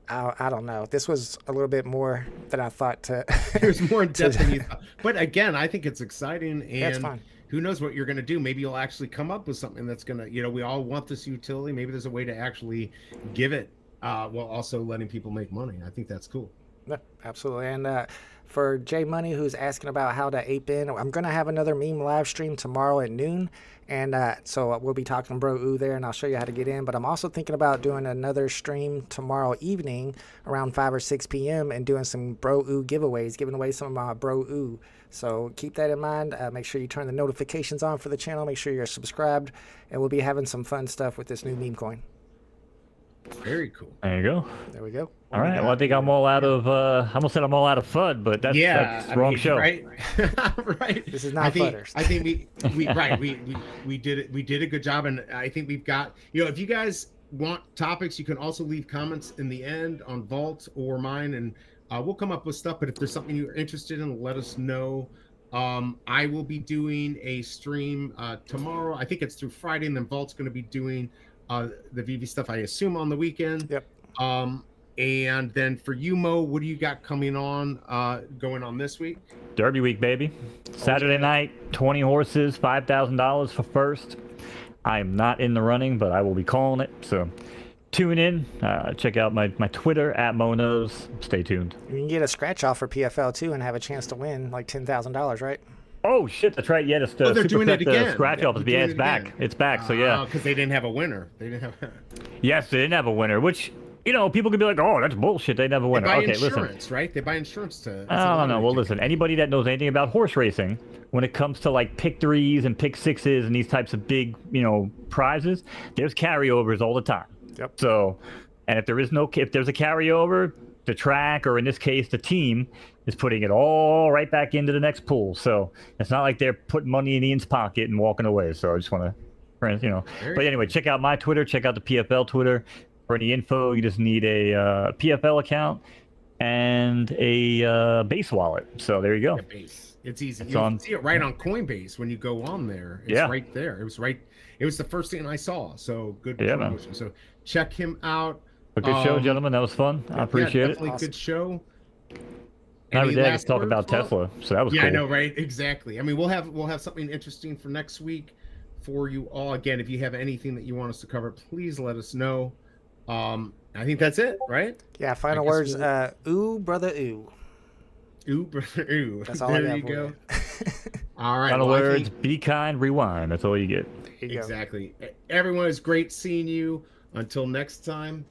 I don't know. This was a little bit more than I thought. It was more in depth than you thought. But again, I think it's exciting, and That's fine. who knows what you're going to do? Maybe you'll actually come up with something that's going to, we all want this utility. Maybe there's a way to actually give it while also letting people make money. I think that's cool. Yeah, absolutely. And for J Money, who's asking about how to ape in, I'm going to have another meme live stream tomorrow at noon. And so we'll be talking BROEW there, and I'll show you how to get in. But I'm also thinking about doing another stream tomorrow evening around 5 or 6 p.m. and doing some BROEW giveaways, giving away some of my BROEW. So keep that in mind. Make sure you turn the notifications on for the channel. Make sure you're subscribed. And we'll be having some fun stuff with this new meme coin. Very cool. There you go. There we go. All right. Well, I think I'm all out of. I almost said I'm all out of FUD, but that's the wrong show. Right. Right. This is not Fudders. I think we did it. We did a good job, and I think we've got. If you guys want topics, you can also leave comments in the end on Vault or mine, and we'll come up with stuff. But if there's something you're interested in, let us know. I will be doing a stream tomorrow. I think it's through Friday, and then Vault's going to be doing the VV stuff, I assume, on the weekend. Yep. And then for you, Mo, what do you got coming on, going on this week? Derby week, baby. Saturday night, 20 horses, $5,000 for first. I am not in the running, but I will be calling it. So tune in. Check out my Twitter at MoKnowz. Stay tuned. You can get a scratch off for PFL too and have a chance to win like $10,000, right? Oh shit, that's right. Yeah, it's the they're doing it again. Scratch off. They're It's doing back. it again. It's back. So yeah. Because they didn't have a winner. They didn't have. Yes, they didn't have a winner. Which people could be like, oh, that's bullshit. They didn't have a winner. They buy Okay, insurance, listen. right? They buy insurance to. I don't know. Well, listen. Anybody that knows anything about horse racing, when it comes to like pick threes and pick sixes and these types of big, prizes, there's carryovers all the time. Yep. So, and if there's a carryover, the track, or in this case, the team, is putting it all right back into the next pool. So it's not like they're putting money in Ian's pocket and walking away. So I just want to, But anyway, check out my Twitter. Check out the PFL Twitter. For any info, you just need a PFL account and a base wallet. So there you go. Yeah, base. It's easy. It's You on- see it right on Coinbase when you go on there. It's right there. It was right. It was the first thing I saw. So good promotion. So check him out. A good show, gentlemen. That was fun. I appreciate it. Definitely Awesome. Good show. Now Any every day I get last to talk words, about Mo? Tesla. So that was cool. I know, right? Exactly. I mean, we'll have something interesting for next week for you all. Again, if you have anything that you want us to cover, please let us know. I think that's it, right? Yeah, final guess words. Ooh, brother, ooh. Ooh, brother, ooh. That's all I there got you for go. you. All right. Final well, I words, think- be kind, rewind. That's all you get. There you go. exactly. Everyone, is great seeing you. Until next time,